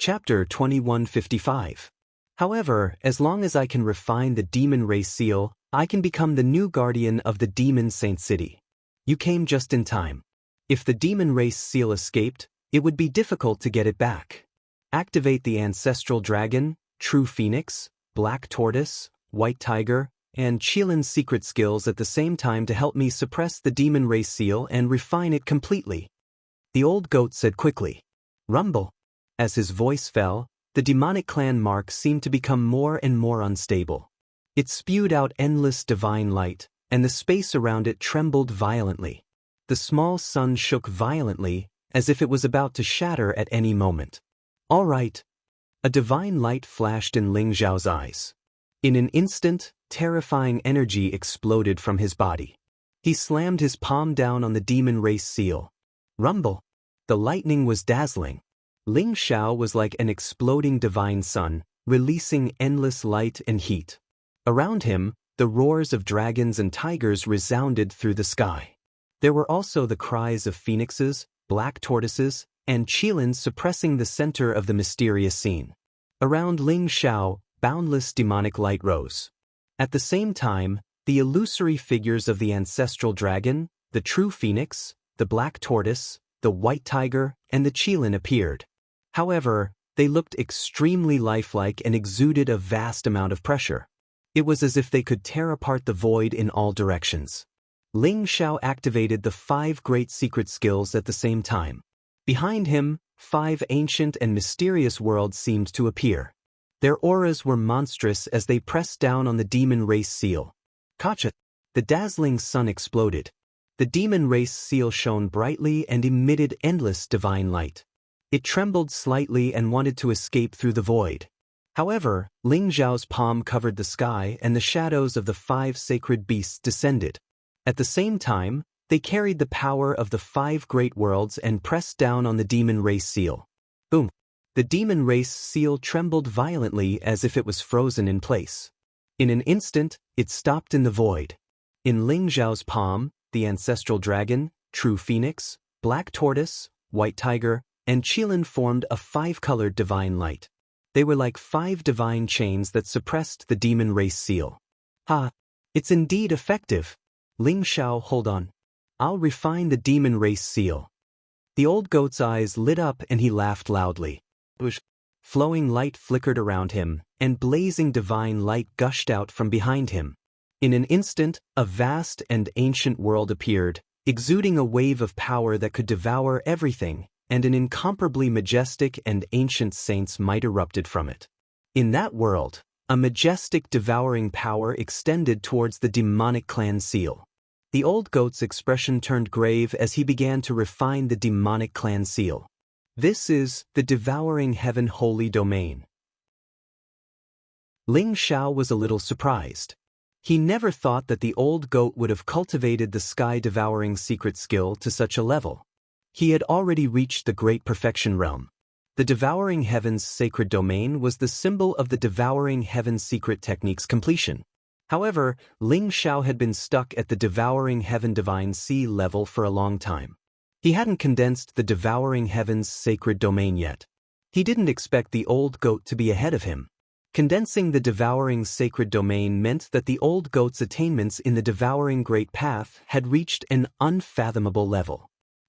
Chapter 2155. However, as long as I can refine the demon race seal, I can become the new guardian of the demon saint city. You came just in time. If the demon race seal escaped, it would be difficult to get it back. Activate the ancestral dragon, true phoenix, black tortoise, white tiger, and Chilin's secret skills at the same time to help me suppress the demon race seal and refine it completely. The old goat said quickly. Rumble. As his voice fell, the demonic clan mark seemed to become more and more unstable. It spewed out endless divine light, and the space around it trembled violently. The small sun shook violently, as if it was about to shatter at any moment. All right. A divine light flashed in Ling Xiao's eyes. In an instant, terrifying energy exploded from his body. He slammed his palm down on the demon race seal. Rumble. The lightning was dazzling. Ling Xiao was like an exploding divine sun, releasing endless light and heat. Around him, the roars of dragons and tigers resounded through the sky. There were also the cries of phoenixes, black tortoises, and Qilins suppressing the center of the mysterious scene. Around Ling Xiao, boundless demonic light rose. At the same time, the illusory figures of the ancestral dragon, the true phoenix, the black tortoise, the white tiger, and the Qilin appeared. However, they looked extremely lifelike and exuded a vast amount of pressure. It was as if they could tear apart the void in all directions. Ling Xiao activated the 5 great secret skills at the same time. Behind him, 5 ancient and mysterious worlds seemed to appear. Their auras were monstrous as they pressed down on the demon race seal. Kacha! The dazzling sun exploded. The demon race seal shone brightly and emitted endless divine light. It trembled slightly and wanted to escape through the void. However, Ling Xiao's palm covered the sky and the shadows of the 5 sacred beasts descended. At the same time, they carried the power of the 5 great worlds and pressed down on the demon race seal. Boom! The demon race seal trembled violently as if it was frozen in place. In an instant, it stopped in the void. In Ling Xiao's palm, the ancestral dragon, true phoenix, black tortoise, white tiger, and Qilin formed a 5-colored divine light. They were like 5 divine chains that suppressed the demon race seal. Ha! It's indeed effective. Ling Xiao, hold on. I'll refine the demon race seal. The old goat's eyes lit up and he laughed loudly. Flowing light flickered around him, and blazing divine light gushed out from behind him. In an instant, a vast and ancient world appeared, exuding a wave of power that could devour everything, and an incomparably majestic and ancient saint's might erupted from it. In that world, a majestic devouring power extended towards the demonic clan seal. The old goat's expression turned grave as he began to refine the demonic clan seal. This is the devouring heaven holy domain. Ling Xiao was a little surprised. He never thought that the old goat would have cultivated the sky-devouring secret skill to such a level. He had already reached the great perfection realm. The devouring heaven's sacred domain was the symbol of the devouring heaven's secret technique's completion. However, Ling Xiao had been stuck at the devouring heaven divine sea level for a long time. He hadn't condensed the devouring heaven's sacred domain yet. He didn't expect the old goat to be ahead of him. Condensing the devouring sacred domain meant that the old goat's attainments in the devouring great path had reached an unfathomable level.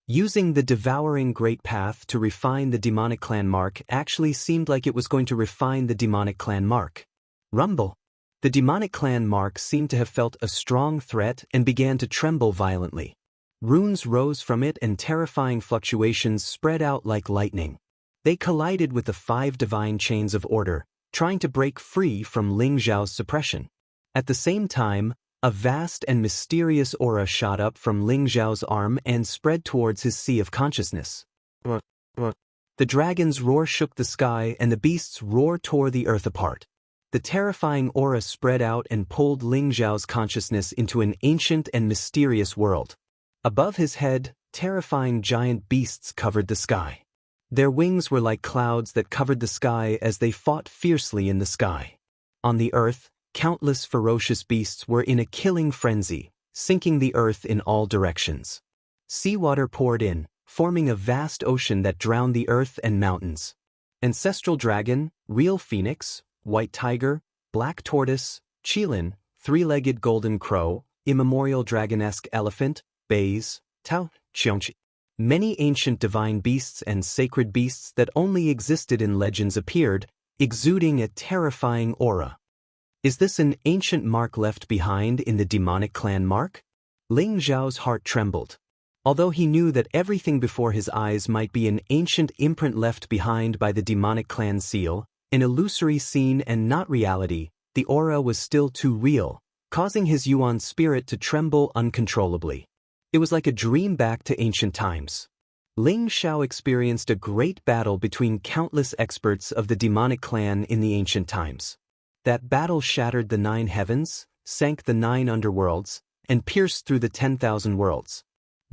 Using the devouring great path to refine the demonic clan mark actually seemed like it was going to refine the demonic clan mark. Rumble. The demonic clan mark seemed to have felt a strong threat and began to tremble violently. Runes rose from it and terrifying fluctuations spread out like lightning. They collided with the 5 divine chains of order, trying to break free from Ling Xiao's suppression. At the same time, a vast and mysterious aura shot up from Ling Xiao's arm and spread towards his sea of consciousness. The dragon's roar shook the sky and the beast's roar tore the earth apart. The terrifying aura spread out and pulled Ling Xiao's consciousness into an ancient and mysterious world. Above his head, terrifying giant beasts covered the sky. Their wings were like clouds that covered the sky as they fought fiercely in the sky. On the earth, countless ferocious beasts were in a killing frenzy, sinking the earth in all directions. Seawater poured in, forming a vast ocean that drowned the earth and mountains. Ancestral dragon, real phoenix, white tiger, black tortoise, qilin, three-legged golden crow, immemorial dragon-esque elephant, bays, tao, qiongqi. Many ancient divine beasts and sacred beasts that only existed in legends appeared, exuding a terrifying aura. Is this an ancient mark left behind in the demonic clan mark? Ling Zhao's heart trembled. Although he knew that everything before his eyes might be an ancient imprint left behind by the demonic clan seal, an illusory scene and not reality, the aura was still too real, causing his Yuan spirit to tremble uncontrollably. It was like a dream back to ancient times. Ling Zhao experienced a great battle between countless experts of the demonic clan in the ancient times. That battle shattered the 9 heavens, sank the 9 underworlds, and pierced through the 10,000 worlds.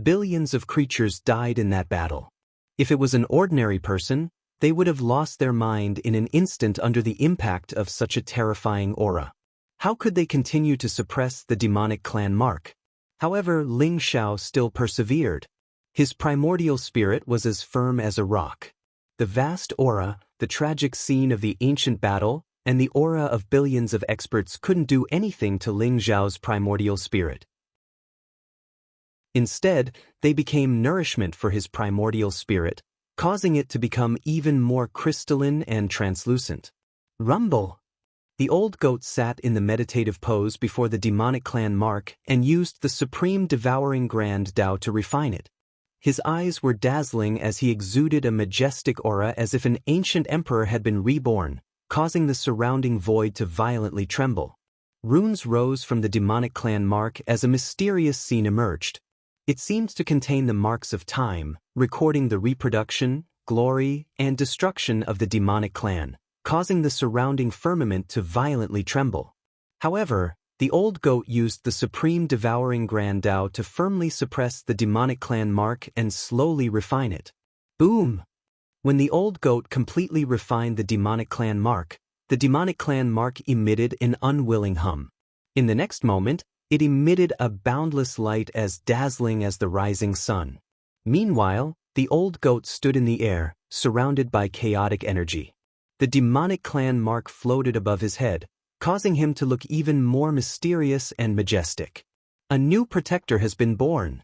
Billions of creatures died in that battle. If it was an ordinary person, they would have lost their mind in an instant under the impact of such a terrifying aura. How could they continue to suppress the demonic clan mark? However, Ling Zhao still persevered. His primordial spirit was as firm as a rock. The vast aura, the tragic scene of the ancient battle, and the aura of billions of experts couldn't do anything to Ling Zhao's primordial spirit. Instead, they became nourishment for his primordial spirit, causing it to become even more crystalline and translucent. Rumble! The old goat sat in the meditative pose before the demonic clan mark and used the supreme devouring grand Tao to refine it. His eyes were dazzling as he exuded a majestic aura as if an ancient emperor had been reborn, causing the surrounding void to violently tremble. Runes rose from the demonic clan mark as a mysterious scene emerged. It seemed to contain the marks of time, recording the reproduction, glory, and destruction of the demonic clan, causing the surrounding firmament to violently tremble. However, the old goat used the supreme devouring grand Tao to firmly suppress the demonic clan mark and slowly refine it. Boom! When the old goat completely refined the demonic clan mark emitted an unwilling hum. In the next moment, it emitted a boundless light as dazzling as the rising sun. Meanwhile, the old goat stood in the air, surrounded by chaotic energy. The demonic clan mark floated above his head, causing him to look even more mysterious and majestic. A new protector has been born.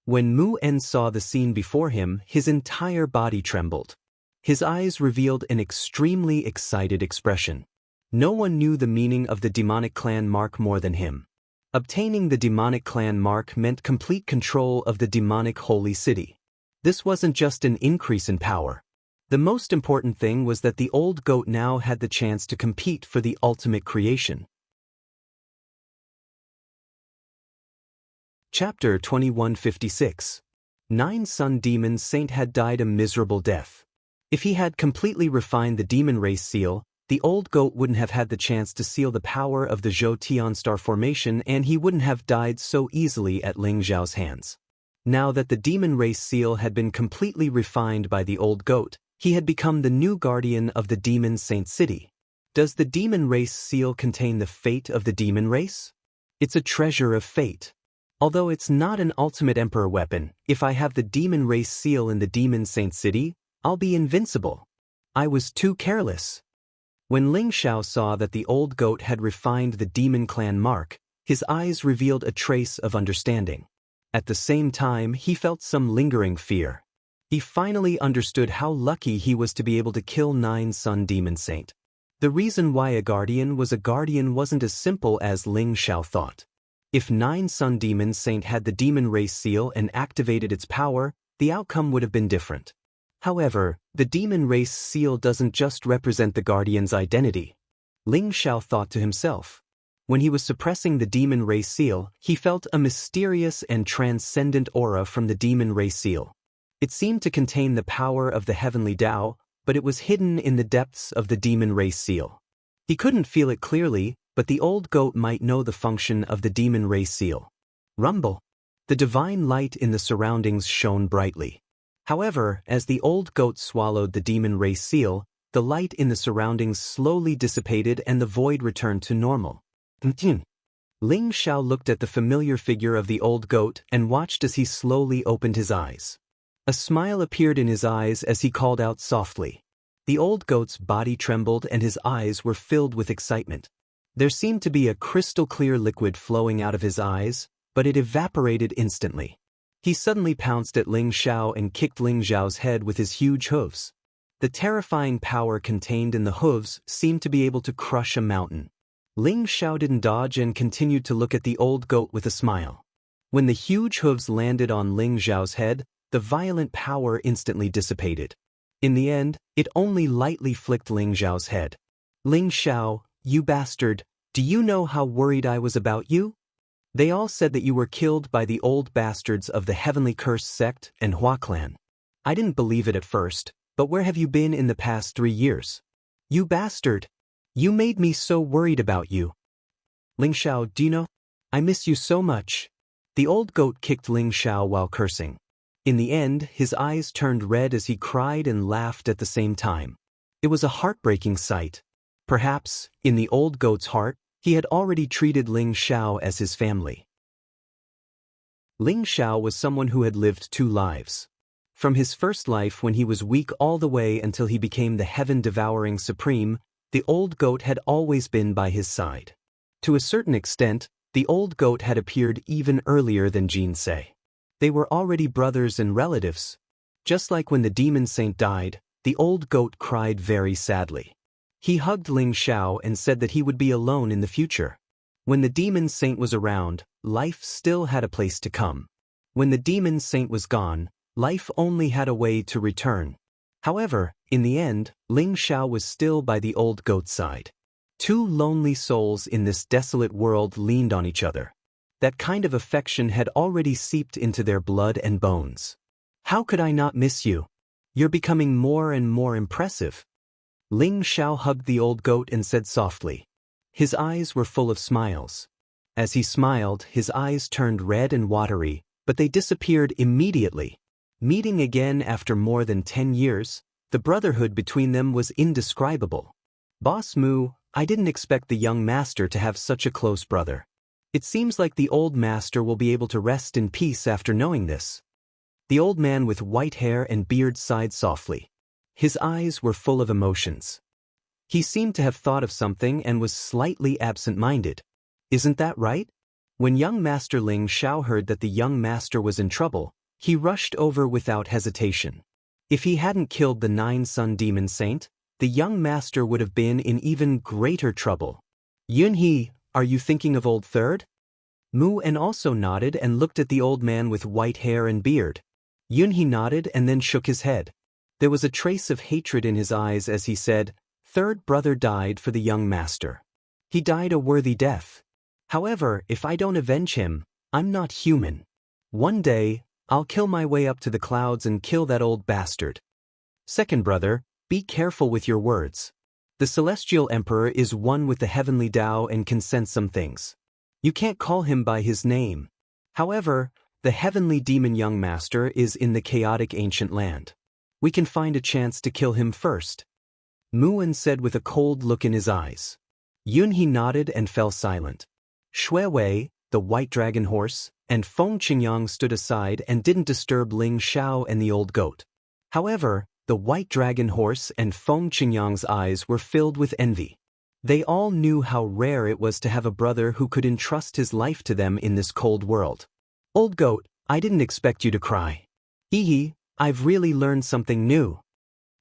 When Mu En saw the scene before him, his entire body trembled. His eyes revealed an extremely excited expression. No one knew the meaning of the demonic clan mark more than him. Obtaining the demonic clan mark meant complete control of the demonic holy city. This wasn't just an increase in power. The most important thing was that the old goat now had the chance to compete for the ultimate creation. Chapter 2156. 9 Sun Demon Saint had died a miserable death. If he had completely refined the demon race seal, the old goat wouldn't have had the chance to seal the power of the Zhou Tian star formation and he wouldn't have died so easily at Ling Zhao's hands. Now that the demon race seal had been completely refined by the old goat, he had become the new guardian of the demon saint city. Does the demon race seal contain the fate of the demon race? It's a treasure of fate. Although it's not an ultimate emperor weapon, if I have the demon race seal in the demon saint city, I'll be invincible. I was too careless. When Ling Zhao saw that the old goat had refined the demon clan mark, his eyes revealed a trace of understanding. At the same time, he felt some lingering fear. He finally understood how lucky he was to be able to kill 9 Sun Demon Saint. The reason why a guardian wasn't as simple as Ling Zhao thought. If 9 Sun Demon Saint had the demon race seal and activated its power, the outcome would have been different. However, the demon race seal doesn't just represent the guardian's identity. Ling Zhao thought to himself. When he was suppressing the demon race seal, he felt a mysterious and transcendent aura from the demon race seal. It seemed to contain the power of the heavenly Tao, but it was hidden in the depths of the demon race seal. He couldn't feel it clearly, but the old goat might know the function of the demon race seal. Rumble! The divine light in the surroundings shone brightly. However, as the old goat swallowed the demon race seal, the light in the surroundings slowly dissipated and the void returned to normal. Ling Zhao looked at the familiar figure of the old goat and watched as he slowly opened his eyes. A smile appeared in his eyes as he called out softly. The old goat's body trembled and his eyes were filled with excitement. There seemed to be a crystal-clear liquid flowing out of his eyes, but it evaporated instantly. He suddenly pounced at Ling Xiao and kicked Ling Xiao's head with his huge hooves. The terrifying power contained in the hooves seemed to be able to crush a mountain. Ling Xiao didn't dodge and continued to look at the old goat with a smile. When the huge hooves landed on Ling Xiao's head, the violent power instantly dissipated. In the end, it only lightly flicked Ling Xiao's head. Ling Xiao, you bastard, do you know how worried I was about you? They all said that you were killed by the old bastards of the Heavenly Curse sect and Hua clan. I didn't believe it at first, but where have you been in the past 3 years? You bastard! You made me so worried about you. Ling Xiao, do you know? I miss you so much. The old goat kicked Ling Xiao while cursing. In the end, his eyes turned red as he cried and laughed at the same time. It was a heartbreaking sight. Perhaps, in the old goat's heart, he had already treated Ling Xiao as his family. Ling Xiao was someone who had lived 2 lives. From his first life when he was weak all the way until he became the heaven-devouring supreme, the old goat had always been by his side. To a certain extent, the old goat had appeared even earlier than Jinsei. They were already brothers and relatives. Just like when the demon saint died, the old goat cried very sadly. He hugged Ling Xiao and said that he would be alone in the future. When the demon saint was around, life still had a place to come. When the demon saint was gone, life only had a way to return. However, in the end, Ling Xiao was still by the old goat's side. 2 lonely souls in this desolate world leaned on each other. That kind of affection had already seeped into their blood and bones. How could I not miss you? You're becoming more and more impressive. Ling Xiao hugged the old goat and said softly. His eyes were full of smiles. As he smiled, his eyes turned red and watery, but they disappeared immediately. Meeting again after more than 10 years, the brotherhood between them was indescribable. Boss Mu, I didn't expect the young master to have such a close brother. It seems like the old master will be able to rest in peace after knowing this. The old man with white hair and beard sighed softly. His eyes were full of emotions. He seemed to have thought of something and was slightly absent-minded. Isn't that right? When young Master Ling Xiao heard that the young master was in trouble, he rushed over without hesitation. If he hadn't killed the 9-Sun Demon Saint, the young master would have been in even greater trouble. Yunhe, are you thinking of old Third? Mu En also nodded and looked at the old man with white hair and beard. Yunhe nodded and then shook his head. There was a trace of hatred in his eyes as he said, Third brother died for the young master. He died a worthy death. However, if I don't avenge him, I'm not human. One day, I'll kill my way up to the clouds and kill that old bastard. Second brother, be careful with your words. The Celestial Emperor is one with the heavenly Tao and can sense some things. You can't call him by his name. However, the heavenly demon young master is in the chaotic ancient land. We can find a chance to kill him first. Muan said with a cold look in his eyes. Yunhe nodded and fell silent. Shui Wei, the white dragon horse, and Feng Qingyang stood aside and didn't disturb Ling Xiao and the old goat. However, the white dragon horse and Feng Qingyang's eyes were filled with envy. They all knew how rare it was to have a brother who could entrust his life to them in this cold world. Old goat, I didn't expect you to cry. Hehe, I've really learned something new.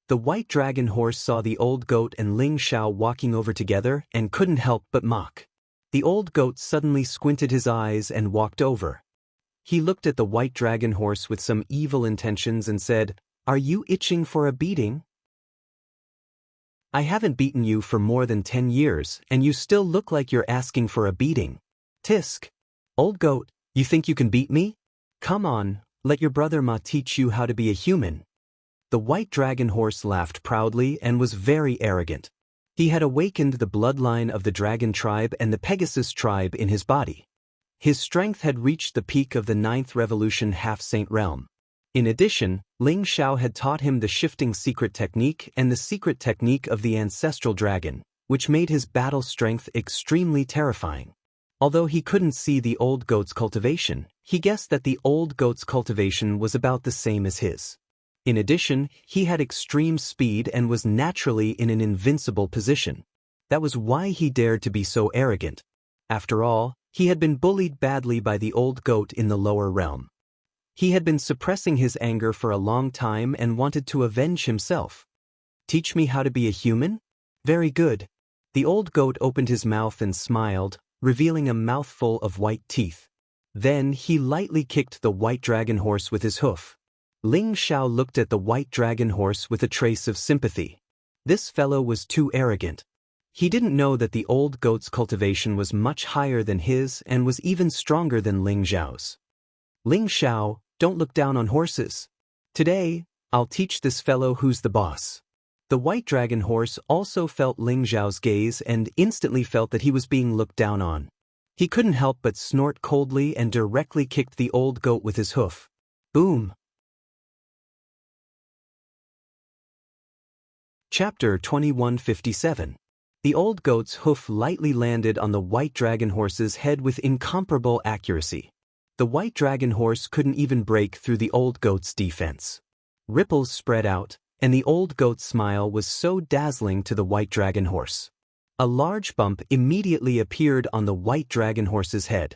The white dragon horse saw the old goat and Ling Xiao walking over together and couldn't help but mock. The old goat suddenly squinted his eyes and walked over. He looked at the white dragon horse with some evil intentions and said, Are you itching for a beating? I haven't beaten you for more than 10 years and you still look like you're asking for a beating. Tisk. Old goat, you think you can beat me? Come on, let your brother Ma teach you how to be a human. The white dragon horse laughed proudly and was very arrogant. He had awakened the bloodline of the dragon tribe and the Pegasus tribe in his body. His strength had reached the peak of the 9th Revolution half-saint realm. In addition, Ling Xiao had taught him the shifting secret technique and the secret technique of the ancestral dragon, which made his battle strength extremely terrifying. Although he couldn't see the old goat's cultivation, he guessed that the old goat's cultivation was about the same as his. In addition, he had extreme speed and was naturally in an invincible position. That was why he dared to be so arrogant. After all, he had been bullied badly by the old goat in the lower realm. He had been suppressing his anger for a long time and wanted to avenge himself. Teach me how to be a human? Very good. The old goat opened his mouth and smiled, revealing a mouthful of white teeth. Then he lightly kicked the white dragon horse with his hoof. Ling Xiao looked at the white dragon horse with a trace of sympathy. This fellow was too arrogant. He didn't know that the old goat's cultivation was much higher than his and was even stronger than Ling Xiao's. Ling Xiao, don't look down on horses. Today, I'll teach this fellow who's the boss. The white dragon horse also felt Ling Xiao's gaze and instantly felt that he was being looked down on. He couldn't help but snort coldly and directly kicked the old goat with his hoof. Boom! Chapter 2157. The old goat's hoof lightly landed on the white dragon horse's head with incomparable accuracy. The white dragon horse couldn't even break through the old goat's defense. Ripples spread out, and the old goat's smile was so dazzling to the white dragon horse. A large bump immediately appeared on the white dragon horse's head.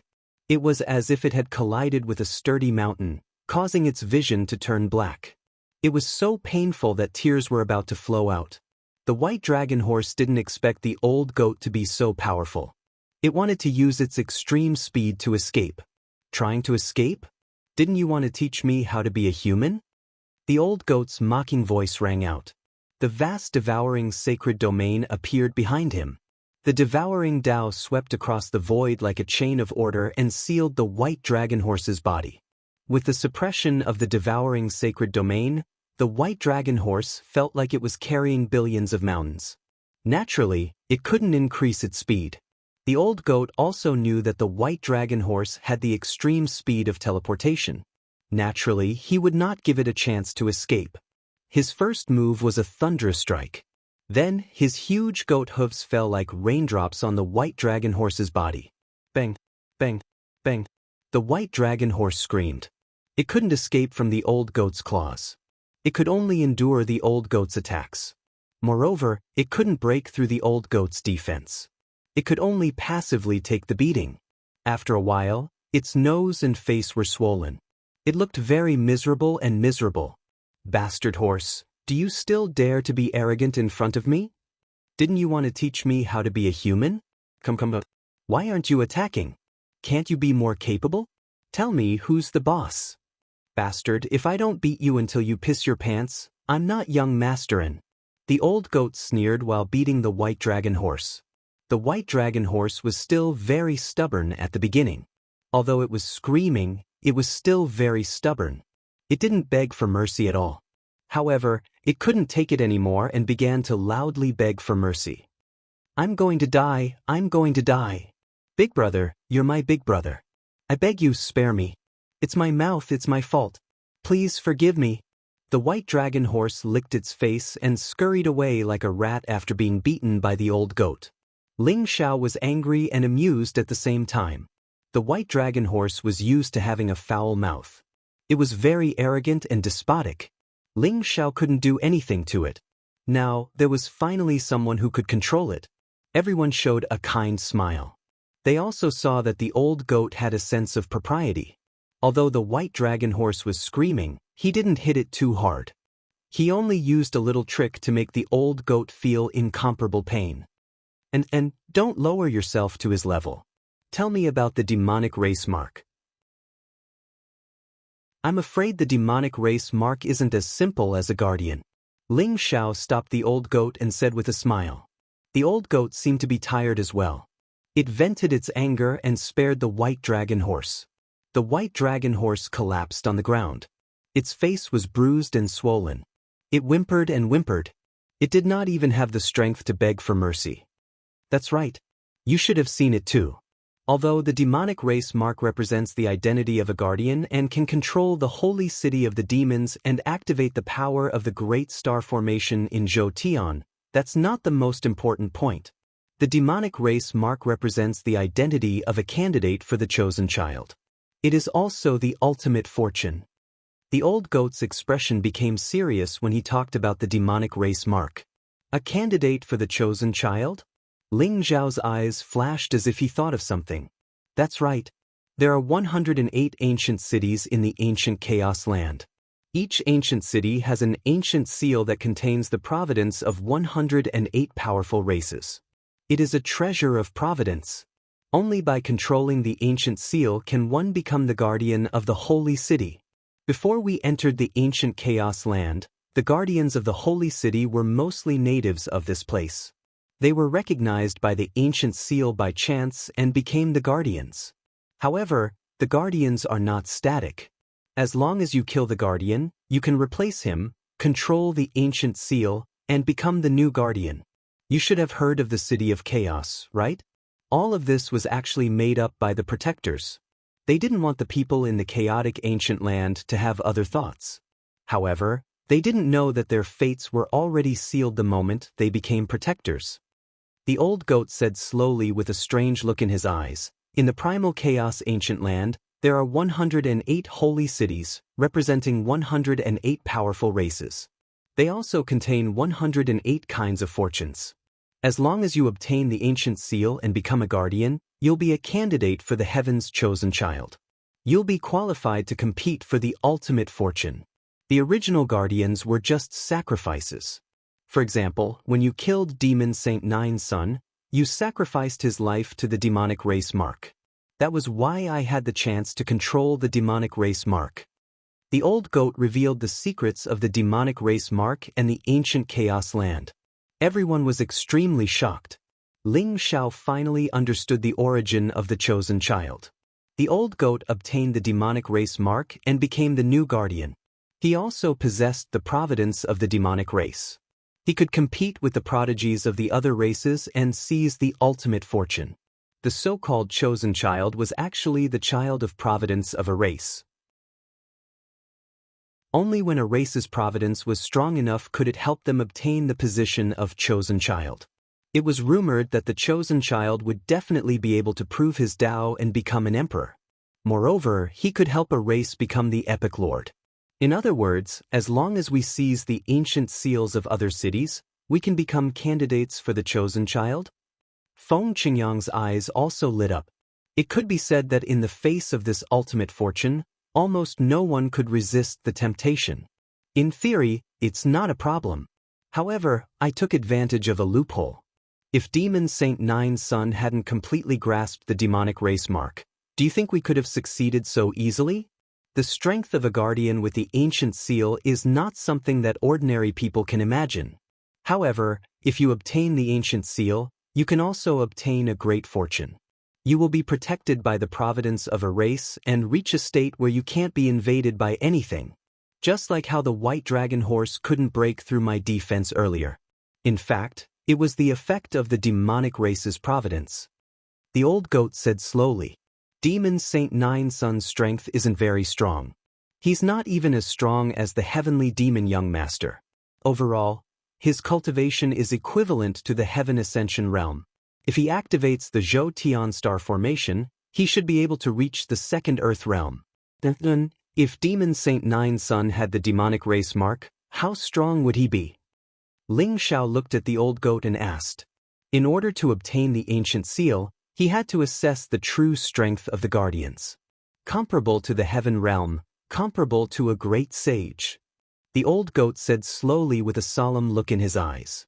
It was as if it had collided with a sturdy mountain, causing its vision to turn black. It was so painful that tears were about to flow out. The white dragon horse didn't expect the old goat to be so powerful. It wanted to use its extreme speed to escape. Trying to escape? Didn't you want to teach me how to be a human? The old goat's mocking voice rang out. The vast devouring sacred domain appeared behind him. The devouring Tao swept across the void like a chain of order and sealed the white dragon horse's body. With the suppression of the devouring sacred domain, the white dragon horse felt like it was carrying billions of mountains. Naturally, it couldn't increase its speed. The old goat also knew that the white dragon horse had the extreme speed of teleportation. Naturally, he would not give it a chance to escape. His first move was a thunderous strike. Then, his huge goat hooves fell like raindrops on the white dragon horse's body. Bang, bang, bang. The white dragon horse screamed. It couldn't escape from the old goat's claws. It could only endure the old goat's attacks. Moreover, it couldn't break through the old goat's defense. It could only passively take the beating. After a while, its nose and face were swollen. It looked very miserable and miserable. Bastard horse, do you still dare to be arrogant in front of me? Didn't you want to teach me how to be a human? Come. Why aren't you attacking? Can't you be more capable? Tell me who's the boss. Bastard, if I don't beat you until you piss your pants, I'm not young masterin. The old goat sneered while beating the white dragon horse. The white dragon horse was still very stubborn at the beginning. Although it was screaming, it was still very stubborn. It didn't beg for mercy at all. However, it couldn't take it anymore and began to loudly beg for mercy. I'm going to die, I'm going to die. Big brother, you're my big brother. I beg you, spare me. It's my mouth, it's my fault. Please forgive me. The white dragon horse licked its face and scurried away like a rat after being beaten by the old goat. Ling Xiao was angry and amused at the same time. The white dragon horse was used to having a foul mouth. It was very arrogant and despotic. Ling Xiao couldn't do anything to it. Now, there was finally someone who could control it. Everyone showed a kind smile. They also saw that the old goat had a sense of propriety. Although the white dragon horse was screaming, he didn't hit it too hard. He only used a little trick to make the old goat feel incomparable pain. And don't lower yourself to his level. Tell me about the demonic race mark. I'm afraid the demonic race mark isn't as simple as a guardian. Ling Xiao stopped the old goat and said with a smile. The old goat seemed to be tired as well. It vented its anger and spared the white dragon horse. The white dragon horse collapsed on the ground. Its face was bruised and swollen. It whimpered and whimpered. It did not even have the strength to beg for mercy. That's right. You should have seen it too. Although the demonic race mark represents the identity of a guardian and can control the holy city of the demons and activate the power of the great star formation in Zhou, that's not the most important point. The demonic race mark represents the identity of a candidate for the chosen child. It is also the ultimate fortune. The old goat's expression became serious when he talked about the demonic race mark. A candidate for the chosen child? Ling Zhao's eyes flashed as if he thought of something. That's right. There are 108 ancient cities in the ancient Chaos Land. Each ancient city has an ancient seal that contains the providence of 108 powerful races. It is a treasure of providence. Only by controlling the ancient seal can one become the guardian of the holy city. Before we entered the ancient Chaos Land, the guardians of the holy city were mostly natives of this place. They were recognized by the ancient seal by chance and became the guardians. However, the guardians are not static. As long as you kill the guardian, you can replace him, control the ancient seal, and become the new guardian. You should have heard of the City of Chaos, right? All of this was actually made up by the protectors. They didn't want the people in the chaotic ancient land to have other thoughts. However, they didn't know that their fates were already sealed the moment they became protectors. The old goat said slowly with a strange look in his eyes, "In the primal chaos ancient land, there are 108 holy cities, representing 108 powerful races. They also contain 108 kinds of fortunes. As long as you obtain the ancient seal and become a guardian, you'll be a candidate for the heaven's chosen child. You'll be qualified to compete for the ultimate fortune. The original guardians were just sacrifices. For example, when you killed Demon Saint Nine's son, you sacrificed his life to the demonic race mark. That was why I had the chance to control the demonic race mark." The old goat revealed the secrets of the demonic race mark and the ancient Chaos Land. Everyone was extremely shocked. Ling Xiao finally understood the origin of the chosen child. The old goat obtained the demonic race mark and became the new guardian. He also possessed the providence of the demonic race. He could compete with the prodigies of the other races and seize the ultimate fortune. The so-called chosen child was actually the child of providence of a race. Only when a race's providence was strong enough could it help them obtain the position of chosen child. It was rumored that the chosen child would definitely be able to prove his Tao and become an emperor. Moreover, he could help a race become the epic lord. In other words, as long as we seize the ancient seals of other cities, we can become candidates for the chosen child? Feng Qingyang's eyes also lit up. It could be said that in the face of this ultimate fortune, almost no one could resist the temptation. In theory, it's not a problem. However, I took advantage of a loophole. If Demon Saint Nine's son hadn't completely grasped the demonic race mark, do you think we could have succeeded so easily? The strength of a guardian with the ancient seal is not something that ordinary people can imagine. However, if you obtain the ancient seal, you can also obtain a great fortune. You will be protected by the providence of a race and reach a state where you can't be invaded by anything. Just like how the white dragon horse couldn't break through my defense earlier. In fact, it was the effect of the demonic race's providence. The old goat said slowly, "Demon Saint Nine's son's strength isn't very strong. He's not even as strong as the heavenly demon young master. Overall, his cultivation is equivalent to the heaven ascension realm. If he activates the Zhou Tian star formation, he should be able to reach the second earth realm. Then, if Demon Saint Nine's son had the demonic race mark, how strong would he be?" Ling Xiao looked at the old goat and asked. In order to obtain the ancient seal, he had to assess the true strength of the guardians. Comparable to the heaven realm, comparable to a great sage. The old goat said slowly with a solemn look in his eyes.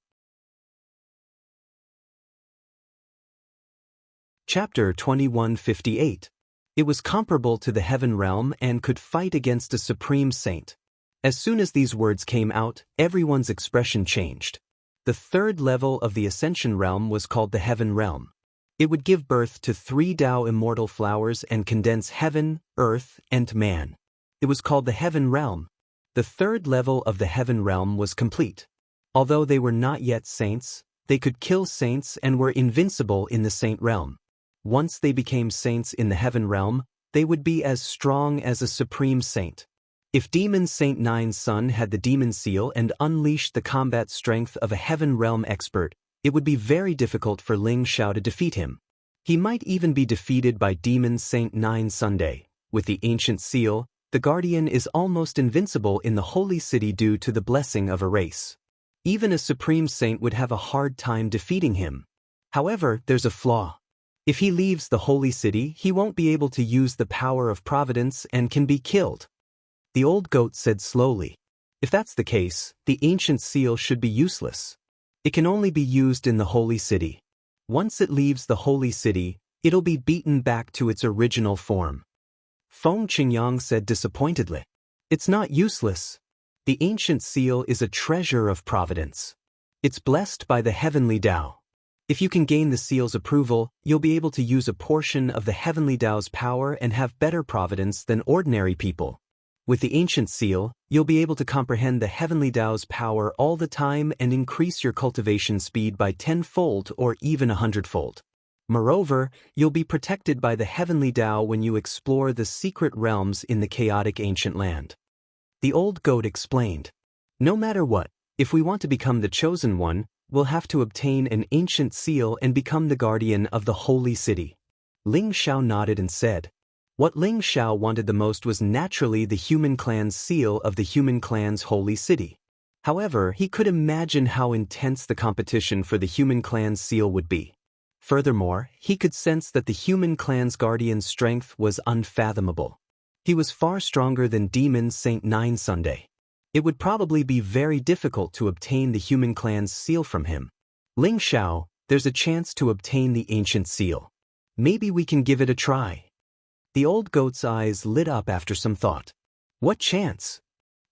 Chapter 2158. It was comparable to the heaven realm and could fight against a supreme saint. As soon as these words came out, everyone's expression changed. The third level of the ascension realm was called the heaven realm. It would give birth to 3 Tao immortal flowers and condense heaven, earth, and man. It was called the heaven realm. The third level of the heaven realm was complete. Although they were not yet saints, they could kill saints and were invincible in the saint realm. Once they became saints in the heaven realm, they would be as strong as a supreme saint. If Demon Saint Nine's son had the demon seal and unleashed the combat strength of a heaven realm expert, it would be very difficult for Ling Xiao to defeat him. He might even be defeated by Demon Saint Nine Sunday. With the ancient seal, The Guardian is almost invincible in the Holy City due to the blessing of a race. Even a supreme saint would have a hard time defeating him. However, there's a flaw. If he leaves the Holy City, he won't be able to use the power of providence and can be killed. The old goat said slowly. If that's the case, the ancient seal should be useless. It can only be used in the Holy City. Once it leaves the Holy City, it'll be beaten back to its original form. Feng Qingyang said disappointedly. It's not useless. The ancient seal is a treasure of providence. It's blessed by the heavenly Tao. If you can gain the seal's approval, you'll be able to use a portion of the heavenly Tao's power and have better providence than ordinary people. With the ancient seal, you'll be able to comprehend the heavenly Tao's power all the time and increase your cultivation speed by 10-fold or even 100-fold. Moreover, you'll be protected by the heavenly Tao when you explore the secret realms in the chaotic ancient land. The old goat explained. No matter what, if we want to become the chosen one, we'll have to obtain an ancient seal and become the guardian of the holy city. Ling Xiao nodded and said. What Ling Xiao wanted the most was naturally the human clan's seal of the human clan's holy city. However, he could imagine how intense the competition for the human clan's seal would be. Furthermore, he could sense that the human clan's guardian's strength was unfathomable. He was far stronger than Demon Saint Nine Sunday. It would probably be very difficult to obtain the human clan's seal from him. Ling Xiao, there's a chance to obtain the ancient seal. Maybe we can give it a try. The old goat's eyes lit up after some thought. What chance?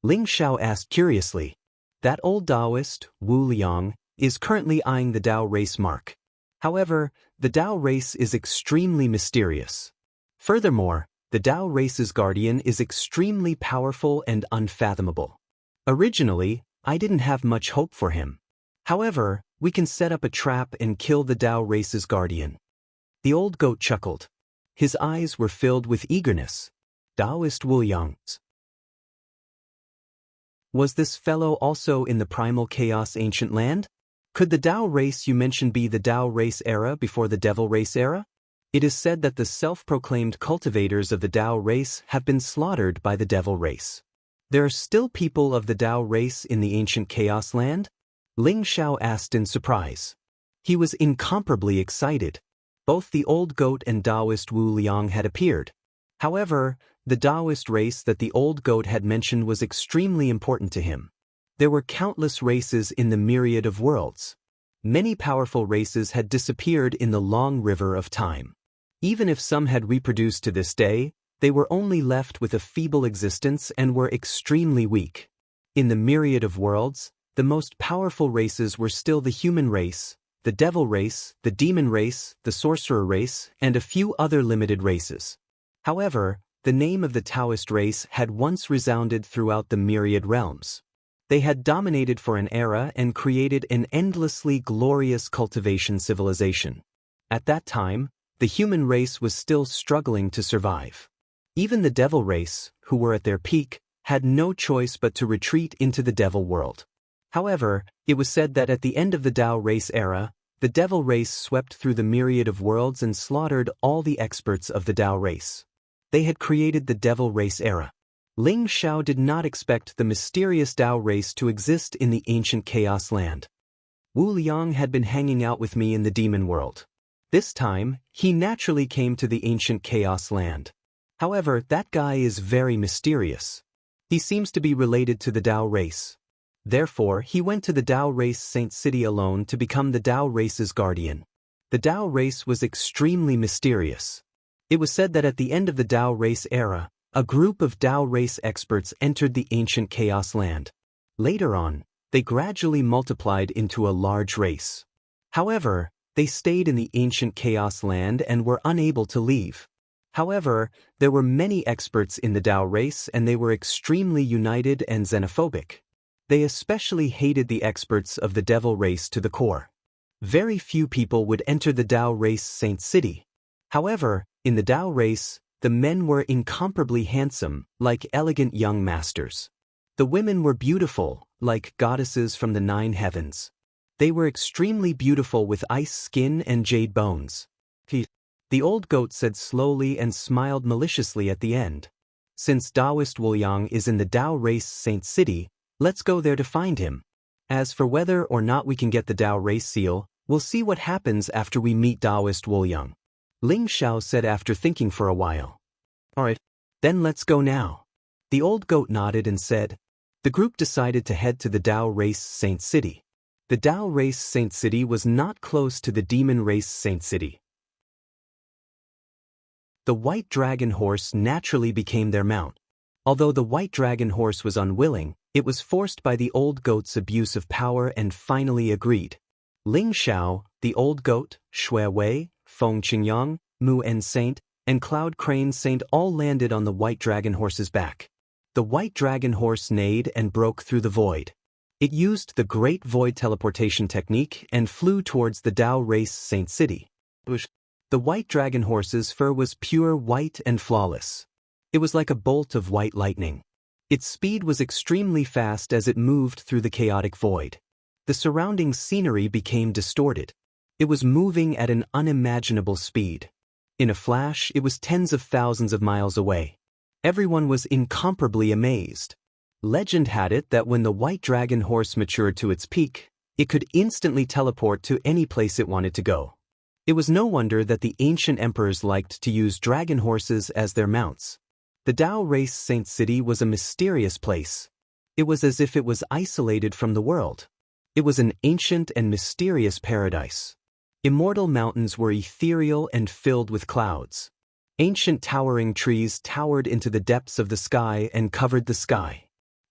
Ling Xiao asked curiously. That old Taoist, Wu Liang, is currently eyeing the Tao race mark. However, the Tao race is extremely mysterious. Furthermore, the Tao race's guardian is extremely powerful and unfathomable. Originally, I didn't have much hope for him. However, we can set up a trap and kill the Tao race's guardian. The old goat chuckled. His eyes were filled with eagerness. Taoist Wu Liang's. Was this fellow also in the primal chaos ancient land? Could the Tao race you mentioned be the Tao race era before the devil race era? It is said that the self-proclaimed cultivators of the Tao race have been slaughtered by the devil race. There are still people of the Tao race in the ancient chaos land? Ling Xiao asked in surprise. He was incomparably excited. Both the old goat and Taoist Wu Liang had appeared. However, the Taoist race that the old goat had mentioned was extremely important to him. There were countless races in the myriad of worlds. Many powerful races had disappeared in the long river of time. Even if some had reproduced to this day, they were only left with a feeble existence and were extremely weak. In the myriad of worlds, the most powerful races were still the human race, the devil race, the demon race, the sorcerer race, and a few other limited races. However, the name of the Taoist race had once resounded throughout the myriad realms. They had dominated for an era and created an endlessly glorious cultivation civilization. At that time, the human race was still struggling to survive. Even the devil race, who were at their peak, had no choice but to retreat into the devil world. However, it was said that at the end of the Tao race era, the devil race swept through the myriad of worlds and slaughtered all the experts of the Tao race. They had created the devil race era. Ling Xiao did not expect the mysterious Tao race to exist in the ancient chaos land. Wu Liang had been hanging out with me in the demon world. This time, he naturally came to the ancient chaos land. However, that guy is very mysterious. He seems to be related to the Tao race. Therefore, he went to the Tao race Saint City alone to become the Tao race's guardian. The Tao race was extremely mysterious. It was said that at the end of the Tao race era, a group of Tao race experts entered the ancient chaos land. Later on, they gradually multiplied into a large race. However, they stayed in the ancient chaos land and were unable to leave. However, there were many experts in the Tao race and they were extremely united and xenophobic. They especially hated the experts of the devil race to the core. Very few people would enter the Tao race Saint City. However, in the Tao race, the men were incomparably handsome, like elegant young masters. The women were beautiful, like goddesses from the 9 heavens. They were extremely beautiful with ice skin and jade bones. The old goat said slowly and smiled maliciously at the end. Since Taoist Wuliang is in the Tao race Saint City, let's go there to find him. As for whether or not we can get the Tao race seal, we'll see what happens after we meet Taoist Wuliang. Ling Xiao said after thinking for a while. Alright, then let's go now. The old goat nodded and said. The group decided to head to the Tao race Saint City. The Tao race Saint City was not close to the demon race Saint City. The white dragon horse naturally became their mount. Although the white dragon horse was unwilling, it was forced by the old goat's abuse of power and finally agreed. Ling Xiao, the old goat, Shui Wei, Feng Qingyang, Mu En Saint, and Cloud Crane Saint all landed on the white dragon horse's back. The white dragon horse neighed and broke through the void. It used the Great Void Teleportation technique and flew towards the Tao race Saint City. The white dragon horse's fur was pure white and flawless. It was like a bolt of white lightning. Its speed was extremely fast as it moved through the chaotic void. The surrounding scenery became distorted. It was moving at an unimaginable speed. In a flash, it was tens of thousands of miles away. Everyone was incomparably amazed. Legend had it that when the white dragon horse matured to its peak, it could instantly teleport to any place it wanted to go. It was no wonder that the ancient emperors liked to use dragon horses as their mounts. The Tao race Saint City was a mysterious place. It was as if it was isolated from the world. It was an ancient and mysterious paradise. Immortal mountains were ethereal and filled with clouds. Ancient towering trees towered into the depths of the sky and covered the sky.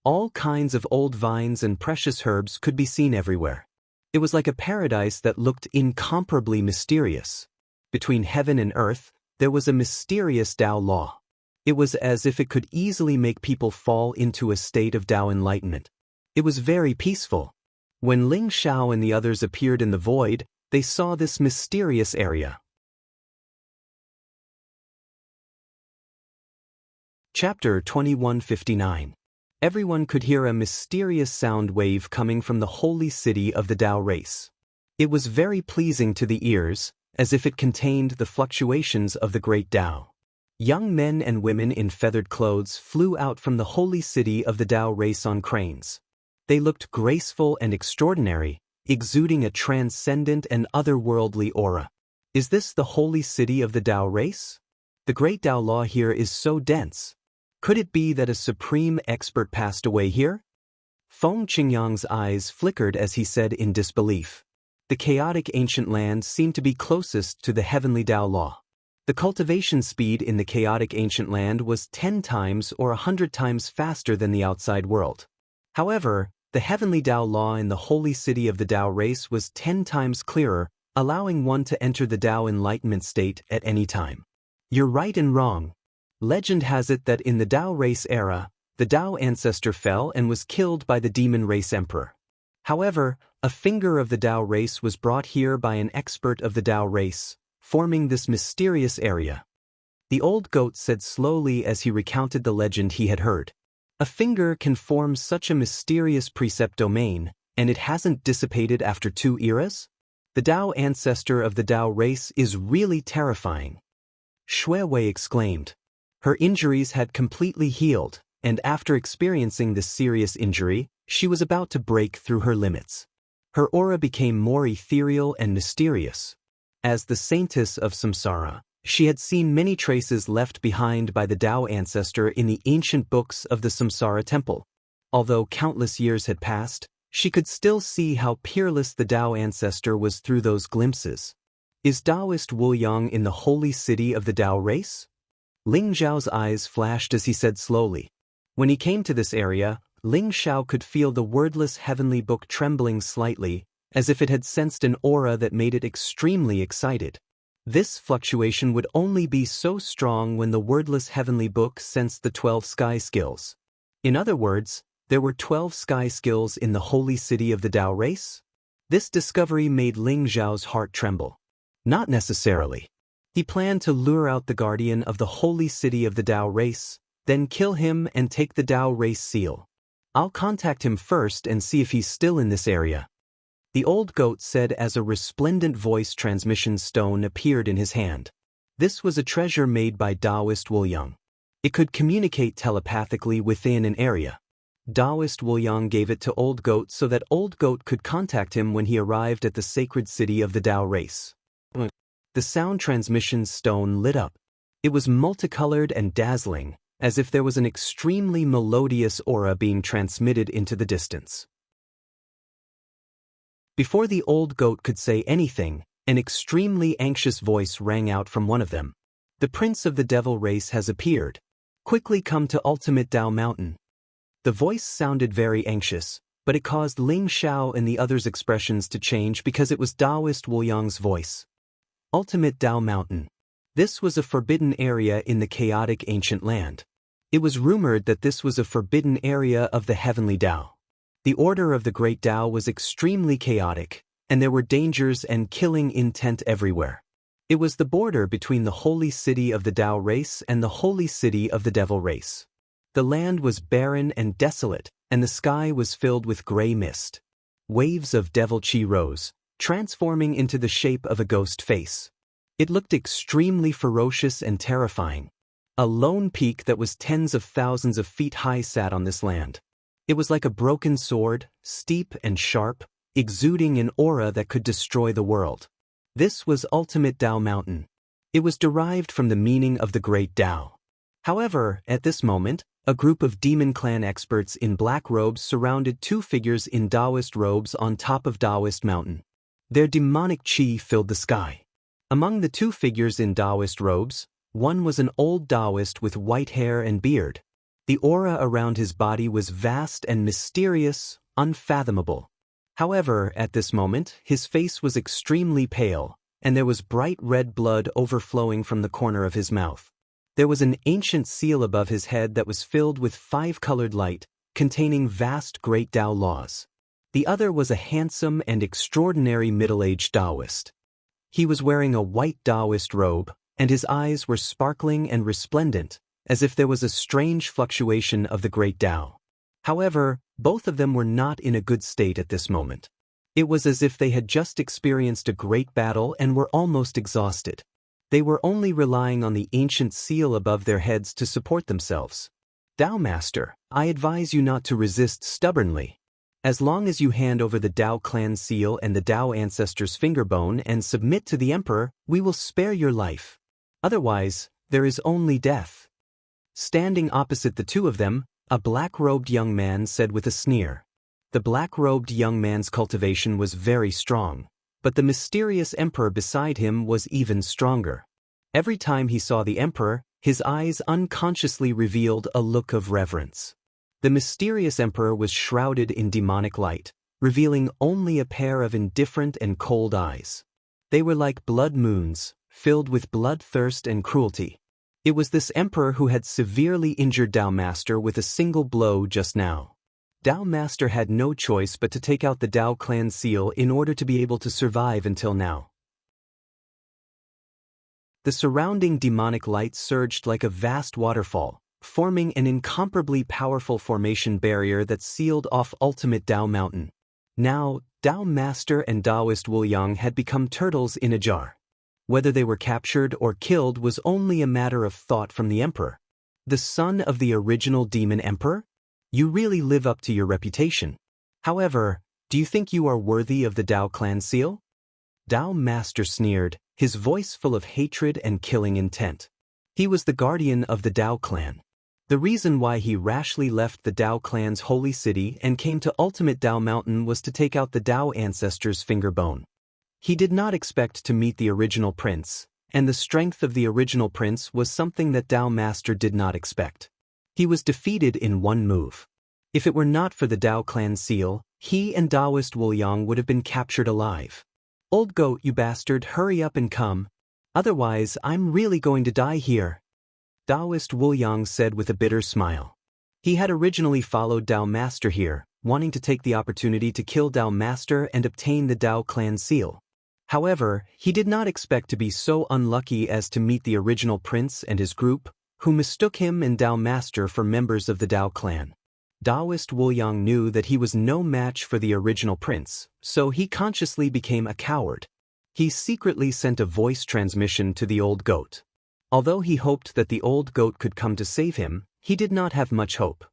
All kinds of old vines and precious herbs could be seen everywhere. It was like a paradise that looked incomparably mysterious. Between heaven and earth, there was a mysterious Tao law. It was as if it could easily make people fall into a state of Tao enlightenment. It was very peaceful. When Ling Xiao and the others appeared in the void, they saw this mysterious area. Chapter 2159. Everyone could hear a mysterious sound wave coming from the holy city of the Tao race. It was very pleasing to the ears, as if it contained the fluctuations of the great Tao. Young men and women in feathered clothes flew out from the holy city of the Tao race on cranes. They looked graceful and extraordinary, exuding a transcendent and otherworldly aura. Is this the holy city of the Tao race? The great Tao law here is so dense. Could it be that a supreme expert passed away here? Feng Qingyang's eyes flickered as he said in disbelief. The chaotic ancient land seemed to be closest to the heavenly Tao law. The cultivation speed in the chaotic ancient land was 10 times or 100 times faster than the outside world. However, the heavenly Tao law in the holy city of the Tao race was 10 times clearer, allowing one to enter the Tao enlightenment state at any time. You're right and wrong. Legend has it that in the Tao race era, the Tao ancestor fell and was killed by the demon race emperor. However, a finger of the Tao race was brought here by an expert of the Tao race, forming this mysterious area. The old goat said slowly as he recounted the legend he had heard. A finger can form such a mysterious precept domain, and it hasn't dissipated after 2 eras? The Tao ancestor of the Tao race is really terrifying. Shui Wei exclaimed. Her injuries had completely healed, and after experiencing this serious injury, she was about to break through her limits. Her aura became more ethereal and mysterious. As the saintess of Samsara, she had seen many traces left behind by the Tao ancestor in the ancient books of the Samsara temple. Although countless years had passed, she could still see how peerless the Tao ancestor was through those glimpses. Is Taoist Wuliang in the holy city of the Tao race? Ling Xiao's eyes flashed as he said slowly. When he came to this area, Ling Xiao could feel the wordless heavenly book trembling slightly, as if it had sensed an aura that made it extremely excited. This fluctuation would only be so strong when the wordless heavenly book sensed the 12 sky skills. In other words, there were 12 sky skills in the holy city of the Tao race? This discovery made Ling Xiao's heart tremble. Not necessarily. He planned to lure out the guardian of the holy city of the Tao race, then kill him and take the Tao race seal. I'll contact him first and see if he's still in this area. The old goat said as a resplendent voice transmission stone appeared in his hand. This was a treasure made by Taoist Wuliang. It could communicate telepathically within an area. Taoist Wuliang gave it to Old Goat so that Old Goat could contact him when he arrived at the sacred city of the Tao race. The sound transmission stone lit up. It was multicolored and dazzling, as if there was an extremely melodious aura being transmitted into the distance. Before the Old Goat could say anything, an extremely anxious voice rang out from one of them. The Prince of the Devil race has appeared. Quickly come to Ultimate Tao Mountain. The voice sounded very anxious, but it caused Ling Xiao and the others' expressions to change because it was Taoist Wuliang's voice. Ultimate Tao Mountain. This was a forbidden area in the chaotic ancient land. It was rumored that this was a forbidden area of the heavenly Tao. The order of the great Tao was extremely chaotic, and there were dangers and killing intent everywhere. It was the border between the holy city of the Tao race and the holy city of the Devil race. The land was barren and desolate, and the sky was filled with gray mist. Waves of devil chi rose, transforming into the shape of a ghost face. It looked extremely ferocious and terrifying. A lone peak that was tens of thousands of feet high sat on this land. It was like a broken sword, steep and sharp, exuding an aura that could destroy the world. This was Ultimate Tao Mountain. It was derived from the meaning of the Great Tao. However, at this moment, a group of Demon Clan experts in black robes surrounded two figures in Taoist robes on top of Taoist Mountain. Their demonic chi filled the sky. Among the two figures in Taoist robes, one was an old Taoist with white hair and beard. The aura around his body was vast and mysterious, unfathomable. However, at this moment, his face was extremely pale, and there was bright red blood overflowing from the corner of his mouth. There was an ancient seal above his head that was filled with five-colored light, containing vast great Tao laws. The other was a handsome and extraordinary middle-aged Taoist. He was wearing a white Taoist robe, and his eyes were sparkling and resplendent, as if there was a strange fluctuation of the great Tao. However, both of them were not in a good state at this moment. It was as if they had just experienced a great battle and were almost exhausted. They were only relying on the ancient seal above their heads to support themselves. Tao Master, I advise you not to resist stubbornly. As long as you hand over the Tao clan seal and the Tao ancestor's fingerbone and submit to the Emperor, we will spare your life. Otherwise, there is only death. Standing opposite the two of them, a black-robed young man said with a sneer. The black-robed young man's cultivation was very strong, but the mysterious Emperor beside him was even stronger. Every time he saw the Emperor, his eyes unconsciously revealed a look of reverence. The mysterious Emperor was shrouded in demonic light, revealing only a pair of indifferent and cold eyes. They were like blood moons, filled with bloodthirst and cruelty. It was this Emperor who had severely injured Tao Master with a single blow just now. Tao Master had no choice but to take out the Tao clan seal in order to be able to survive until now. The surrounding demonic light surged like a vast waterfall, forming an incomparably powerful formation barrier that sealed off Ultimate Tao Mountain. Now, Tao Master and Taoist Wuliang had become turtles in a jar. Whether they were captured or killed was only a matter of thought from the Emperor. The son of the original Demon Emperor? You really live up to your reputation. However, do you think you are worthy of the Tao clan seal? Tao Master sneered, his voice full of hatred and killing intent. He was the guardian of the Tao clan. The reason why he rashly left the Tao clan's holy city and came to Ultimate Tao Mountain was to take out the Tao ancestor's fingerbone. He did not expect to meet the original prince, and the strength of the original prince was something that Tao Master did not expect. He was defeated in one move. If it were not for the Tao clan seal, he and Taoist Wuliang would have been captured alive. Old Goat, you bastard, hurry up and come. Otherwise, I'm really going to die here. Taoist Wuliang said with a bitter smile. He had originally followed Tao Master here, wanting to take the opportunity to kill Tao Master and obtain the Tao clan seal. However, he did not expect to be so unlucky as to meet the original prince and his group, who mistook him and Tao Master for members of the Tao clan. Taoist Wuliang knew that he was no match for the original prince, so he consciously became a coward. He secretly sent a voice transmission to the Old Goat. Although he hoped that the old goat could come to save him, he did not have much hope.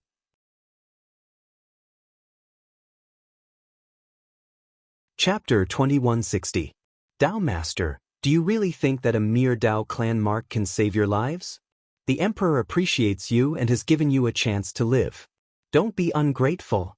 Chapter 2160. Tao Master, do you really think that a mere Tao clan mark can save your lives? The Emperor appreciates you and has given you a chance to live. Don't be ungrateful.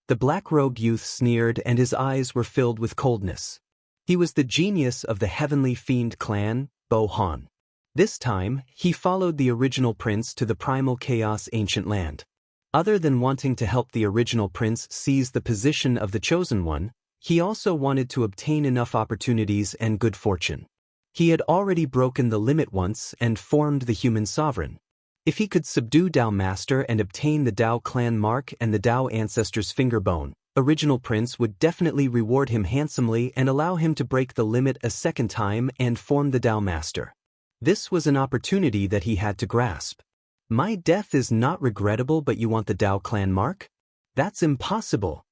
The black-robed youth sneered and his eyes were filled with coldness. He was the genius of the Heavenly Fiend clan, Bo Han. This time, he followed the original prince to the primal chaos ancient land. Other than wanting to help the original prince seize the position of the chosen one, he also wanted to obtain enough opportunities and good fortune. He had already broken the limit once and formed the human sovereign. If he could subdue Tao Master and obtain the Tao clan mark and the Tao ancestor's finger bone, original prince would definitely reward him handsomely and allow him to break the limit a second time and form the Tao Master. This was an opportunity that he had to grasp. My death is not regrettable, but you want the Tao clan mark? That's impossible.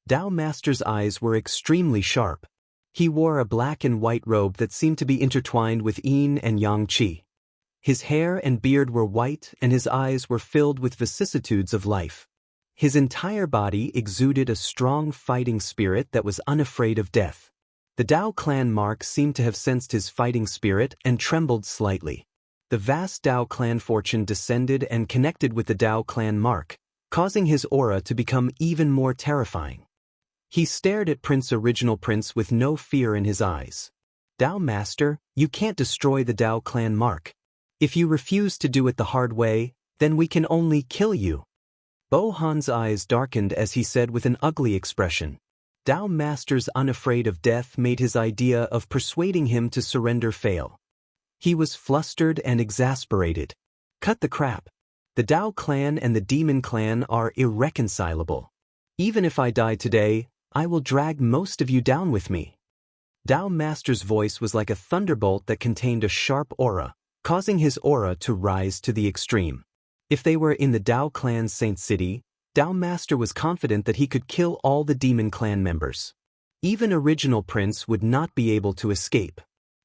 Tao Master's eyes were extremely sharp. He wore a black and white robe that seemed to be intertwined with yin and yang qi. His hair and beard were white and his eyes were filled with vicissitudes of life. His entire body exuded a strong fighting spirit that was unafraid of death. The Tao clan mark seemed to have sensed his fighting spirit and trembled slightly. The vast Tao clan fortune descended and connected with the Tao clan mark, causing his aura to become even more terrifying. He stared at Original Prince with no fear in his eyes. Tao Master, you can't destroy the Tao clan mark. If you refuse to do it the hard way, then we can only kill you. Bo Han's eyes darkened as he said with an ugly expression. Tao Master's unafraid of death made his idea of persuading him to surrender fail. He was flustered and exasperated. Cut the crap. The Tao clan and the Demon clan are irreconcilable. Even if I die today, I will drag most of you down with me. Tao Master's voice was like a thunderbolt that contained a sharp aura, causing his aura to rise to the extreme. If they were in the Tao clan's Saint City, Tao Master was confident that he could kill all the Demon clan members. Even Original Prince would not be able to escape.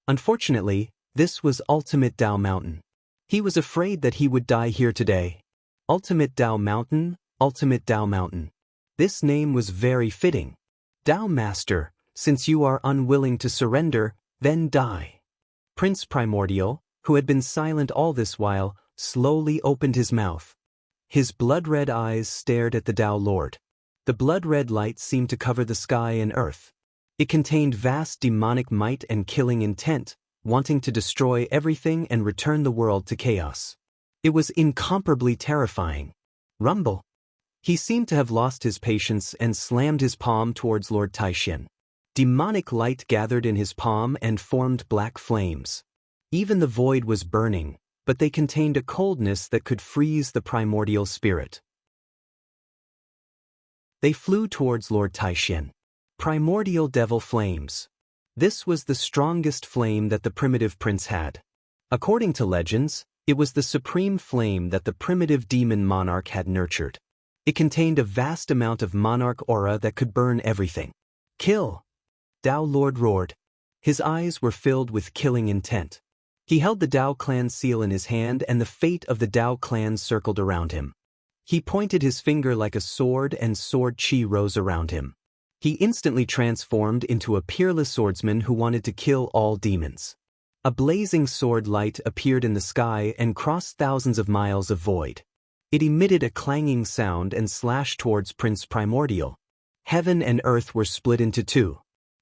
Unfortunately, this was Ultimate Tao Mountain. He was afraid that he would die here today. Ultimate Tao Mountain, Ultimate Tao Mountain. This name was very fitting. Tao Master, since you are unwilling to surrender, then die. Prince Primordial, who had been silent all this while, slowly opened his mouth. His blood-red eyes stared at the Tao Lord. The blood-red light seemed to cover the sky and earth. It contained vast demonic might and killing intent, wanting to destroy everything and return the world to chaos. It was incomparably terrifying. Rumble. He seemed to have lost his patience and slammed his palm towards Lord Taishin. Demonic light gathered in his palm and formed black flames. Even the void was burning, but they contained a coldness that could freeze the primordial spirit. They flew towards Lord Taishin. Primordial devil flames. This was the strongest flame that the primitive prince had. According to legends, it was the supreme flame that the primitive demon monarch had nurtured. It contained a vast amount of monarch aura that could burn everything. Kill! Tao Lord roared. His eyes were filled with killing intent. He held the Tao clan seal in his hand and the fate of the Tao clan circled around him. He pointed his finger like a sword and sword chi rose around him. He instantly transformed into a peerless swordsman who wanted to kill all demons. A blazing sword light appeared in the sky and crossed thousands of miles of void. It emitted a clanging sound and slashed towards Prince Primordial. Heaven and earth were split into two.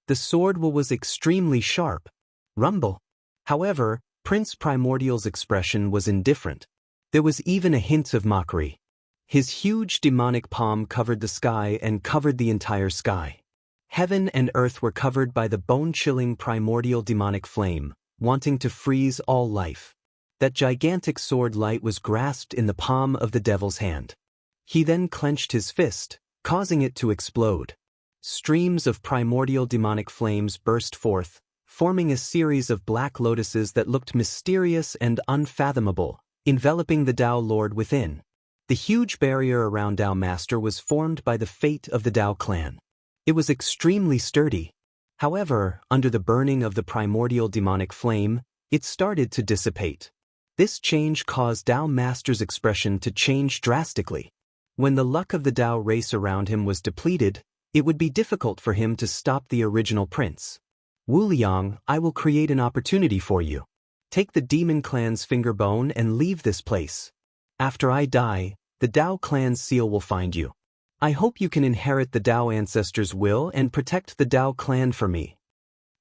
The sword was extremely sharp. Rumble. However, Prince Primordial's expression was indifferent. There was even a hint of mockery. His huge demonic palm covered the sky and covered the entire sky. Heaven and earth were covered by the bone-chilling primordial demonic flame, wanting to freeze all life. That gigantic sword light was grasped in the palm of the devil's hand. He then clenched his fist, causing it to explode. Streams of primordial demonic flames burst forth, forming a series of black lotuses that looked mysterious and unfathomable, enveloping the Tao Lord within. The huge barrier around Tao Master was formed by the fate of the Tao clan. It was extremely sturdy. However, under the burning of the primordial demonic flame, it started to dissipate. This change caused Dao Master's expression to change drastically. When the luck of the Dao race around him was depleted, it would be difficult for him to stop the original prince. Wu Liang, I will create an opportunity for you. Take the demon clan's finger bone and leave this place. After I die, the Dao clan's seal will find you. I hope you can inherit the Dao ancestors' will and protect the Dao clan for me.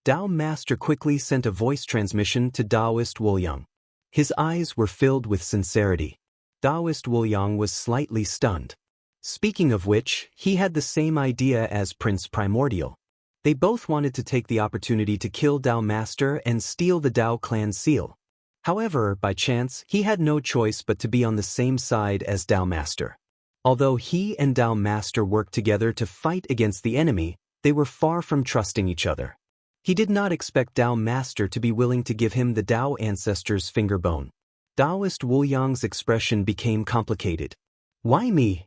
Dao Master quickly sent a voice transmission to Daoist Wu Liang. His eyes were filled with sincerity. Daoist Wu Liang was slightly stunned. Speaking of which, he had the same idea as Prince Primordial. They both wanted to take the opportunity to kill Dao Master and steal the Dao clan seal. However, by chance, he had no choice but to be on the same side as Dao Master. Although he and Dao Master worked together to fight against the enemy, they were far from trusting each other. He did not expect Dao Master to be willing to give him the Dao ancestors' finger bone. Daoist Wu Liang's expression became complicated. Why me?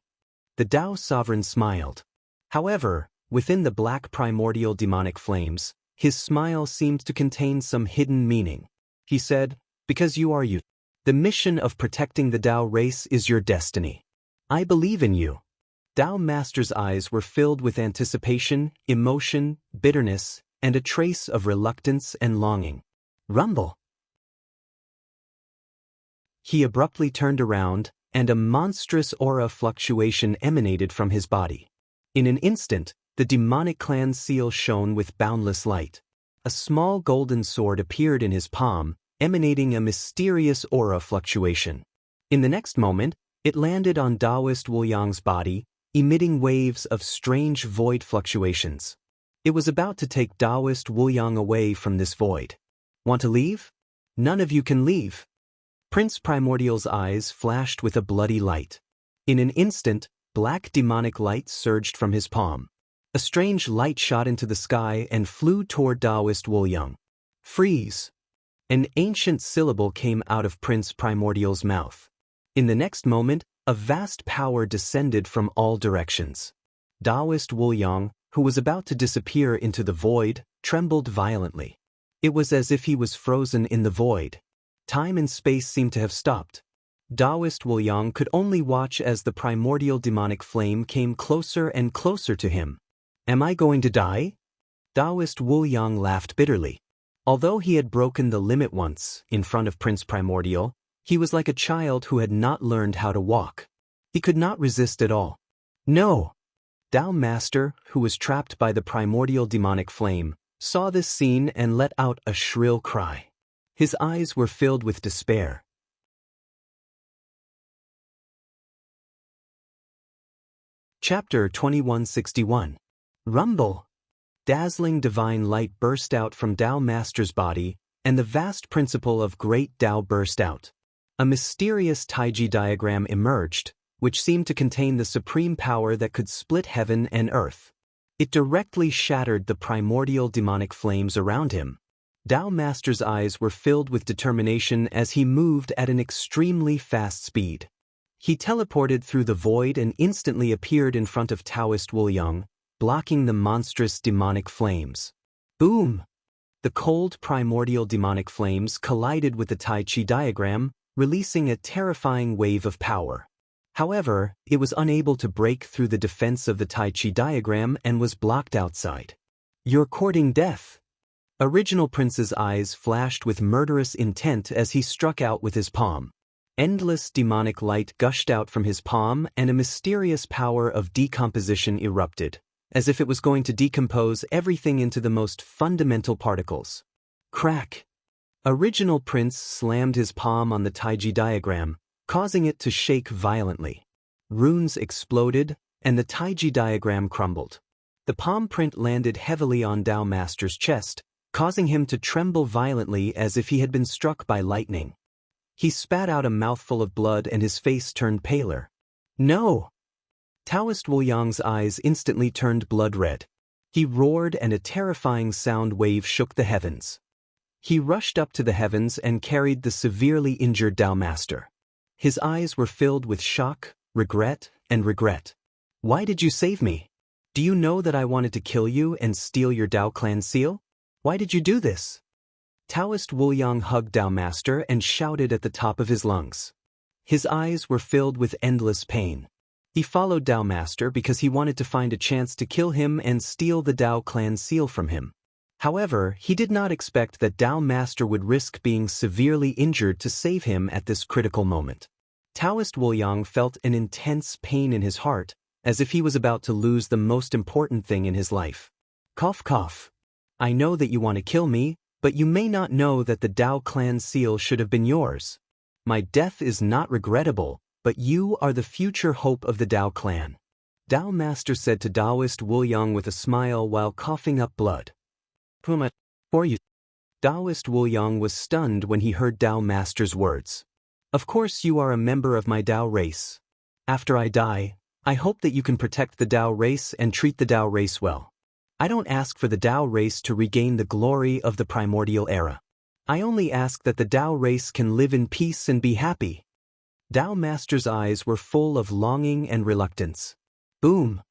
The Dao sovereign smiled. However, within the black primordial demonic flames, his smile seemed to contain some hidden meaning. He said, because you are you. The mission of protecting the Dao race is your destiny. I believe in you. Dao Master's eyes were filled with anticipation, emotion, bitterness, and a trace of reluctance and longing. Rumble. He abruptly turned around, and a monstrous aura fluctuation emanated from his body. In an instant, the demonic clan seal shone with boundless light. A small golden sword appeared in his palm, emanating a mysterious aura fluctuation. In the next moment, it landed on Daoist Wu Liang's body, emitting waves of strange void fluctuations. It was about to take Daoist Wu Liang away from this void. Want to leave? None of you can leave. Prince Primordial's eyes flashed with a bloody light. In an instant, black demonic light surged from his palm. A strange light shot into the sky and flew toward Daoist Wu Liang. Freeze! An ancient syllable came out of Prince Primordial's mouth. In the next moment, a vast power descended from all directions. Daoist Wu Liang, who was about to disappear into the void, trembled violently. It was as if he was frozen in the void. Time and space seemed to have stopped. Daoist Wu Liang could only watch as the primordial demonic flame came closer and closer to him. Am I going to die? Daoist Wu Liang laughed bitterly. Although he had broken the limit once, in front of Prince Primordial, he was like a child who had not learned how to walk. He could not resist at all. No! Dao Master, who was trapped by the primordial demonic flame, saw this scene and let out a shrill cry. His eyes were filled with despair. Chapter 2161. Rumble. Dazzling divine light burst out from Dao Master's body, and the vast principle of Great Dao burst out. A mysterious Taiji diagram emerged, which seemed to contain the supreme power that could split heaven and earth. It directly shattered the primordial demonic flames around him. Dao Master's eyes were filled with determination as he moved at an extremely fast speed. He teleported through the void and instantly appeared in front of Daoist Wu Liang, blocking the monstrous demonic flames. Boom! The cold primordial demonic flames collided with the Tai Chi diagram, releasing a terrifying wave of power. However, it was unable to break through the defense of the Tai Chi diagram and was blocked outside. You're courting death. Original Prince's eyes flashed with murderous intent as he struck out with his palm. Endless demonic light gushed out from his palm and a mysterious power of decomposition erupted, as if it was going to decompose everything into the most fundamental particles. Crack! Original Prince slammed his palm on the Taiji diagram, causing it to shake violently. Runes exploded, and the Taiji diagram crumbled. The palm print landed heavily on Dao Master's chest, causing him to tremble violently as if he had been struck by lightning. He spat out a mouthful of blood and his face turned paler. No! Daoist Wu Liang's eyes instantly turned blood red. He roared and a terrifying sound wave shook the heavens. He rushed up to the heavens and carried the severely injured Dao Master. His eyes were filled with shock, regret, and regret. Why did you save me? Do you know that I wanted to kill you and steal your Dao clan seal? Why did you do this? Taoist Wuliang hugged Tao Master and shouted at the top of his lungs. His eyes were filled with endless pain. He followed Tao Master because he wanted to find a chance to kill him and steal the Tao clan seal from him. However, he did not expect that Tao Master would risk being severely injured to save him at this critical moment. Taoist Wuliang felt an intense pain in his heart, as if he was about to lose the most important thing in his life. Cough cough. I know that you want to kill me, but you may not know that the Tao clan seal should have been yours. My death is not regrettable, but you are the future hope of the Tao clan. Tao Master said to Taoist Wuliang with a smile while coughing up blood. Puma, for you. Taoist Wuliang was stunned when he heard Tao Master's words. Of course you are a member of my Tao race. After I die, I hope that you can protect the Tao race and treat the Tao race well. I don't ask for the Tao race to regain the glory of the primordial era. I only ask that the Tao race can live in peace and be happy. Tao Master's eyes were full of longing and reluctance. Boom!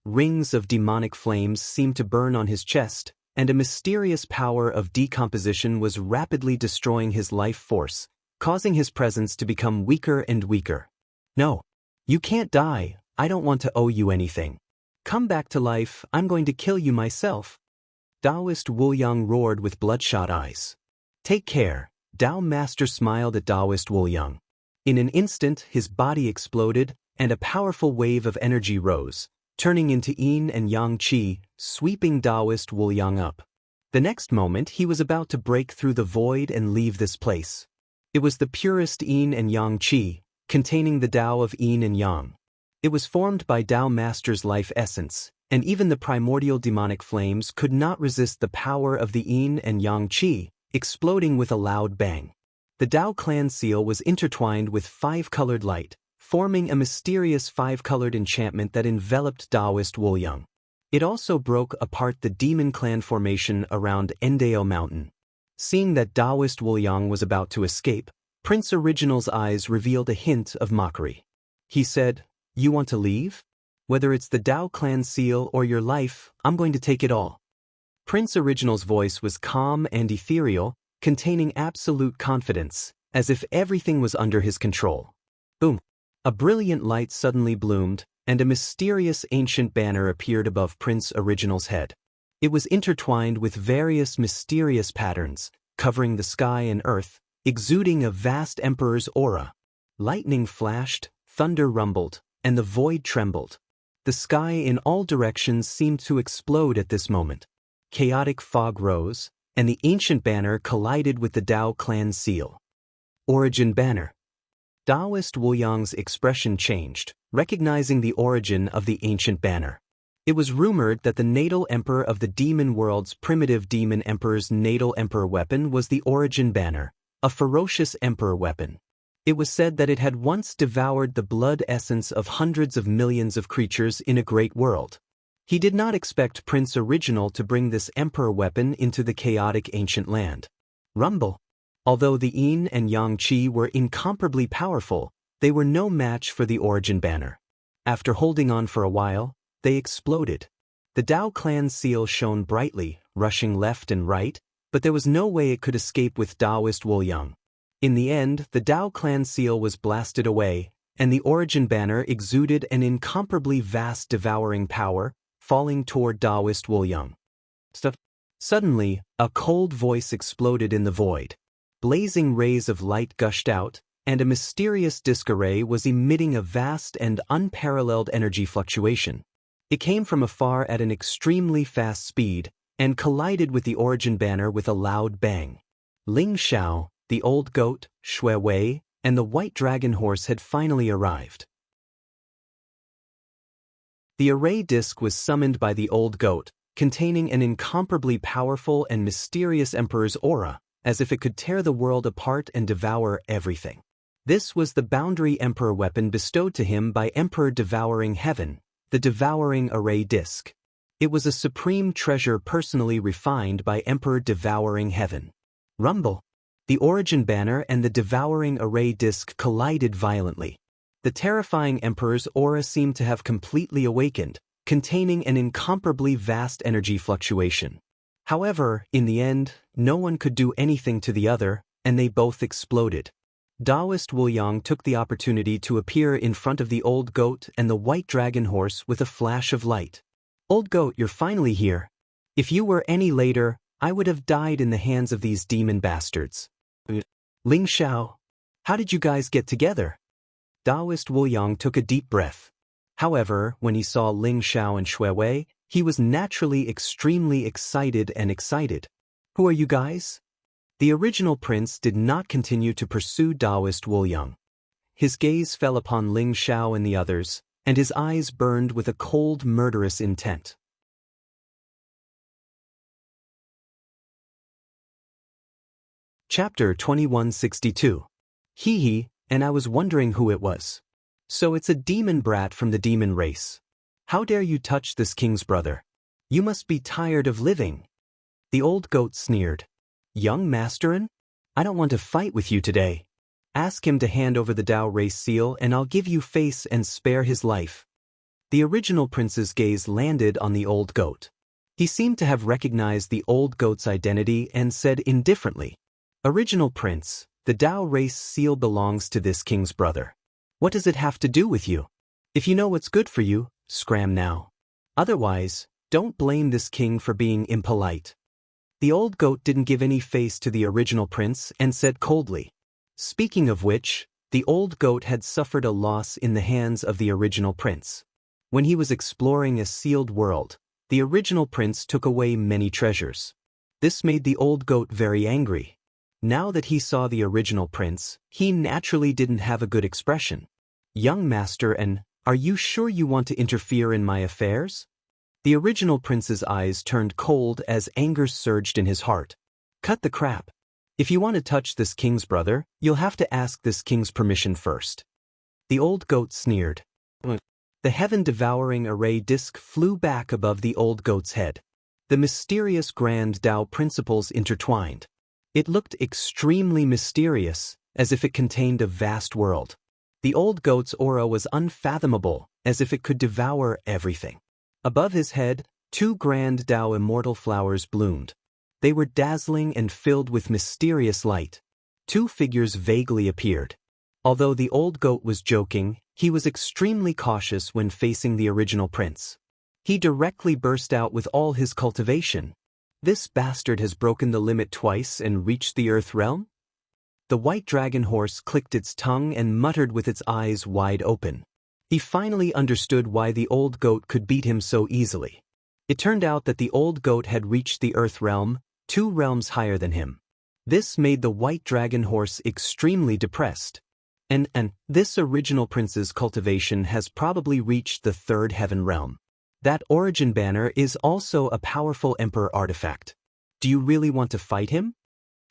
Rings of demonic flames seemed to burn on his chest, and a mysterious power of decomposition was rapidly destroying his life force, causing his presence to become weaker and weaker. No, you can't die. I don't want to owe you anything. Come back to life, I'm going to kill you myself. Taoist Wuliang roared with bloodshot eyes. Take care, Tao Master smiled at Taoist Wuliang. In an instant, his body exploded, and a powerful wave of energy rose, turning into yin and yang qi, sweeping Taoist Wuliang up. The next moment, he was about to break through the void and leave this place. It was the purest yin and yang qi, containing the Tao of yin and yang. It was formed by Tao Master's life essence, and even the primordial demonic flames could not resist the power of the yin and yang qi, exploding with a loud bang. The Tao clan seal was intertwined with five-colored light, forming a mysterious five-colored enchantment that enveloped Taoist Wuliang. It also broke apart the demon clan formation around Endao Mountain. Seeing that Taoist Wuliang was about to escape, Prince Original's eyes revealed a hint of mockery. He said, "You want to leave? Whether it's the Tao clan seal or your life, I'm going to take it all." Prince Original's voice was calm and ethereal, containing absolute confidence, as if everything was under his control. Boom! A brilliant light suddenly bloomed, and a mysterious ancient banner appeared above Prince Original's head. It was intertwined with various mysterious patterns, covering the sky and earth, exuding a vast emperor's aura. Lightning flashed, thunder rumbled, and the void trembled. The sky in all directions seemed to explode at this moment. Chaotic fog rose, and the ancient banner collided with the Tao clan seal. Origin banner. Taoist Wuliang's expression changed, recognizing the origin of the ancient banner. It was rumored that the natal emperor of the demon world's primitive demon emperor's natal emperor weapon was the origin banner, a ferocious emperor weapon. It was said that it had once devoured the blood essence of hundreds of millions of creatures in a great world. He did not expect Prince Original to bring this emperor weapon into the chaotic ancient land. Rumble. Although the yin and yang qi were incomparably powerful, they were no match for the origin banner. After holding on for a while, they exploded. The Tao clan seal shone brightly, rushing left and right, but there was no way it could escape with Taoist Wuliang. In the end, the Tao clan seal was blasted away, and the origin banner exuded an incomparably vast devouring power, falling toward Taoist Wuliang. Suddenly, a cold voice exploded in the void. Blazing rays of light gushed out, and a mysterious disk array was emitting a vast and unparalleled energy fluctuation. It came from afar at an extremely fast speed, and collided with the origin banner with a loud bang. Ling Xiao, the old goat, Shui Wei, and the white dragon horse had finally arrived. The array disc was summoned by the old goat, containing an incomparably powerful and mysterious emperor's aura, as if it could tear the world apart and devour everything. This was the boundary emperor weapon bestowed to him by Emperor Devouring Heaven, the Devouring Array Disc. It was a supreme treasure personally refined by Emperor Devouring Heaven. Rumble. The origin banner and the Devouring Array Disc collided violently. The terrifying Emperor's aura seemed to have completely awakened, containing an incomparably vast energy fluctuation. However, in the end, no one could do anything to the other, and they both exploded. Taoist Wuliang took the opportunity to appear in front of the old goat and the white dragon horse with a flash of light. "Old goat, you're finally here. If you were any later, I would have died in the hands of these demon bastards." "Ling Xiao, how did you guys get together?" Taoist Wuliang took a deep breath. However, when he saw Ling Xiao and Shui Wei, he was naturally extremely excited. "Who are you guys?" The original prince did not continue to pursue Taoist Wuliang. His gaze fell upon Ling Xiao and the others, and his eyes burned with a cold, murderous intent. Chapter 2162. Hee, and I was wondering who it was. So it's a demon brat from the demon race. How dare you touch this king's brother? You must be tired of living. The old goat sneered. "Young masterin? I don't want to fight with you today. Ask him to hand over the Dao race seal and I'll give you face and spare his life." The original prince's gaze landed on the old goat. He seemed to have recognized the old goat's identity and said indifferently, "Original prince, the Dao race seal belongs to this king's brother. What does it have to do with you? If you know what's good for you, scram now. Otherwise, don't blame this king for being impolite." The old goat didn't give any face to the original prince and said coldly. Speaking of which, the old goat had suffered a loss in the hands of the original prince. When he was exploring a sealed world, the original prince took away many treasures. This made the old goat very angry. Now that he saw the original prince, he naturally didn't have a good expression. "Young master, and are you sure you want to interfere in my affairs?" The original prince's eyes turned cold as anger surged in his heart. "Cut the crap. If you want to touch this king's brother, you'll have to ask this king's permission first." The old goat sneered. The heaven-devouring array disc flew back above the old goat's head. The mysterious grand Dao principles intertwined. It looked extremely mysterious, as if it contained a vast world. The old goat's aura was unfathomable, as if it could devour everything. Above his head, two grand Dao immortal flowers bloomed. They were dazzling and filled with mysterious light. Two figures vaguely appeared. Although the old goat was joking, he was extremely cautious when facing the original prince. He directly burst out with all his cultivation. "This bastard has broken the limit twice and reached the earth realm?" The white dragon horse clicked its tongue and muttered with its eyes wide open. He finally understood why the old goat could beat him so easily. It turned out that the old goat had reached the earth realm, 2 realms higher than him. This made the white dragon horse extremely depressed. And this original prince's cultivation has probably reached the 3rd heaven realm. That origin banner is also a powerful emperor artifact. Do you really want to fight him?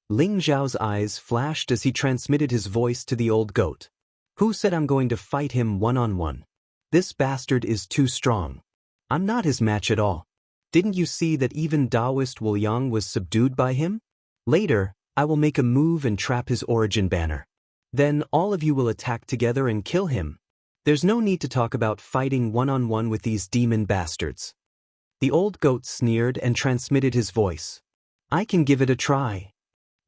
Ling Zhao's eyes flashed as he transmitted his voice to the old goat. "Who said I'm going to fight him one-on-one? This bastard is too strong. I'm not his match at all. Didn't you see that even Taoist Wuliang was subdued by him? Later, I will make a move and trap his origin banner. Then all of you will attack together and kill him. There's no need to talk about fighting one-on-one with these demon bastards." The old goat sneered and transmitted his voice. "I can give it a try."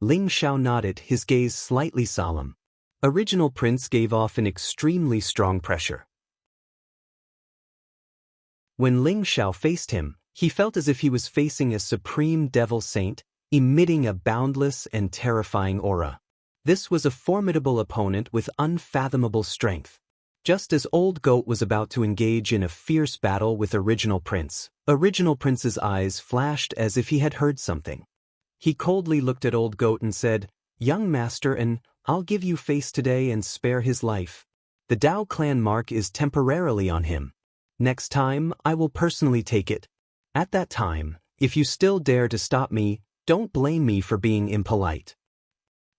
Ling Xiao nodded, his gaze slightly solemn. Original prince gave off an extremely strong pressure. When Ling Xiao faced him, he felt as if he was facing a supreme devil saint, emitting a boundless and terrifying aura. This was a formidable opponent with unfathomable strength. Just as Old Goat was about to engage in a fierce battle with Original Prince's eyes flashed as if he had heard something. He coldly looked at Old Goat and said, "Young master, and I'll give you face today and spare his life. The Dao clan mark is temporarily on him. Next time, I will personally take it. At that time, if you still dare to stop me, don't blame me for being impolite.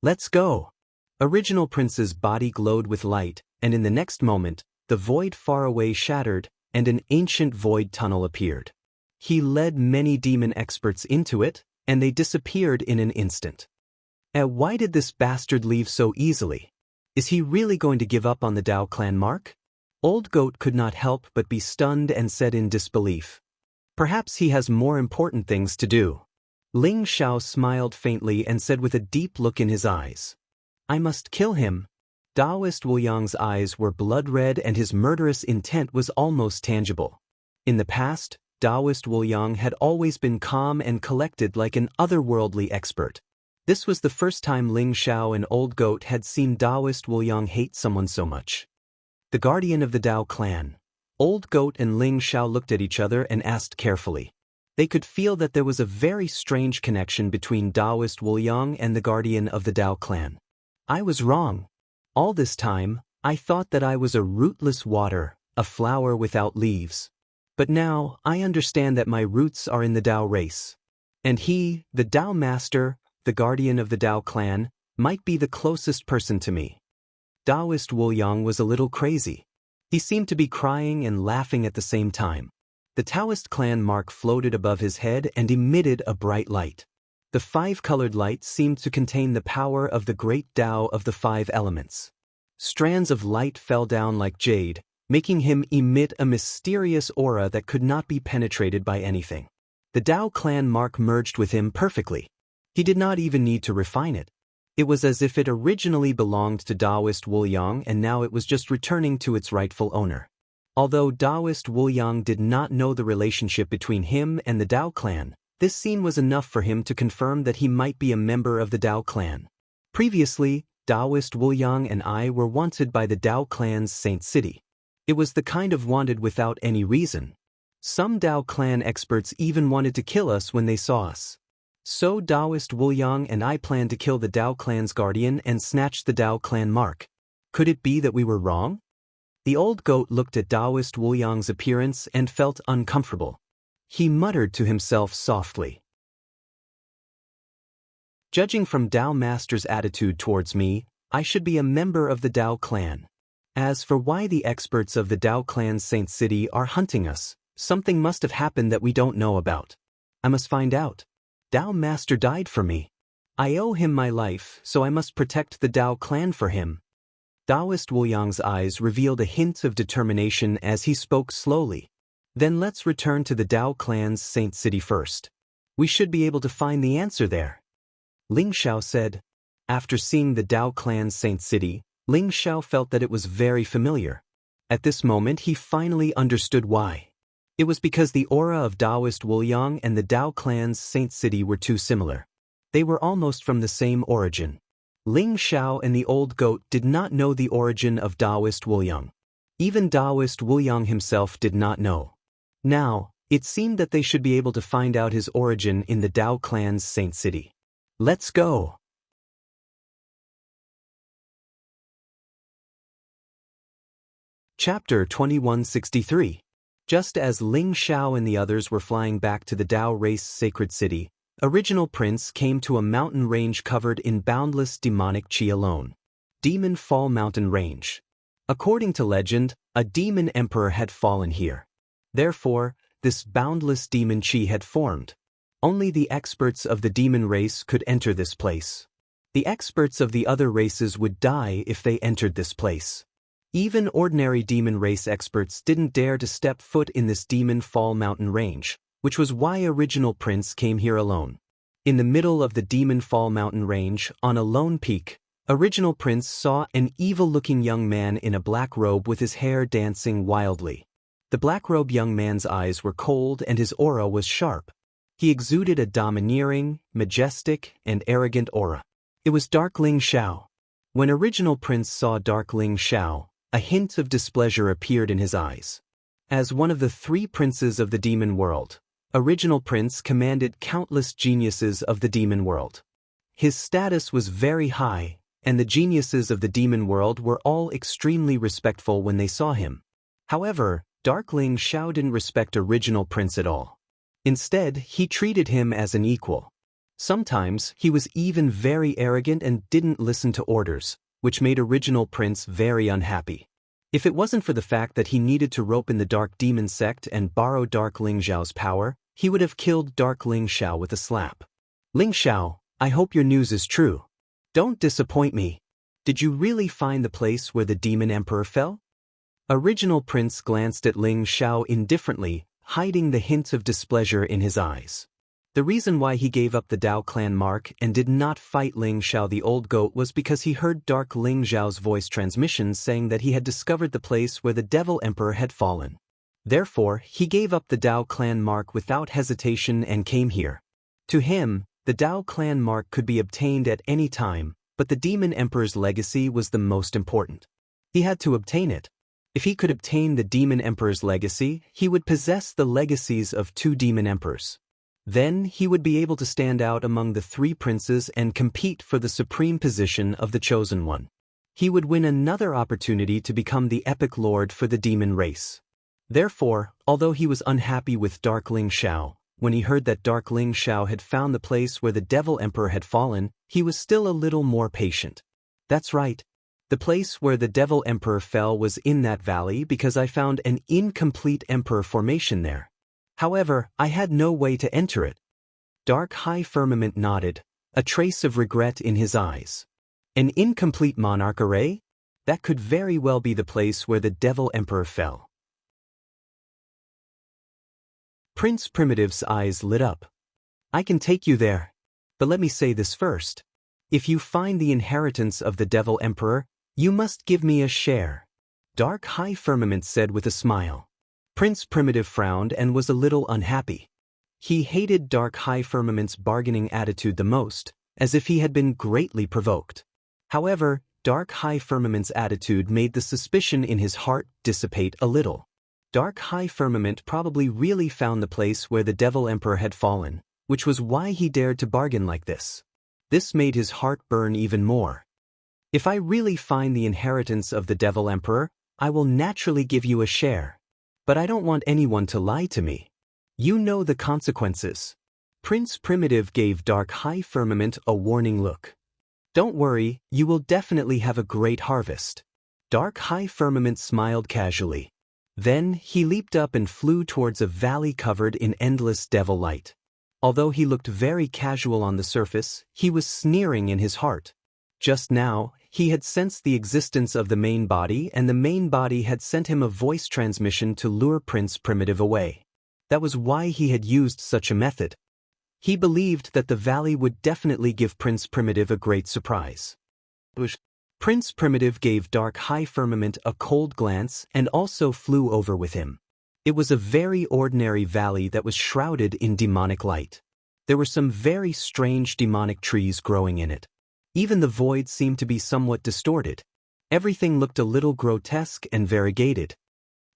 Let's go." Original Prince's body glowed with light, and in the next moment, the void far away shattered, and an ancient void tunnel appeared. He led many demon experts into it, and they disappeared in an instant. Why did this bastard leave so easily? Is he really going to give up on the Dao clan mark? Old Goat could not help but be stunned and said in disbelief, "Perhaps he has more important things to do." Ling Xiao smiled faintly and said with a deep look in his eyes, "I must kill him." Taoist Wu Yang's eyes were blood-red and his murderous intent was almost tangible. In the past, Taoist Wu Yang had always been calm and collected like an otherworldly expert. This was the first time Ling Xiao and Old Goat had seen Taoist Wu Yang hate someone so much. The guardian of the Dao clan. Old Goat and Ling Xiao looked at each other and asked carefully. They could feel that there was a very strange connection between Taoist Wu Yang and the guardian of the Dao clan. I was wrong. All this time, I thought that I was a rootless water, a flower without leaves. But now, I understand that my roots are in the Dao race. And he, the Dao master, the guardian of the Dao clan, might be the closest person to me. Taoist Wu Yang was a little crazy. He seemed to be crying and laughing at the same time. The Taoist clan mark floated above his head and emitted a bright light. The five-colored light seemed to contain the power of the great Tao of the five elements. Strands of light fell down like jade, making him emit a mysterious aura that could not be penetrated by anything. The Dao clan mark merged with him perfectly. He did not even need to refine it. It was as if it originally belonged to Taoist Wu Yang and now it was just returning to its rightful owner. Although Taoist Wu Yang did not know the relationship between him and the Dao clan, this scene was enough for him to confirm that he might be a member of the Dao clan. Previously, Taoist Wu Yang and I were wanted by the Dao clan's Saint City. It was the kind of wanted without any reason. Some Dao clan experts even wanted to kill us when they saw us. So Taoist Wu Yang and I planned to kill the Dao clan's guardian and snatch the Dao clan mark. Could it be that we were wrong? The Old Goat looked at Taoist Wu Yang's appearance and felt uncomfortable. He muttered to himself softly. Judging from Dao Master's attitude towards me, I should be a member of the Dao clan. As for why the experts of the Dao clan's Saint City are hunting us, something must have happened that we don't know about. I must find out. Dao Master died for me. I owe him my life, so I must protect the Dao clan for him. Taoist Wu Yang's eyes revealed a hint of determination as he spoke slowly. Then let's return to the Dao clan's Saint City first. We should be able to find the answer there. Ling Xiao said. After seeing the Dao clan's Saint City, Ling Xiao felt that it was very familiar. At this moment he finally understood why. It was because the aura of Taoist Wu Yang and the Dao clan's Saint City were too similar. They were almost from the same origin. Ling Xiao and the Old Goat did not know the origin of Taoist Wu Yang. Even Taoist Wu Yang himself did not know. Now, it seemed that they should be able to find out his origin in the Dao clan's Saint City. Let's go! Chapter 2163. Just as Ling Xiao and the others were flying back to the Dao race sacred city, Original Prince came to a mountain range covered in boundless demonic qi alone. Demon Fall Mountain Range. According to legend, a demon emperor had fallen here. Therefore, this boundless demon qi had formed. Only the experts of the demon race could enter this place. The experts of the other races would die if they entered this place. Even ordinary demon race experts didn't dare to step foot in this Demon Fall Mountain range, which was why Original Prince came here alone. In the middle of the Demon Fall Mountain range, on a lone peak, Original Prince saw an evil-looking young man in a black robe with his hair dancing wildly. The black-robed young man's eyes were cold and his aura was sharp. He exuded a domineering, majestic, and arrogant aura. It was Dark Ling Xiao. When Original Prince saw Dark Ling Xiao, a hint of displeasure appeared in his eyes. As one of the three princes of the demon world, Original Prince commanded countless geniuses of the demon world. His status was very high, and the geniuses of the demon world were all extremely respectful when they saw him. However, Dark Ling Xiao didn't respect Original Prince at all. Instead, he treated him as an equal. Sometimes, he was even very arrogant and didn't listen to orders, which made Original Prince very unhappy. If it wasn't for the fact that he needed to rope in the Dark Demon sect and borrow Dark Ling Xiao's power, he would have killed Dark Ling Xiao with a slap. Ling Xiao, I hope your news is true. Don't disappoint me. Did you really find the place where the Demon Emperor fell? Original Prince glanced at Ling Xiao indifferently, hiding the hint of displeasure in his eyes. The reason why he gave up the Dao clan mark and did not fight Ling Xiao the old goat was because he heard Dark Ling Xiao's voice transmissions saying that he had discovered the place where the Devil Emperor had fallen. Therefore, he gave up the Dao clan mark without hesitation and came here. To him, the Dao clan mark could be obtained at any time, but the Demon Emperor's legacy was the most important. He had to obtain it. If he could obtain the Demon Emperor's legacy, he would possess the legacies of 2 Demon Emperors. Then he would be able to stand out among the 3 princes and compete for the supreme position of the Chosen One. He would win another opportunity to become the epic lord for the demon race. Therefore, although he was unhappy with Dark Ling Xiao, when he heard that Dark Ling Xiao had found the place where the Devil Emperor had fallen, he was still a little more patient. That's right. The place where the Devil Emperor fell was in that valley because I found an incomplete Emperor formation there. However, I had no way to enter it. Dark High Firmament nodded, a trace of regret in his eyes. An incomplete monarch array? That could very well be the place where the Devil Emperor fell. Prince Primitive's eyes lit up. I can take you there. But let me say this first. If you find the inheritance of the Devil Emperor, you must give me a share. Dark High Firmament said with a smile. Prince Primitive frowned and was a little unhappy. He hated Dark High Firmament's bargaining attitude the most, as if he had been greatly provoked. However, Dark High Firmament's attitude made the suspicion in his heart dissipate a little. Dark High Firmament probably really found the place where the Devil Emperor had fallen, which was why he dared to bargain like this. This made his heart burn even more. If I really find the inheritance of the Devil Emperor, I will naturally give you a share. But I don't want anyone to lie to me. You know the consequences. Prince Primitive gave Dark High Firmament a warning look. Don't worry, you will definitely have a great harvest. Dark High Firmament smiled casually. Then he leaped up and flew towards a valley covered in endless devil light. Although he looked very casual on the surface, he was sneering in his heart. Just now, he had sensed the existence of the main body, and the main body had sent him a voice transmission to lure Prince Primitive away. That was why he had used such a method. He believed that the valley would definitely give Prince Primitive a great surprise. Prince Primitive gave Dark High Firmament a cold glance and also flew over with him. It was a very ordinary valley that was shrouded in demonic light. There were some very strange demonic trees growing in it. Even the void seemed to be somewhat distorted. Everything looked a little grotesque and variegated.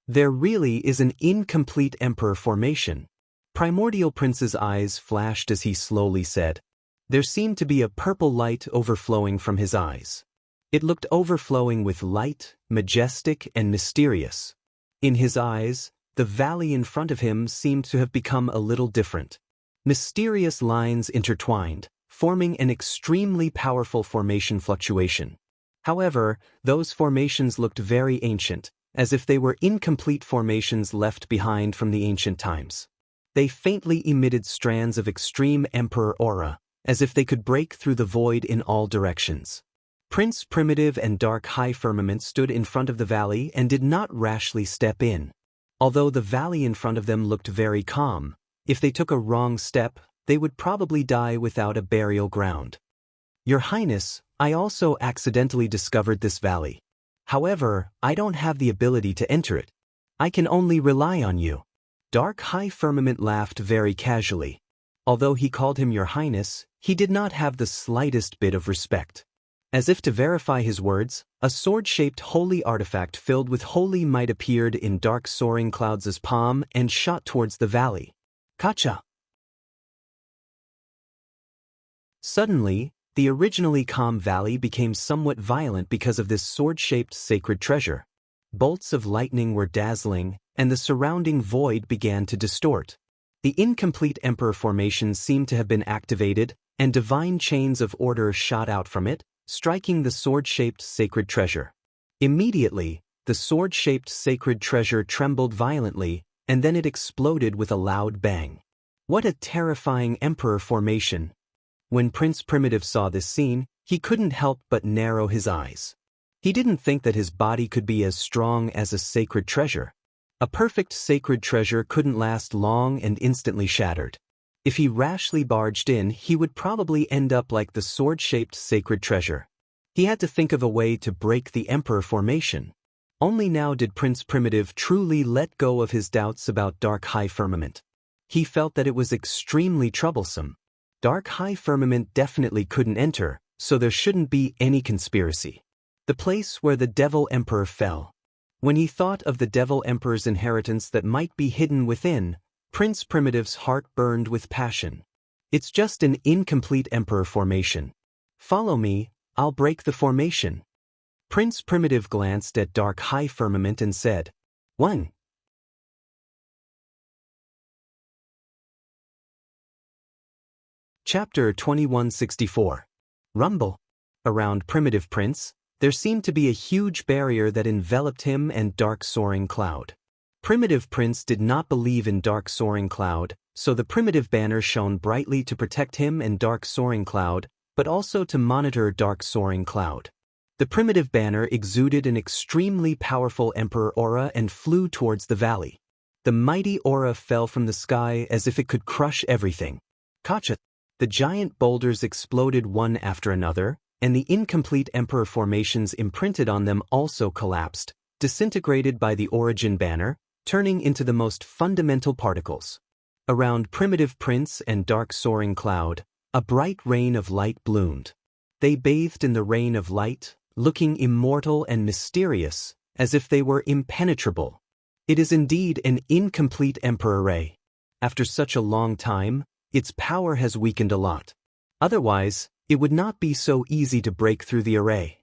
There really is an incomplete Emperor formation. Primordial Prince's eyes flashed as he slowly said. There seemed to be a purple light overflowing from his eyes. It looked overflowing with light, majestic, and mysterious. In his eyes, the valley in front of him seemed to have become a little different. Mysterious lines intertwined, forming an extremely powerful formation fluctuation. However, those formations looked very ancient, as if they were incomplete formations left behind from the ancient times. They faintly emitted strands of extreme Emperor aura, as if they could break through the void in all directions. Prince Primitive and Dark High Firmament stood in front of the valley and did not rashly step in. Although the valley in front of them looked very calm, if they took a wrong step, they would probably die without a burial ground. Your Highness, I also accidentally discovered this valley. However, I don't have the ability to enter it. I can only rely on you. Dark High Firmament laughed very casually. Although he called him Your Highness, he did not have the slightest bit of respect. As if to verify his words, a sword-shaped holy artifact filled with holy might appeared in dark soaring clouds' palm and shot towards the valley. Kacha! Suddenly, the originally calm valley became somewhat violent because of this sword-shaped sacred treasure. Bolts of lightning were dazzling, and the surrounding void began to distort. The incomplete Emperor formation seemed to have been activated, and divine chains of order shot out from it, striking the sword-shaped sacred treasure. Immediately, the sword-shaped sacred treasure trembled violently, and then it exploded with a loud bang. What a terrifying Emperor formation! When Prince Primitive saw this scene, he couldn't help but narrow his eyes. He didn't think that his body could be as strong as a sacred treasure. A perfect sacred treasure couldn't last long and instantly shattered. If he rashly barged in, he would probably end up like the sword-shaped sacred treasure. He had to think of a way to break the Emperor formation. Only now did Prince Primitive truly let go of his doubts about Dark High Firmament. He felt that it was extremely troublesome. Dark High Firmament definitely couldn't enter, so there shouldn't be any conspiracy. The place where the Devil Emperor fell. When he thought of the Devil Emperor's inheritance that might be hidden within, Prince Primitive's heart burned with passion. It's just an incomplete Emperor formation. Follow me, I'll break the formation. Prince Primitive glanced at Dark High Firmament and said, 1. Chapter 2164. Rumble. Around Primitive Prince, there seemed to be a huge barrier that enveloped him and Dark Soaring Cloud. Primitive Prince did not believe in Dark Soaring Cloud, so the Primitive Banner shone brightly to protect him and Dark Soaring Cloud, but also to monitor Dark Soaring Cloud. The Primitive Banner exuded an extremely powerful Emperor aura and flew towards the valley. The mighty aura fell from the sky as if it could crush everything. Kacha! The giant boulders exploded one after another, and the incomplete Emperor formations imprinted on them also collapsed, disintegrated by the Origin Banner, turning into the most fundamental particles. Around Primitive Prince and Dark Soaring Cloud, a bright rain of light bloomed. They bathed in the rain of light, looking immortal and mysterious, as if they were impenetrable. It is indeed an incomplete Emperor ray. After such a long time, its power has weakened a lot. Otherwise, it would not be so easy to break through the array.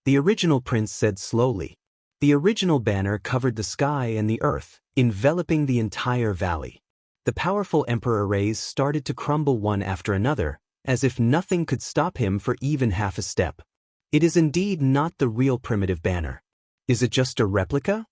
The original prince said slowly. The original banner covered the sky and the earth, enveloping the entire valley. The powerful Emperor rays started to crumble one after another, as if nothing could stop him for even half a step. It is indeed not the real Primitive Banner. Is it just a replica?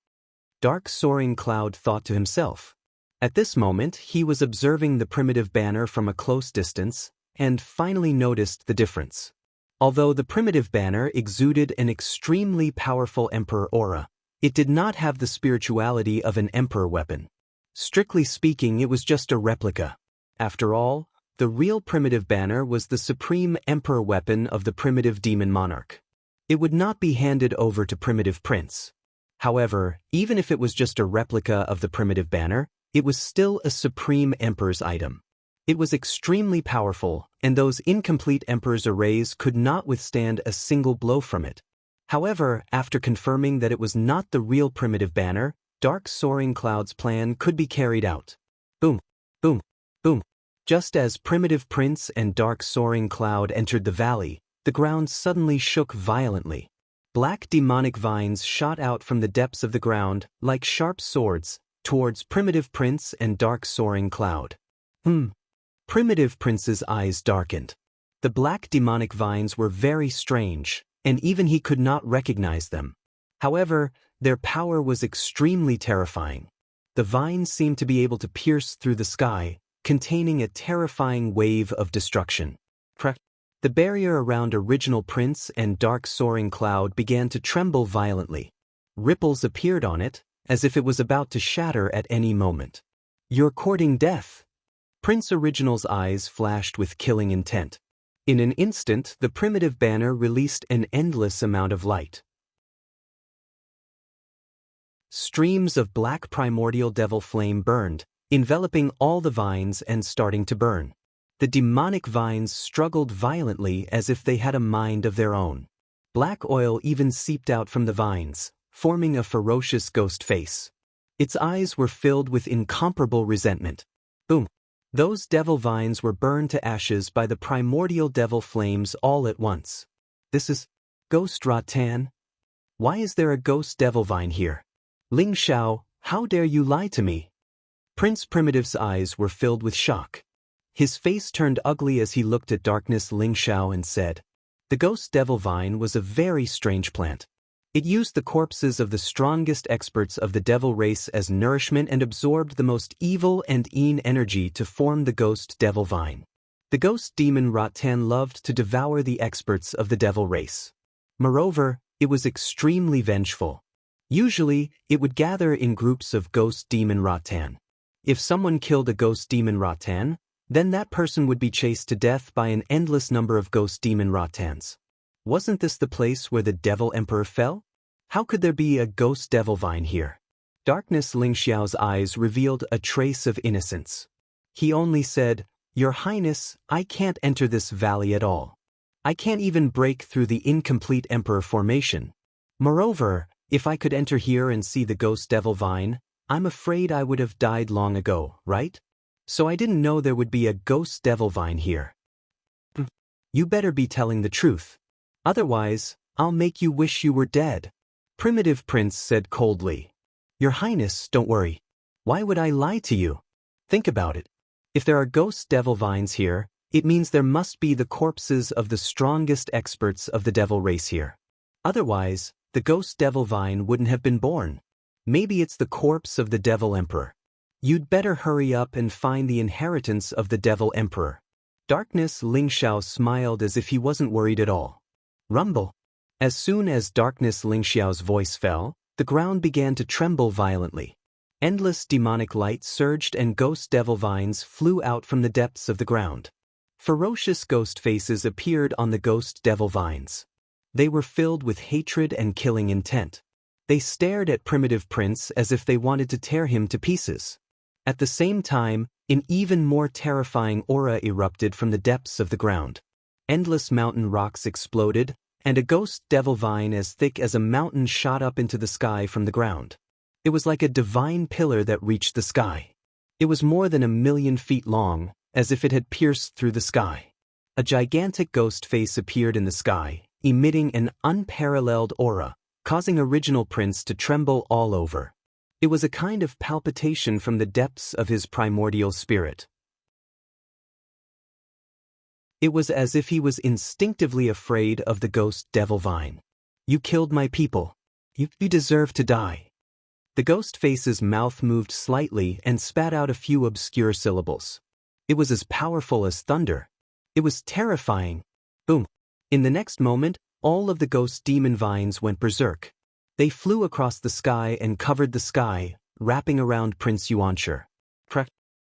Dark Soaring Cloud thought to himself. At this moment, he was observing the Primitive Banner from a close distance, and finally noticed the difference. Although the Primitive Banner exuded an extremely powerful Emperor aura, it did not have the spirituality of an Emperor weapon. Strictly speaking, it was just a replica. After all, the real Primitive Banner was the supreme Emperor weapon of the Primitive Demon Monarch. It would not be handed over to Primitive Prince. However, even if it was just a replica of the Primitive Banner, it was still a supreme Emperor's item. It was extremely powerful, and those incomplete Emperor's arrays could not withstand a single blow from it. However, after confirming that it was not the real Primitive Banner, Dark Soaring Cloud's plan could be carried out. Boom, boom, boom. Just as Primitive Prince and Dark Soaring Cloud entered the valley, the ground suddenly shook violently. Black demonic vines shot out from the depths of the ground, like sharp swords, towards Primitive Prince and Dark Soaring Cloud. Primitive Prince's eyes darkened. The black demonic vines were very strange, and even he could not recognize them. However, their power was extremely terrifying. The vines seemed to be able to pierce through the sky, containing a terrifying wave of destruction. The barrier around Original Prince and Dark Soaring Cloud began to tremble violently. Ripples appeared on it, as if it was about to shatter at any moment. You're courting death. Prince Original's eyes flashed with killing intent. In an instant, the Primitive Banner released an endless amount of light. Streams of black primordial devil flame burned, enveloping all the vines and starting to burn. The demonic vines struggled violently as if they had a mind of their own. Black oil even seeped out from the vines, forming a ferocious ghost face. Its eyes were filled with incomparable resentment. Boom! Those devil vines were burned to ashes by the primordial devil flames all at once. This is Ghost Rattan? Why is there a ghost devil vine here? Ling Xiao, how dare you lie to me? Prince Primitive's eyes were filled with shock. His face turned ugly as he looked at Darkness Ling Xiao and said, the ghost devil vine was a very strange plant. It used the corpses of the strongest experts of the devil race as nourishment and absorbed the most evil and mean energy to form the ghost devil vine. The ghost demon Rattan loved to devour the experts of the devil race. Moreover, it was extremely vengeful. Usually, it would gather in groups of ghost demon Rattan. If someone killed a ghost demon Rattan, Then that person would be chased to death by an endless number of ghost demon Rotans. Wasn't this the place where the Devil Emperor fell? How could there be a ghost devil vine here? Darkness Ling Xiao's eyes revealed a trace of innocence. He only said, "Your Highness, I can't enter this valley at all. I can't even break through the incomplete Emperor formation. Moreover, if I could enter here and see the ghost devil vine, I'm afraid I would have died long ago, right? So I didn't know there would be a ghost devil vine here." "You better be telling the truth. Otherwise, I'll make you wish you were dead," Primitive Prince said coldly. "Your Highness, don't worry. Why would I lie to you? Think about it. If there are ghost devil vines here, it means there must be the corpses of the strongest experts of the devil race here. Otherwise, the ghost devil vine wouldn't have been born. Maybe it's the corpse of the Devil Emperor. You'd better hurry up and find the inheritance of the Devil Emperor." Darkness Ling Xiao smiled as if he wasn't worried at all. Rumble. As soon as Darkness Ling Xiao's voice fell, the ground began to tremble violently. Endless demonic light surged and ghost devil vines flew out from the depths of the ground. Ferocious ghost faces appeared on the ghost devil vines. They were filled with hatred and killing intent. They stared at Primitive Prince as if they wanted to tear him to pieces. At the same time, an even more terrifying aura erupted from the depths of the ground. Endless mountain rocks exploded, and a ghost devil vine as thick as a mountain shot up into the sky from the ground. It was like a divine pillar that reached the sky. It was more than 1,000,000 feet long, as if it had pierced through the sky. A gigantic ghost face appeared in the sky, emitting an unparalleled aura, causing Original Prince to tremble all over. It was a kind of palpitation from the depths of his primordial spirit. It was as if he was instinctively afraid of the ghost devil vine. "You killed my people. You deserve to die." The ghost face's mouth moved slightly and spat out a few obscure syllables. It was as powerful as thunder. It was terrifying. Boom. In the next moment, all of the ghost demon vines went berserk. They flew across the sky and covered the sky, wrapping around Prince Yuanshi.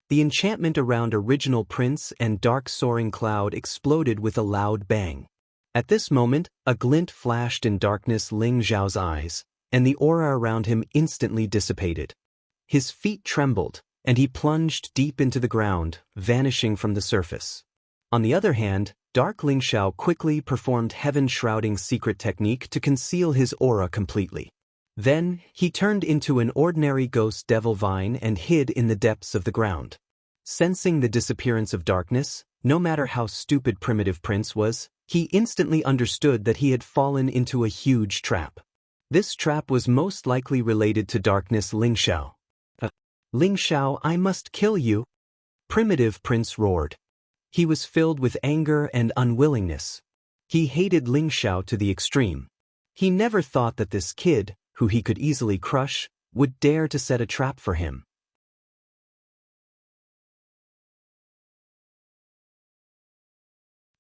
The enchantment around Original Prince and Dark Soaring Cloud exploded with a loud bang. At this moment, a glint flashed in Darkness Ling Xiao's eyes, and the aura around him instantly dissipated. His feet trembled, and he plunged deep into the ground, vanishing from the surface. On the other hand, Dark Ling Xiao quickly performed heaven-shrouding secret technique to conceal his aura completely. Then, he turned into an ordinary ghost devil vine and hid in the depths of the ground. Sensing the disappearance of darkness, no matter how stupid Primitive Prince was, he instantly understood that he had fallen into a huge trap. This trap was most likely related to Darkness Ling Xiao. "Ling Xiao, I must kill you!" Primitive Prince roared. He was filled with anger and unwillingness. He hated Ling Xiao to the extreme. He never thought that this kid, who he could easily crush, would dare to set a trap for him.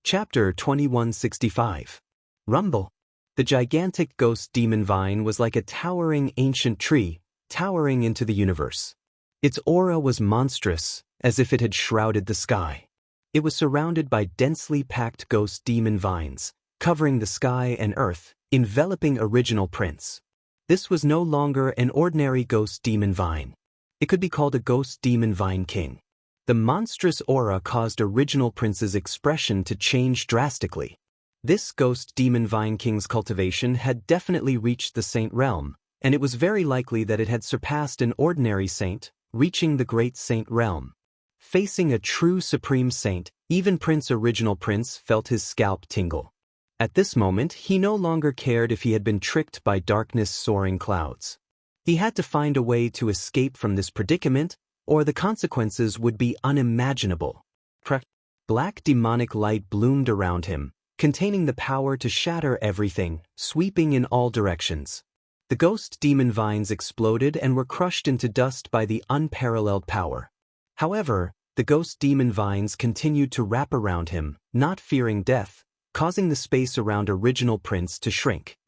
Chapter 2165. Rumble. The gigantic ghost demon vine was like a towering ancient tree, towering into the universe. Its aura was monstrous, as if it had shrouded the sky. It was surrounded by densely packed ghost demon vines, covering the sky and earth, enveloping Original Prince. This was no longer an ordinary ghost demon vine. It could be called a ghost demon vine king. The monstrous aura caused Original Prince's expression to change drastically. This ghost demon vine king's cultivation had definitely reached the saint realm, and it was very likely that it had surpassed an ordinary saint, reaching the great saint realm. Facing a true supreme saint, even Prince Original Prince felt his scalp tingle. At this moment, he no longer cared if he had been tricked by Darkness Soaring Clouds. He had to find a way to escape from this predicament, or the consequences would be unimaginable. Black demonic light bloomed around him, containing the power to shatter everything, sweeping in all directions. The ghost demon vines exploded and were crushed into dust by the unparalleled power. However, the ghost demon vines continued to wrap around him, not fearing death, causing the space around Original Prince to shrink.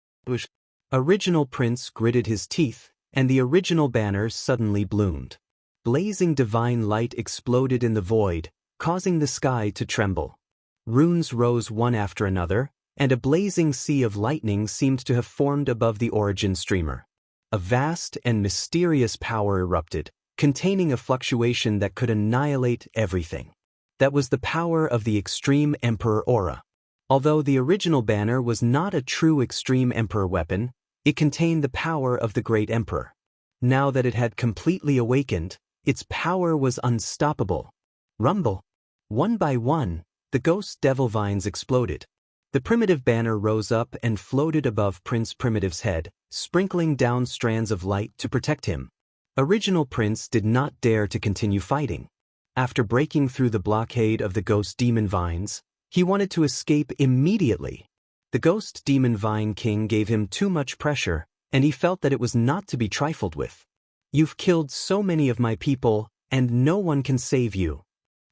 Original Prince gritted his teeth, and the original banner suddenly bloomed. Blazing divine light exploded in the void, causing the sky to tremble. Runes rose one after another, and a blazing sea of lightning seemed to have formed above the origin streamer. A vast and mysterious power erupted, containing a fluctuation that could annihilate everything. That was the power of the Extreme Emperor Aura. Although the original banner was not a true Extreme Emperor weapon, it contained the power of the Great Emperor. Now that it had completely awakened, its power was unstoppable. Rumble. One by one, the ghost devil vines exploded. The primitive banner rose up and floated above Prince Primitive's head, sprinkling down strands of light to protect him. Original Prince did not dare to continue fighting. After breaking through the blockade of the ghost demon vines, he wanted to escape immediately. The ghost demon vine king gave him too much pressure, and he felt that it was not to be trifled with. "You've killed so many of my people, and no one can save you."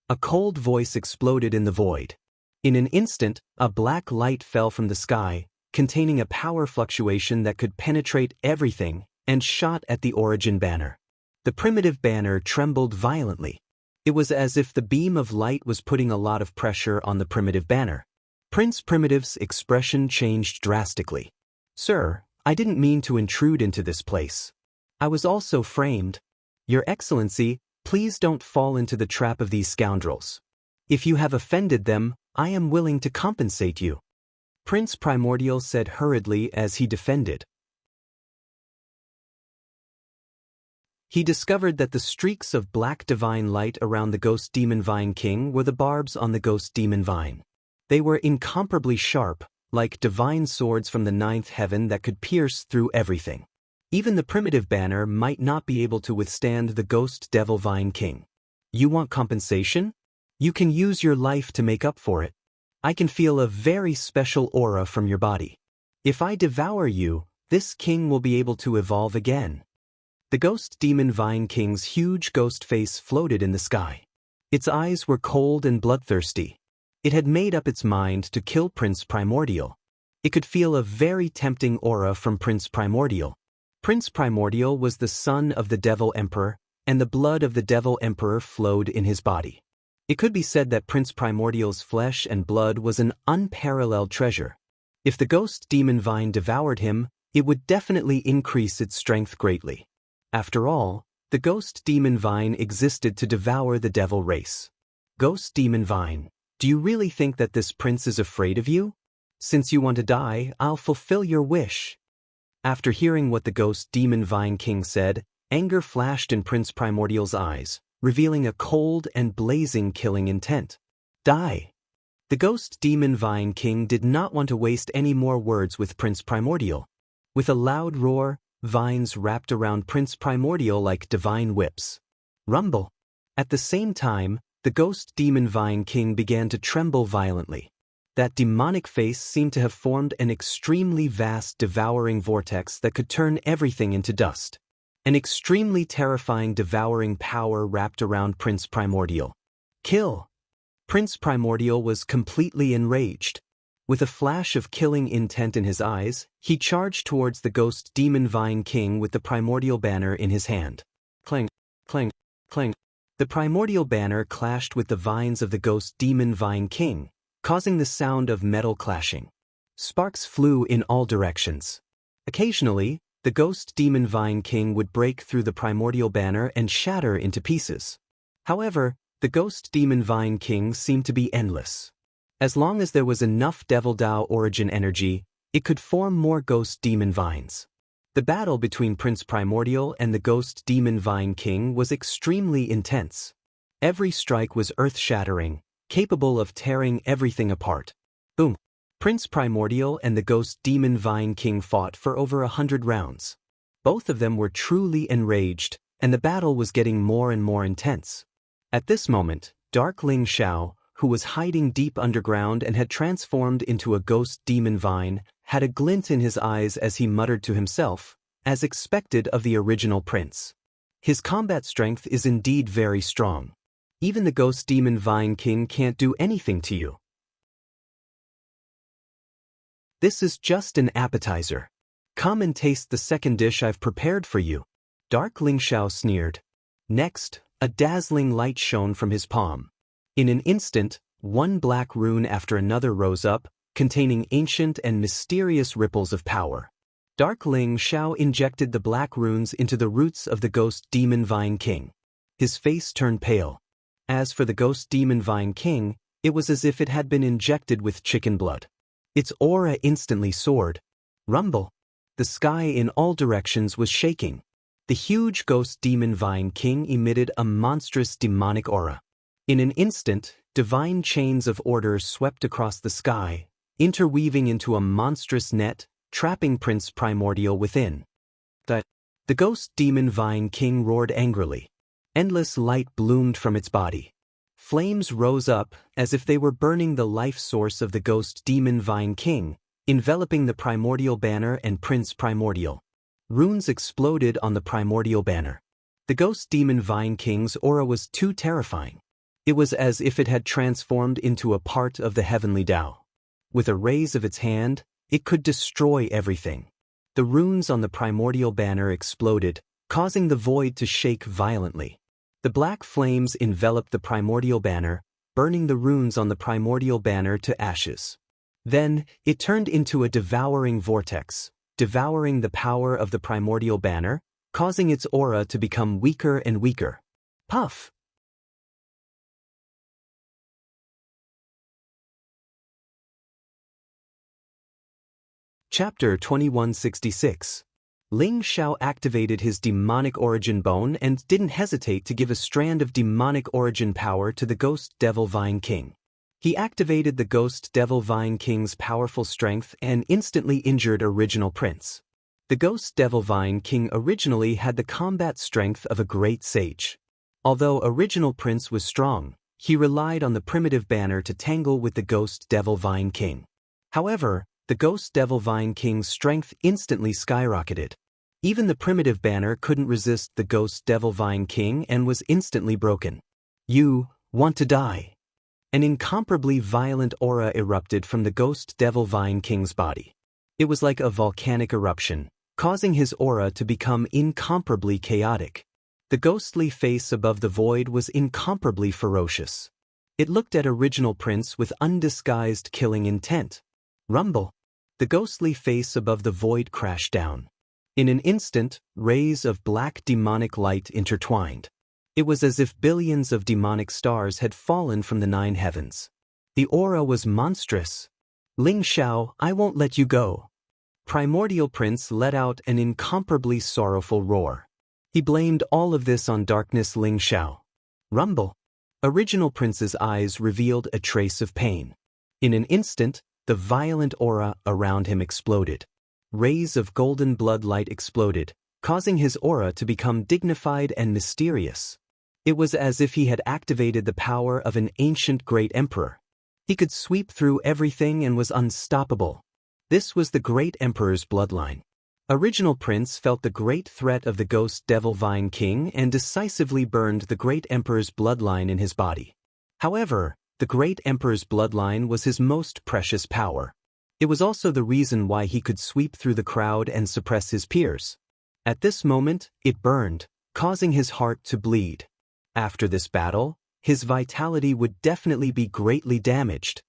A cold voice exploded in the void. In an instant, a black light fell from the sky, containing a power fluctuation that could penetrate everything, and shot at the origin banner. The primitive banner trembled violently. It was as if the beam of light was putting a lot of pressure on the primitive banner. Prince Primitive's expression changed drastically. "Sir, I didn't mean to intrude into this place. I was also framed. Your Excellency, please don't fall into the trap of these scoundrels. If you have offended them, I am willing to compensate you," Prince Primordial said hurriedly as he defended. He discovered that the streaks of black divine light around the ghost demon vine king were the barbs on the ghost demon vine. They were incomparably sharp, like divine swords from the ninth heaven that could pierce through everything. Even the primitive banner might not be able to withstand the ghost devil vine king. "You want compensation? You can use your life to make up for it. I can feel a very special aura from your body. If I devour you, this king will be able to evolve again." The ghost demon vine king's huge ghost face floated in the sky. Its eyes were cold and bloodthirsty. It had made up its mind to kill Prince Primordial. It could feel a very tempting aura from Prince Primordial. Prince Primordial was the son of the Devil Emperor, and the blood of the Devil Emperor flowed in his body. It could be said that Prince Primordial's flesh and blood was an unparalleled treasure. If the ghost demon vine devoured him, it would definitely increase its strength greatly. After all, the ghost demon vine existed to devour the devil race. Ghost demon vine, do you really think that this prince is afraid of you? Since you want to die, I'll fulfill your wish. After hearing what the ghost demon vine king said, anger flashed in Prince Primordial's eyes, revealing a cold and blazing killing intent. Die. The ghost demon vine king did not want to waste any more words with Prince Primordial. With a loud roar, vines wrapped around Prince Primordial like divine whips. Rumble. At the same time, the ghost demon vine king began to tremble violently. That demonic face seemed to have formed an extremely vast devouring vortex that could turn everything into dust. An extremely terrifying devouring power wrapped around Prince Primordial. Kill! Prince Primordial was completely enraged. With a flash of killing intent in his eyes, he charged towards the ghost demon vine king with the primordial banner in his hand. Clang, clang, clang. The primordial banner clashed with the vines of the ghost demon vine king, causing the sound of metal clashing. Sparks flew in all directions. Occasionally, the ghost demon vine king would break through the primordial banner and shatter into pieces. However, the ghost demon vine king seemed to be endless. As long as there was enough Devil Dao origin energy, it could form more ghost demon vines. The battle between Prince Primordial and the ghost demon vine king was extremely intense. Every strike was earth-shattering, capable of tearing everything apart. Boom! Prince Primordial and the ghost demon vine king fought for over 100 rounds. Both of them were truly enraged, and the battle was getting more and more intense. At this moment, Dark Ling Xiao, who was hiding deep underground and had transformed into a ghost demon vine, had a glint in his eyes as he muttered to himself, as expected of the original prince. His combat strength is indeed very strong. Even the ghost demon vine king can't do anything to you. This is just an appetizer. Come and taste the second dish I've prepared for you. Dark Ling Xiao sneered. Next, a dazzling light shone from his palm. In an instant, one black rune after another rose up, containing ancient and mysterious ripples of power. Dark Ling Xiao injected the black runes into the roots of the Ghost Demon Vine King. His face turned pale. As for the Ghost Demon Vine King, it was as if it had been injected with chicken blood. Its aura instantly soared. Rumble! The sky in all directions was shaking. The huge Ghost Demon Vine King emitted a monstrous demonic aura. In an instant, divine chains of order swept across the sky, interweaving into a monstrous net, trapping Prince Primordial within. The Ghost Demon Vine King roared angrily. Endless light bloomed from its body. Flames rose up as if they were burning the life source of the Ghost Demon Vine King, enveloping the primordial banner and Prince Primordial. Runes exploded on the primordial banner. The Ghost Demon Vine King's aura was too terrifying. It was as if it had transformed into a part of the heavenly Tao. With a raise of its hand, it could destroy everything. The runes on the primordial banner exploded, causing the void to shake violently. The black flames enveloped the primordial banner, burning the runes on the primordial banner to ashes. Then, it turned into a devouring vortex, devouring the power of the primordial banner, causing its aura to become weaker and weaker. Puff! Chapter 2166. Ling Xiao activated his demonic origin bone and didn't hesitate to give a strand of demonic origin power to the Ghost Devil Vine King. He activated the Ghost Devil Vine King's powerful strength and instantly injured Original Prince. The Ghost Devil Vine King originally had the combat strength of a great sage. Although Original Prince was strong, he relied on the primitive banner to tangle with the Ghost Devil Vine King. However, the Ghost Devil Vine King's strength instantly skyrocketed. Even the primitive banner couldn't resist the Ghost Devil Vine King and was instantly broken. You want to die? An incomparably violent aura erupted from the Ghost Devil Vine King's body. It was like a volcanic eruption, causing his aura to become incomparably chaotic. The ghostly face above the void was incomparably ferocious. It looked at Original Prince with undisguised killing intent. Rumble! The ghostly face above the void crashed down. In an instant, rays of black demonic light intertwined. It was as if billions of demonic stars had fallen from the 9 heavens. The aura was monstrous. Ling Xiao, I won't let you go. Primordial Prince let out an incomparably sorrowful roar. He blamed all of this on Darkness Ling Xiao. Rumble! Original Prince's eyes revealed a trace of pain. In an instant, the violent aura around him exploded. Rays of golden blood light exploded, causing his aura to become dignified and mysterious. It was as if he had activated the power of an ancient great emperor. He could sweep through everything and was unstoppable. This was the great emperor's bloodline. Original Prince felt the great threat of the Ghost Devil Vine King and decisively burned the great emperor's bloodline in his body. However, the great emperor's bloodline was his most precious power. It was also the reason why he could sweep through the crowd and suppress his peers. At this moment, it burned, causing his heart to bleed. After this battle, his vitality would definitely be greatly damaged.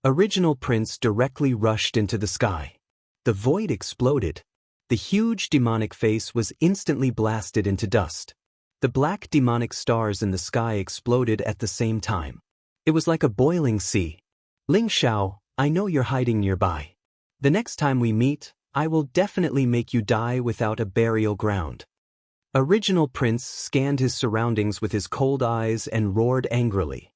Original Prince directly rushed into the sky. The void exploded. The huge demonic face was instantly blasted into dust. The black demonic stars in the sky exploded at the same time. It was like a boiling sea. Ling Xiao, I know you're hiding nearby. The next time we meet, I will definitely make you die without a burial ground. Original Prince scanned his surroundings with his cold eyes and roared angrily.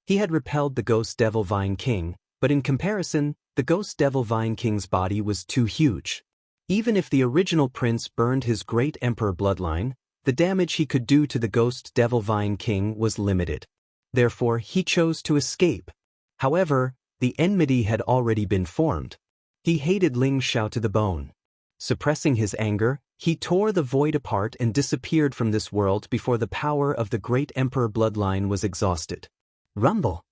He had repelled the Ghost Devil Vine King, but in comparison, the Ghost Devil Vine King's body was too huge. Even if the Original Prince burned his great emperor bloodline, the damage he could do to the Ghost Devil Vine King was limited. Therefore, he chose to escape. However, the enmity had already been formed. He hated Ling Xiao to the bone. Suppressing his anger, he tore the void apart and disappeared from this world before the power of the great emperor bloodline was exhausted. Rumble!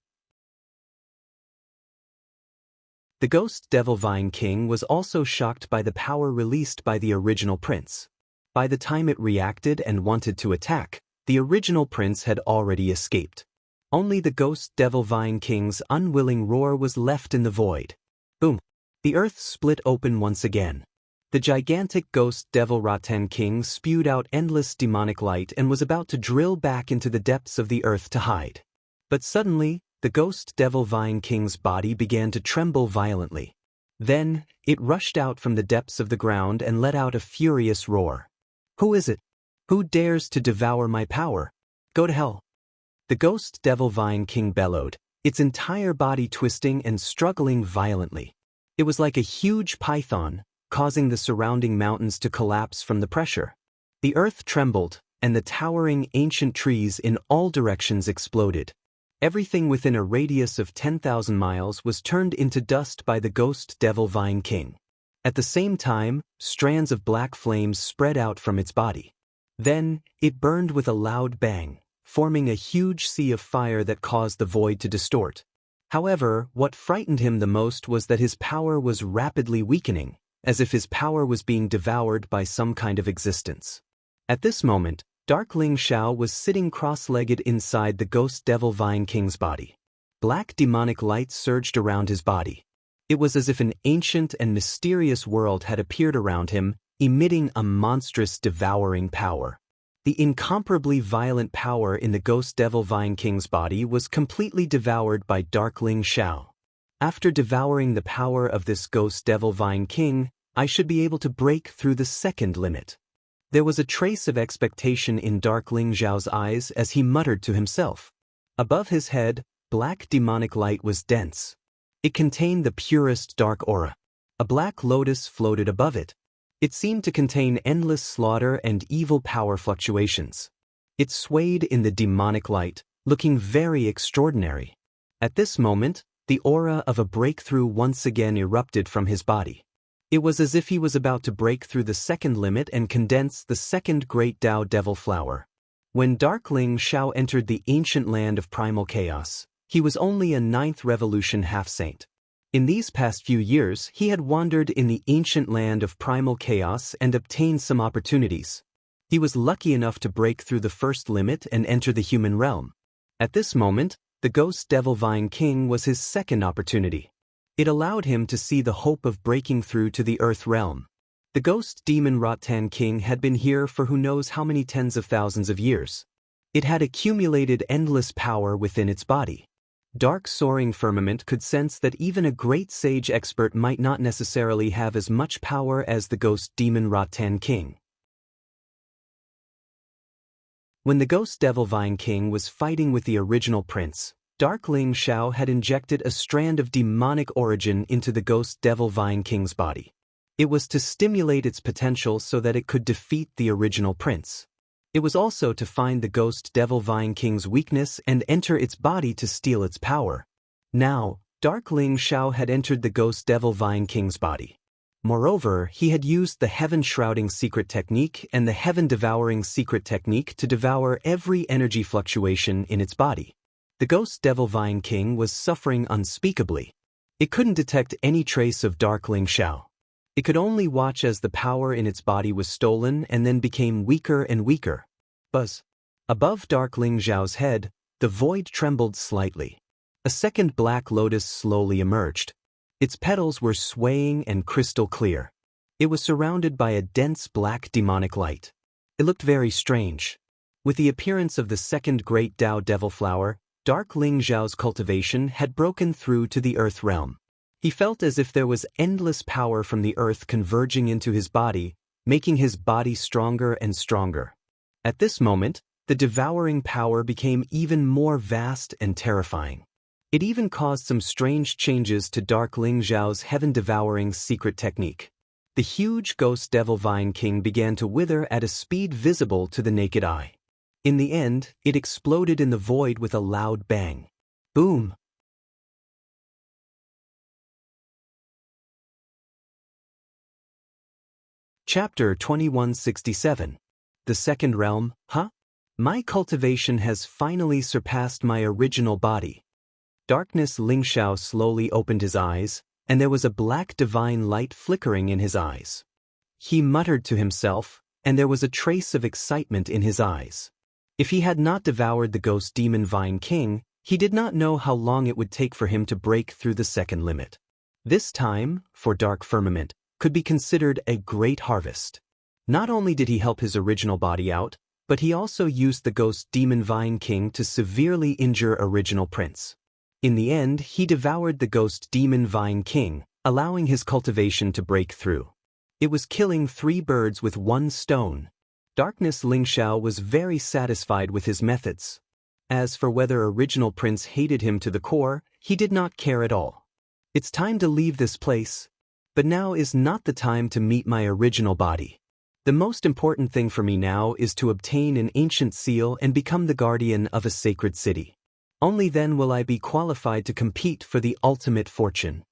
The Ghost Devil Vine King was also shocked by the power released by the Original Prince. By the time it reacted and wanted to attack, the Original Prince had already escaped. Only the ghost devil vine king's unwilling roar was left in the void. Boom! The earth split open once again. The gigantic ghost devil Rattan king spewed out endless demonic light and was about to drill back into the depths of the earth to hide. But suddenly, the ghost devil vine king's body began to tremble violently. Then, it rushed out from the depths of the ground and let out a furious roar. Who is it? Who dares to devour my power? Go to hell! The ghost devil vine king bellowed, its entire body twisting and struggling violently. It was like a huge python, causing the surrounding mountains to collapse from the pressure. The earth trembled, and the towering ancient trees in all directions exploded. Everything within a radius of 10,000 miles was turned into dust by the ghost devil vine king. At the same time, strands of black flames spread out from its body. Then, it burned with a loud bang, forming a huge sea of fire that caused the void to distort. However, what frightened him the most was that his power was rapidly weakening, as if his power was being devoured by some kind of existence. At this moment, Darkling Shao was sitting cross-legged inside the ghost devil vine king's body. Black demonic light surged around his body. It was as if an ancient and mysterious world had appeared around him, emitting a monstrous devouring power. The incomparably violent power in the ghost devil vine king's body was completely devoured by Darkling Shao. After devouring the power of this ghost devil vine king, I should be able to break through the second limit. There was a trace of expectation in Darkling Zhao's eyes as he muttered to himself. Above his head, black demonic light was dense. It contained the purest dark aura. A black lotus floated above it. It seemed to contain endless slaughter and evil power fluctuations. It swayed in the demonic light, looking very extraordinary. At this moment, the aura of a breakthrough once again erupted from his body. It was as if he was about to break through the second limit and condense the second great Tao Devil Flower. When Darkling Shao entered the ancient land of primal chaos, he was only a 9th revolution half-saint. In these past few years, he had wandered in the ancient land of primal chaos and obtained some opportunities. He was lucky enough to break through the first limit and enter the human realm. At this moment, the Ghost Devil Vine King was his second opportunity. It allowed him to see the hope of breaking through to the Earth realm. The Ghost Demon Rattan King had been here for who knows how many tens of thousands of years. It had accumulated endless power within its body. Dark soaring firmament could sense that even a great sage expert might not necessarily have as much power as the Ghost Demon Rattan King. When the Ghost Devil Vine King was fighting with the original prince, Darkling Shao had injected a strand of demonic origin into the Ghost Devil Vine King's body. It was to stimulate its potential so that it could defeat the original prince. It was also to find the Ghost Devil Vine King's weakness and enter its body to steal its power. Now, Darkling Shao had entered the Ghost Devil Vine King's body. Moreover, he had used the Heaven-Shrouding Secret Technique and the Heaven-Devouring Secret Technique to devour every energy fluctuation in its body. The Ghost Devil Vine King was suffering unspeakably. It couldn't detect any trace of Darkling Shao. It could only watch as the power in its body was stolen and then became weaker and weaker. Buzz. Above Darkling Zhao's head, the void trembled slightly. A second black lotus slowly emerged. Its petals were swaying and crystal clear. It was surrounded by a dense black demonic light. It looked very strange. With the appearance of the second great Tao Devil Flower, Darkling Zhao's cultivation had broken through to the Earth realm. He felt as if there was endless power from the earth converging into his body, making his body stronger and stronger. At this moment, the devouring power became even more vast and terrifying. It even caused some strange changes to Darkling Zhao's Heaven-Devouring Secret Technique. The huge Ghost Devil Vine King began to wither at a speed visible to the naked eye. In the end, it exploded in the void with a loud bang. Boom! Chapter 2167. The Second Realm, huh? My cultivation has finally surpassed my original body. Darkness Ling Shao slowly opened his eyes, and there was a black divine light flickering in his eyes. He muttered to himself, and there was a trace of excitement in his eyes. If he had not devoured the Ghost Demon Vine King, He did not know how long it would take for him to break through the second limit. This time, for Dark Firmament, could be considered a great harvest. Not only did he help his original body out, but he also used the Ghost Demon Vine King to severely injure Original Prince. In the end, he devoured the Ghost Demon Vine King, allowing his cultivation to break through. It was killing 3 birds with 1 stone. Darkness Lingxiao was very satisfied with his methods. As for whether Original Prince hated him to the core, he did not care at all. It's time to leave this place. But now is not the time to meet my original body. The most important thing for me now is to obtain an ancient seal and become the guardian of a sacred city. Only then will I be qualified to compete for the ultimate fortune.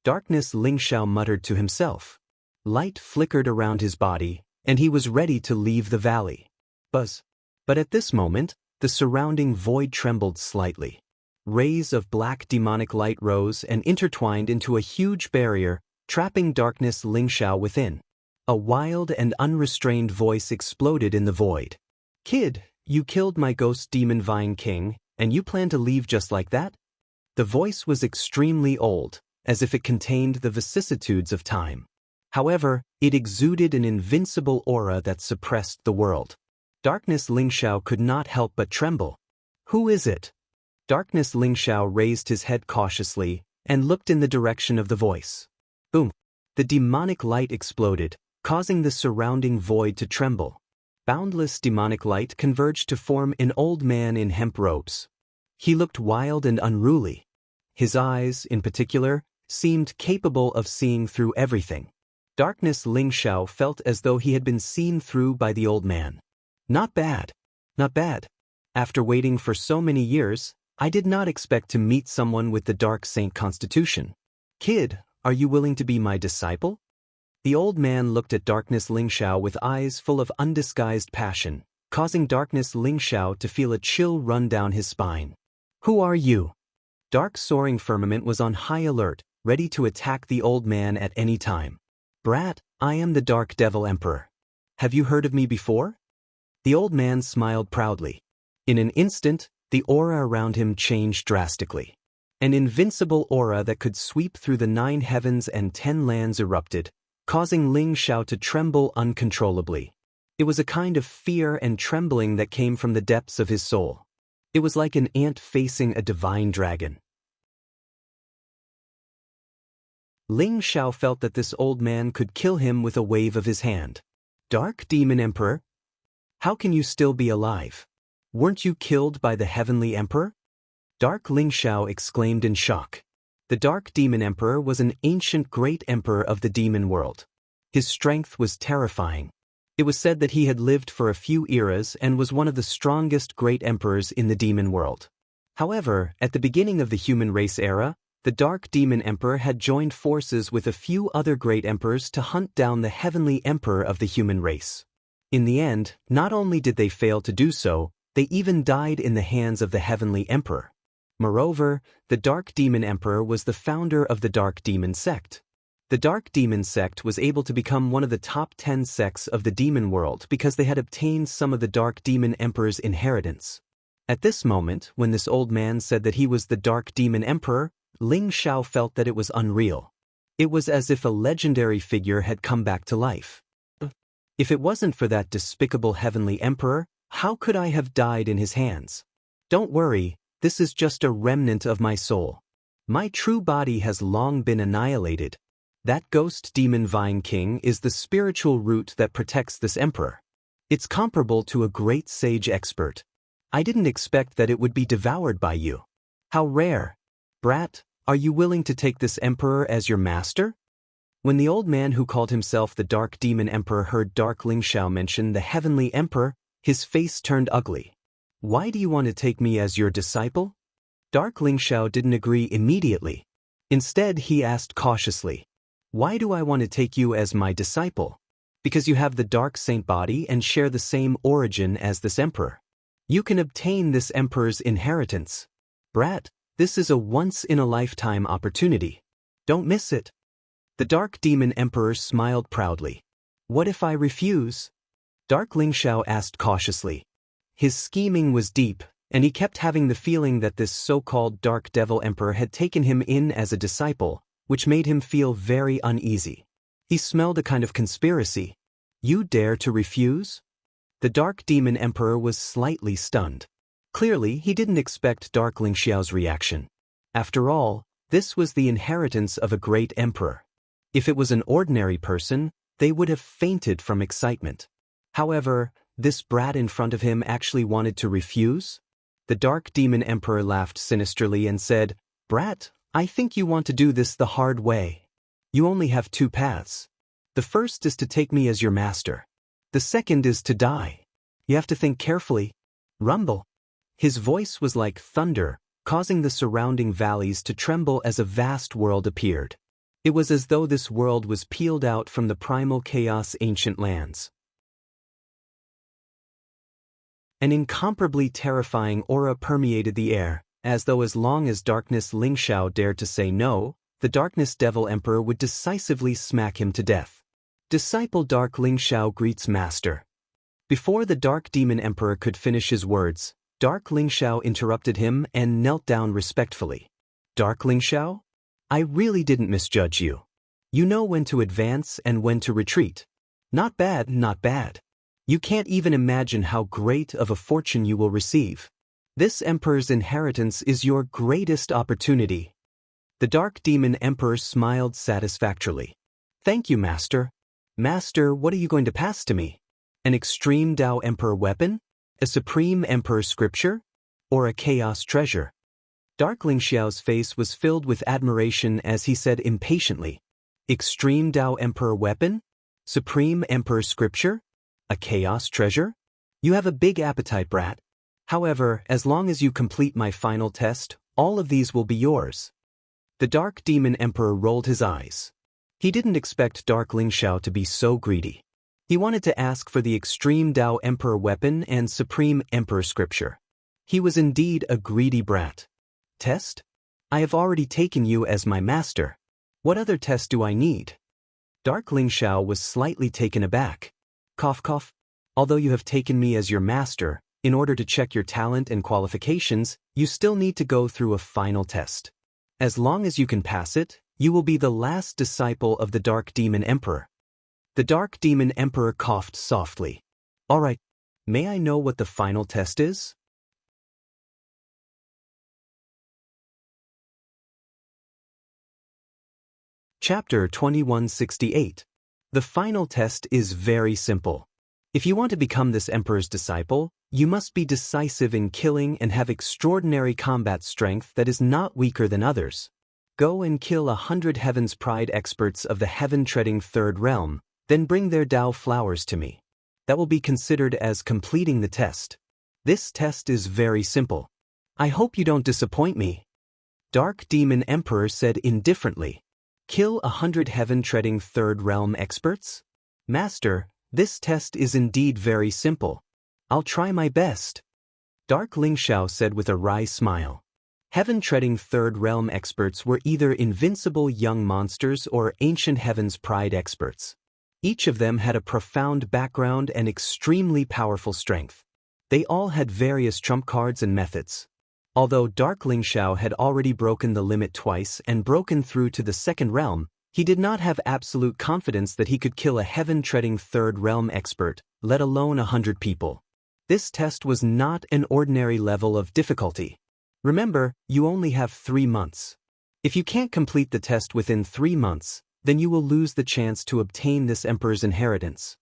Darkness Lingxiao muttered to himself. Light flickered around his body, and he was ready to leave the valley. Buzz. But at this moment, the surrounding void trembled slightly. Rays of black demonic light rose and intertwined into a huge barrier, trapping Darkness Lingxiao within. A wild and unrestrained voice exploded in the void. Kid, you killed my Ghost Demon Vine King, and you plan to leave just like that? The voice was extremely old, as if it contained the vicissitudes of time. However, it exuded an invincible aura that suppressed the world. Darkness Lingxiao could not help but tremble. Who is it? Darkness Lingxiao raised his head cautiously and looked in the direction of the voice. Boom! The demonic light exploded, causing the surrounding void to tremble. Boundless demonic light converged to form an old man in hemp robes. He looked wild and unruly. His eyes, in particular, seemed capable of seeing through everything. Darkness Lingxiao felt as though he had been seen through by the old man. Not bad. Not bad. After waiting for so many years, I did not expect to meet someone with the Dark Saint constitution. Kid, are you willing to be my disciple? The old man looked at Darkness Lingxiao with eyes full of undisguised passion, causing Darkness Lingxiao to feel a chill run down his spine. Who are you? Dark Soaring Firmament was on high alert, ready to attack the old man at any time. Brat, I am the Dark Devil Emperor. Have you heard of me before? The old man smiled proudly. In an instant, the aura around him changed drastically. An invincible aura that could sweep through the 9 heavens and 10 lands erupted, causing Lingxiao to tremble uncontrollably. It was a kind of fear and trembling that came from the depths of his soul. It was like an ant facing a divine dragon. Lingxiao felt that this old man could kill him with a wave of his hand. Dark Demon Emperor? How can you still be alive? Weren't you killed by the Heavenly Emperor? Dark Lingxiao exclaimed in shock. The Dark Demon Emperor was an ancient great emperor of the demon world. His strength was terrifying. It was said that he had lived for a few eras and was one of the strongest great emperors in the demon world. However, at the beginning of the human race era, the Dark Demon Emperor had joined forces with a few other great emperors to hunt down the Heavenly Emperor of the human race. In the end, not only did they fail to do so, they even died in the hands of the Heavenly Emperor. Moreover, the Dark Demon Emperor was the founder of the Dark Demon Sect. The Dark Demon Sect was able to become one of the top 10 sects of the demon world because they had obtained some of the Dark Demon Emperor's inheritance. At this moment, when this old man said that he was the Dark Demon Emperor, Lingxiao felt that it was unreal. It was as if a legendary figure had come back to life. If it wasn't for that despicable Heavenly Emperor, how could I have died in his hands? Don't worry, this is just a remnant of my soul. My true body has long been annihilated. That Ghost Demon Vine King is the spiritual root that protects this emperor. It's comparable to a great sage expert. I didn't expect that it would be devoured by you. How rare. Brat, are you willing to take this emperor as your master? When the old man who called himself the Dark Demon Emperor heard Dark Lingxiao mention the Heavenly Emperor, his face turned ugly. Why do you want to take me as your disciple? Dark Lingxiao didn't agree immediately. Instead, he asked cautiously, why do I want to take you as my disciple? Because you have the Dark Saint body and share the same origin as this emperor. You can obtain this emperor's inheritance. Brat, this is a once-in-a-lifetime opportunity. Don't miss it. The Dark Demon Emperor smiled proudly. What if I refuse? Dark Lingxiao asked cautiously. His scheming was deep, And he kept having the feeling that this so-called Dark Devil Emperor had taken him in as a disciple, which made him feel very uneasy. He smelled a kind of conspiracy. You dare to refuse? The Dark Demon Emperor was slightly stunned. Clearly, he didn't expect Dark Lingxiao's reaction. After all, this was the inheritance of a great emperor. If it was an ordinary person, they would have fainted from excitement. However, this brat in front of him actually wanted to refuse? The Dark Demon Emperor laughed sinisterly and said, "Brat, I think you want to do this the hard way. You only have two paths. The first is to take me as your master. The second is to die. You have to think carefully. Rumble." His voice was like thunder, causing the surrounding valleys to tremble as a vast world appeared. It was as though this world was peeled out from the primal chaos ancient lands. An incomparably terrifying aura permeated the air, as though as long as Darkness Lingxiao dared to say no, the Darkness Devil Emperor would decisively smack him to death. Disciple Dark Lingxiao greets Master. Before the Dark Demon Emperor could finish his words, Dark Lingxiao interrupted him and knelt down respectfully. Dark Lingxiao? I really didn't misjudge you. You know when to advance and when to retreat. Not bad, not bad. You can't even imagine how great of a fortune you will receive. This emperor's inheritance is your greatest opportunity. The Dark Demon Emperor smiled satisfactorily. Thank you, Master. Master, what are you going to pass to me? An extreme Dao Emperor weapon? A supreme Emperor scripture? Or a chaos treasure? Dark Lingxiao's face was filled with admiration as he said impatiently, Extreme Dao Emperor weapon? Supreme Emperor scripture? A chaos treasure? You have a big appetite, brat. However, as long as you complete my final test, all of these will be yours. The Dark Demon Emperor rolled his eyes. He didn't expect Dark Lingxiao to be so greedy. He wanted to ask for the Extreme Dao Emperor weapon and Supreme Emperor scripture. He was indeed a greedy brat. Test? I have already taken you as my master. What other test do I need? Dark Lingxiao was slightly taken aback. Cough cough. Although you have taken me as your master, in order to check your talent and qualifications, you still need to go through a final test. As long as you can pass it, you will be the last disciple of the Dark Demon Emperor. The Dark Demon Emperor coughed softly. All right, may I know what the final test is? Chapter 2168. The final test is very simple. If you want to become this emperor's disciple, you must be decisive in killing and have extraordinary combat strength that is not weaker than others. Go and kill 100 Heaven's Pride experts of the heaven-treading third realm, then bring their Dao flowers to me. That will be considered as completing the test. This test is very simple. I hope you don't disappoint me. Dark Demon Emperor said indifferently. Kill 100 heaven-treading third realm experts? Master, this test is indeed very simple. I'll try my best. Dark Lingxiao said with a wry smile. Heaven-treading third realm experts were either invincible young monsters or ancient Heaven's Pride experts. Each of them had a profound background and extremely powerful strength. They all had various trump cards and methods. Although Dark Lingxiao had already broken the limit twice and broken through to the second realm, he did not have absolute confidence that he could kill a heaven-treading third realm expert, let alone 100 people. This test was not an ordinary level of difficulty. Remember, you only have 3 months. If you can't complete the test within 3 months, then you will lose the chance to obtain this emperor's inheritance.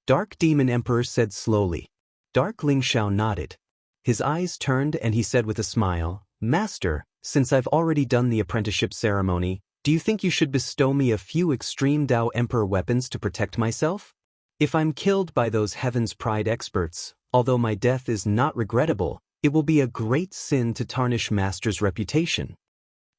Dark Demon Emperor said slowly. Dark Lingxiao nodded. His eyes turned and he said with a smile, Master, since I've already done the apprenticeship ceremony, do you think you should bestow me a few Extreme Dao Emperor weapons to protect myself? If I'm killed by those Heaven's Pride experts, although my death is not regrettable, it will be a great sin to tarnish Master's reputation.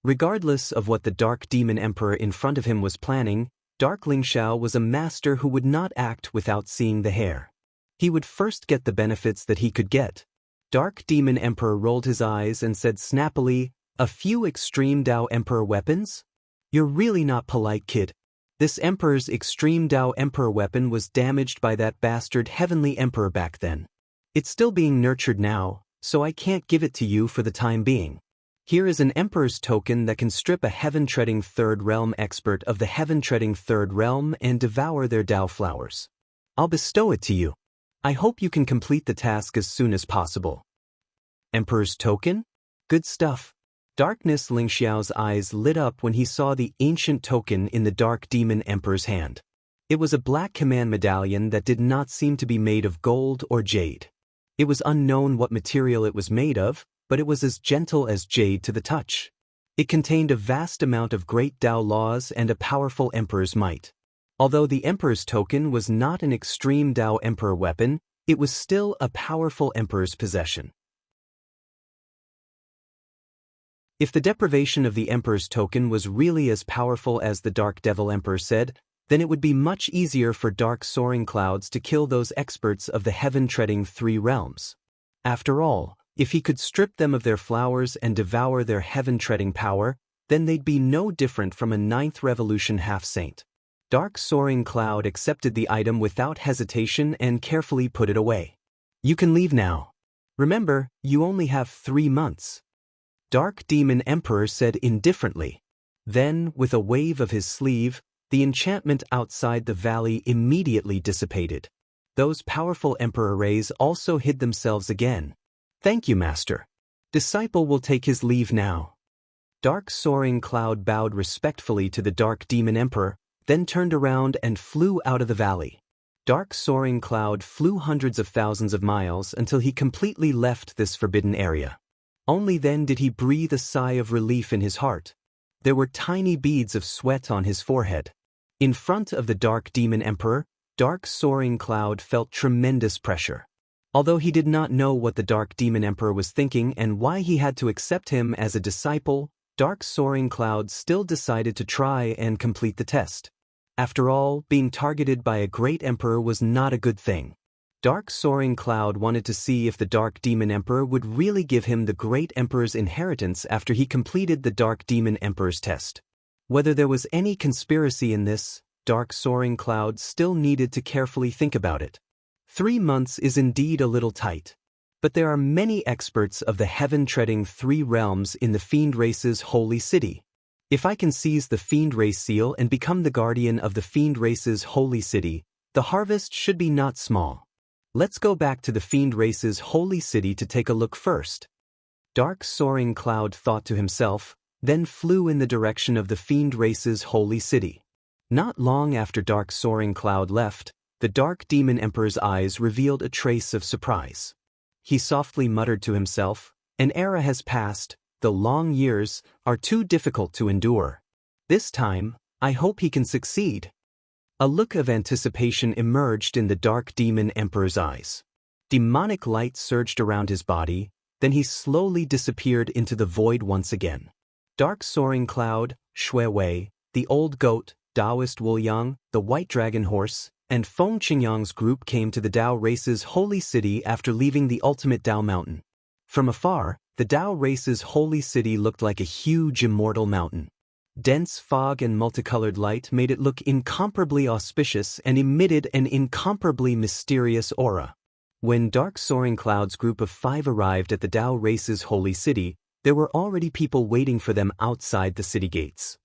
Regardless of what the Dark Demon Emperor in front of him was planning, Dark Lingxiao was a master who would not act without seeing the hair. He would first get the benefits that he could get. Dark Demon Emperor rolled his eyes and said snappily, a few Extreme Dao Emperor weapons? You're really not polite, kid. This Emperor's Extreme Dao Emperor weapon was damaged by that bastard Heavenly Emperor back then. It's still being nurtured now, so I can't give it to you for the time being. Here is an Emperor's token that can strip a heaven-treading Third Realm expert of the heaven-treading Third Realm and devour their Tao flowers. I'll bestow it to you. I hope you can complete the task as soon as possible. Emperor's token? Good stuff. Darkness. Ling Xiao's eyes lit up when he saw the ancient token in the Dark Demon Emperor's hand. It was a black command medallion that did not seem to be made of gold or jade. It was unknown what material it was made of, but it was as gentle as jade to the touch. It contained a vast amount of great Tao laws and a powerful Emperor's might. Although the Emperor's token was not an extreme Tao Emperor weapon, it was still a powerful Emperor's possession. If the deprivation of the Emperor's token was really as powerful as the Dark Devil Emperor said, then it would be much easier for dark soaring clouds to kill those experts of the heaven-treading three realms. After all, if he could strip them of their flowers and devour their heaven-treading power, then they'd be no different from a ninth revolution half-saint. Dark soaring cloud accepted the item without hesitation and carefully put it away. You can leave now. Remember, you only have 3 months. Dark Demon Emperor said indifferently. Then, with a wave of his sleeve, the enchantment outside the valley immediately dissipated. Those powerful Emperor rays also hid themselves again. Thank you, Master. Disciple will take his leave now. Dark Soaring Cloud bowed respectfully to the Dark Demon Emperor, then turned around and flew out of the valley. Dark Soaring Cloud flew hundreds of thousands of miles until he completely left this forbidden area. Only then did he breathe a sigh of relief in his heart. There were tiny beads of sweat on his forehead. In front of the Dark Demon Emperor, Dark Soaring Cloud felt tremendous pressure. Although he did not know what the Dark Demon Emperor was thinking and why he had to accept him as a disciple, Dark Soaring Cloud still decided to try and complete the test. After all, being targeted by a great emperor was not a good thing. Dark Soaring Cloud wanted to see if the Dark Demon Emperor would really give him the Great Emperor's inheritance after he completed the Dark Demon Emperor's test. Whether there was any conspiracy in this, Dark Soaring Cloud still needed to carefully think about it. 3 months is indeed a little tight. But there are many experts of the heaven-treading three realms in the Fiend Race's holy city. If I can seize the Fiend Race seal and become the guardian of the Fiend Race's holy city, the harvest should be not small. Let's go back to the Fiend Race's holy city to take a look first. Dark Soaring Cloud thought to himself, then flew in the direction of the Fiend Race's holy city. Not long after Dark Soaring Cloud left, the Dark Demon Emperor's eyes revealed a trace of surprise. He softly muttered to himself, "An era has passed, the long years are too difficult to endure. This time, I hope he can succeed." A look of anticipation emerged in the Dark Demon Emperor's eyes. Demonic light surged around his body, then he slowly disappeared into the void once again. Dark Soaring Cloud, Shui Wei, the Old Goat, Taoist Wu Yang, the White Dragon Horse, and Feng Qingyang's group came to the Tao Race's holy city after leaving the ultimate Tao mountain. From afar, the Tao Race's holy city looked like a huge immortal mountain. Dense fog and multicolored light made it look incomparably auspicious and emitted an incomparably mysterious aura. When Dark Soaring Cloud's group of 5 arrived at the Tao Race's holy city, there were already people waiting for them outside the city gates.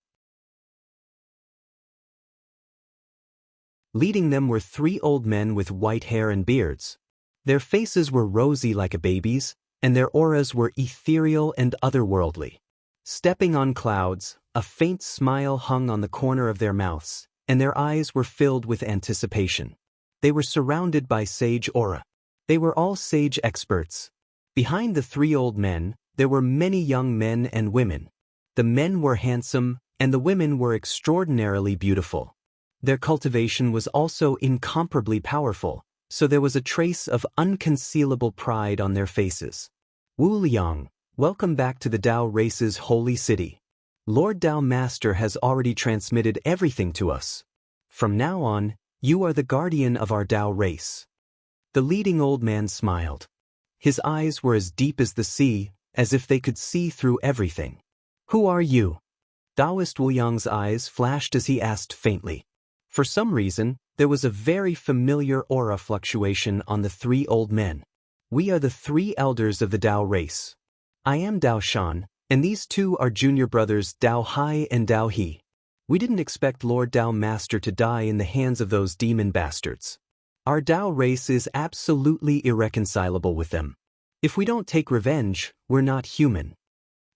Leading them were 3 old men with white hair and beards. Their faces were rosy like a baby's, and their auras were ethereal and otherworldly. Stepping on clouds, a faint smile hung on the corner of their mouths, and their eyes were filled with anticipation. They were surrounded by sage aura. They were all sage experts. Behind the 3 old men, there were many young men and women. The men were handsome, and the women were extraordinarily beautiful. Their cultivation was also incomparably powerful, so there was a trace of unconcealable pride on their faces. Wu Liang, welcome back to the Tao Race's holy city. Lord Tao Master has already transmitted everything to us. From now on, you are the guardian of our Tao Race. The leading old man smiled. His eyes were as deep as the sea, as if they could see through everything. Who are you? Taoist Wu Yang's eyes flashed as he asked faintly. For some reason, there was a very familiar aura fluctuation on the 3 old men. We are the three elders of the Dao race. I am Dao Shan, and these two are junior brothers Dao Hai and Dao He. We didn't expect Lord Dao Master to die in the hands of those demon bastards. Our Dao race is absolutely irreconcilable with them. If we don't take revenge, we're not human.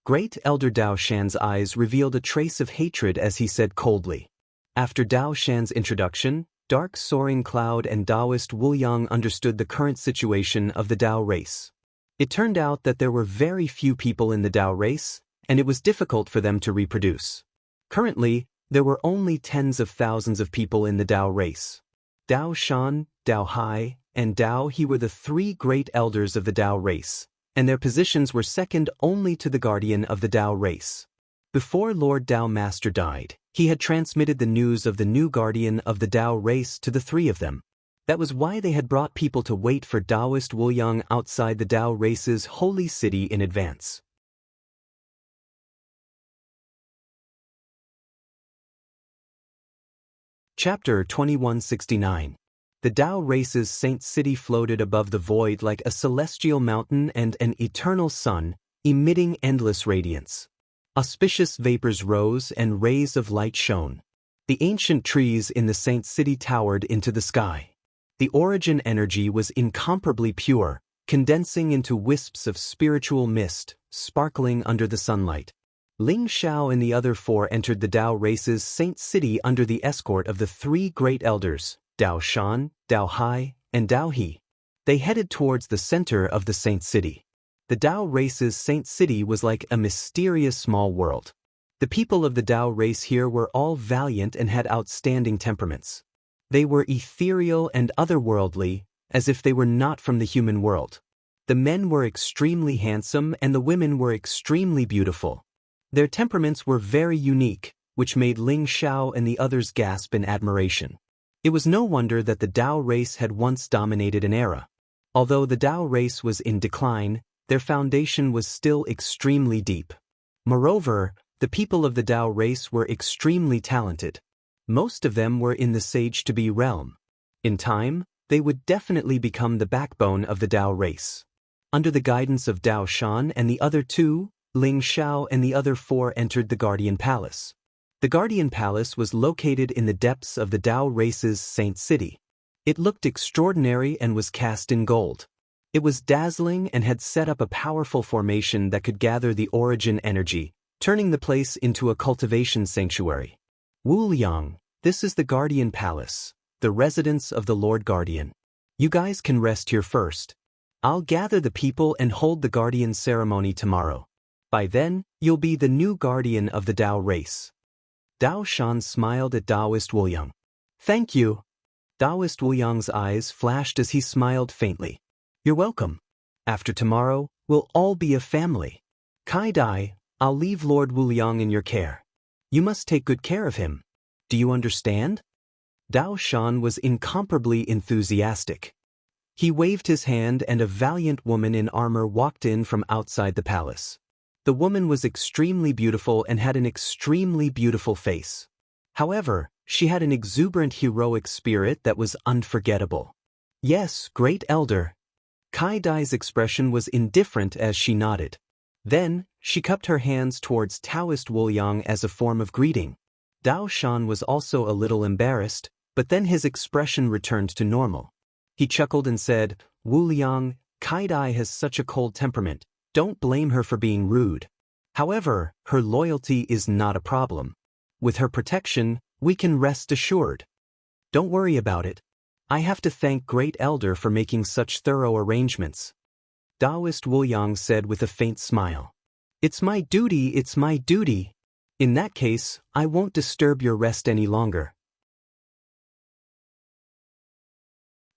Great Elder Dao Shan's eyes revealed a trace of hatred as he said coldly. After Dao Shan's introduction, Dark Soaring Cloud and Taoist Wu Yang understood the current situation of the Dao race. It turned out that there were very few people in the Dao race, and it was difficult for them to reproduce. Currently, there were only tens of thousands of people in the Dao race. Dao Shan, Dao Hai, and Dao He were the three great elders of the Dao race, and their positions were second only to the guardian of the Dao race. Before Lord Dao Master died, he had transmitted the news of the new guardian of the Dao race to the three of them. That was why they had brought people to wait for Taoist Wu Yang outside the Dao race's holy city in advance. Chapter 2169. The Dao race's saint city floated above the void like a celestial mountain and an eternal sun, emitting endless radiance. Auspicious vapors rose and rays of light shone. The ancient trees in the saint city towered into the sky. The origin energy was incomparably pure, condensing into wisps of spiritual mist, sparkling under the sunlight. Ling Xiao and the other four entered the Dao race's saint city under the escort of the three great elders, Dao Shan, Dao Hai, and Dao He. They headed towards the center of the saint city. The Dao race's saint city was like a mysterious small world. The people of the Dao race here were all valiant and had outstanding temperaments. They were ethereal and otherworldly, as if they were not from the human world. The men were extremely handsome and the women were extremely beautiful. Their temperaments were very unique, which made Ling Xiao and the others gasp in admiration. It was no wonder that the Dao race had once dominated an era. Although the Dao race was in decline, their foundation was still extremely deep. Moreover, the people of the Dao race were extremely talented. Most of them were in the sage-to-be realm. In time, they would definitely become the backbone of the Dao race. Under the guidance of Dao Shan and the other two, Ling Xiao and the other four entered the Guardian Palace. The Guardian Palace was located in the depths of the Dao race's saint city. It looked extraordinary and was cast in gold. It was dazzling and had set up a powerful formation that could gather the origin energy, turning the place into a cultivation sanctuary. Wu Yang, this is the Guardian Palace, the residence of the Lord Guardian. You guys can rest here first. I'll gather the people and hold the Guardian ceremony tomorrow. By then, you'll be the new guardian of the Dao race. Dao Shan smiled at Taoist Wu Yang. Thank you. Taoist Wu Yang's eyes flashed as he smiled faintly. You're welcome. After tomorrow, we'll all be a family. Kai Dai, I'll leave Lord Wu Yang in your care. You must take good care of him. Do you understand? Dao Shan was incomparably enthusiastic. He waved his hand and a valiant woman in armor walked in from outside the palace. The woman was extremely beautiful and had an extremely beautiful face. However, she had an exuberant heroic spirit that was unforgettable. Yes, great elder. Kai Dai's expression was indifferent as she nodded. Then, she cupped her hands towards Taoist Wu Yang as a form of greeting. Dao Shan was also a little embarrassed, but then his expression returned to normal. He chuckled and said, Wu Yang, Kai Dai has such a cold temperament. Don't blame her for being rude. However, her loyalty is not a problem. With her protection, we can rest assured. Don't worry about it. I have to thank Great Elder for making such thorough arrangements. Taoist Wu Yang said with a faint smile. It's my duty, it's my duty. In that case, I won't disturb your rest any longer.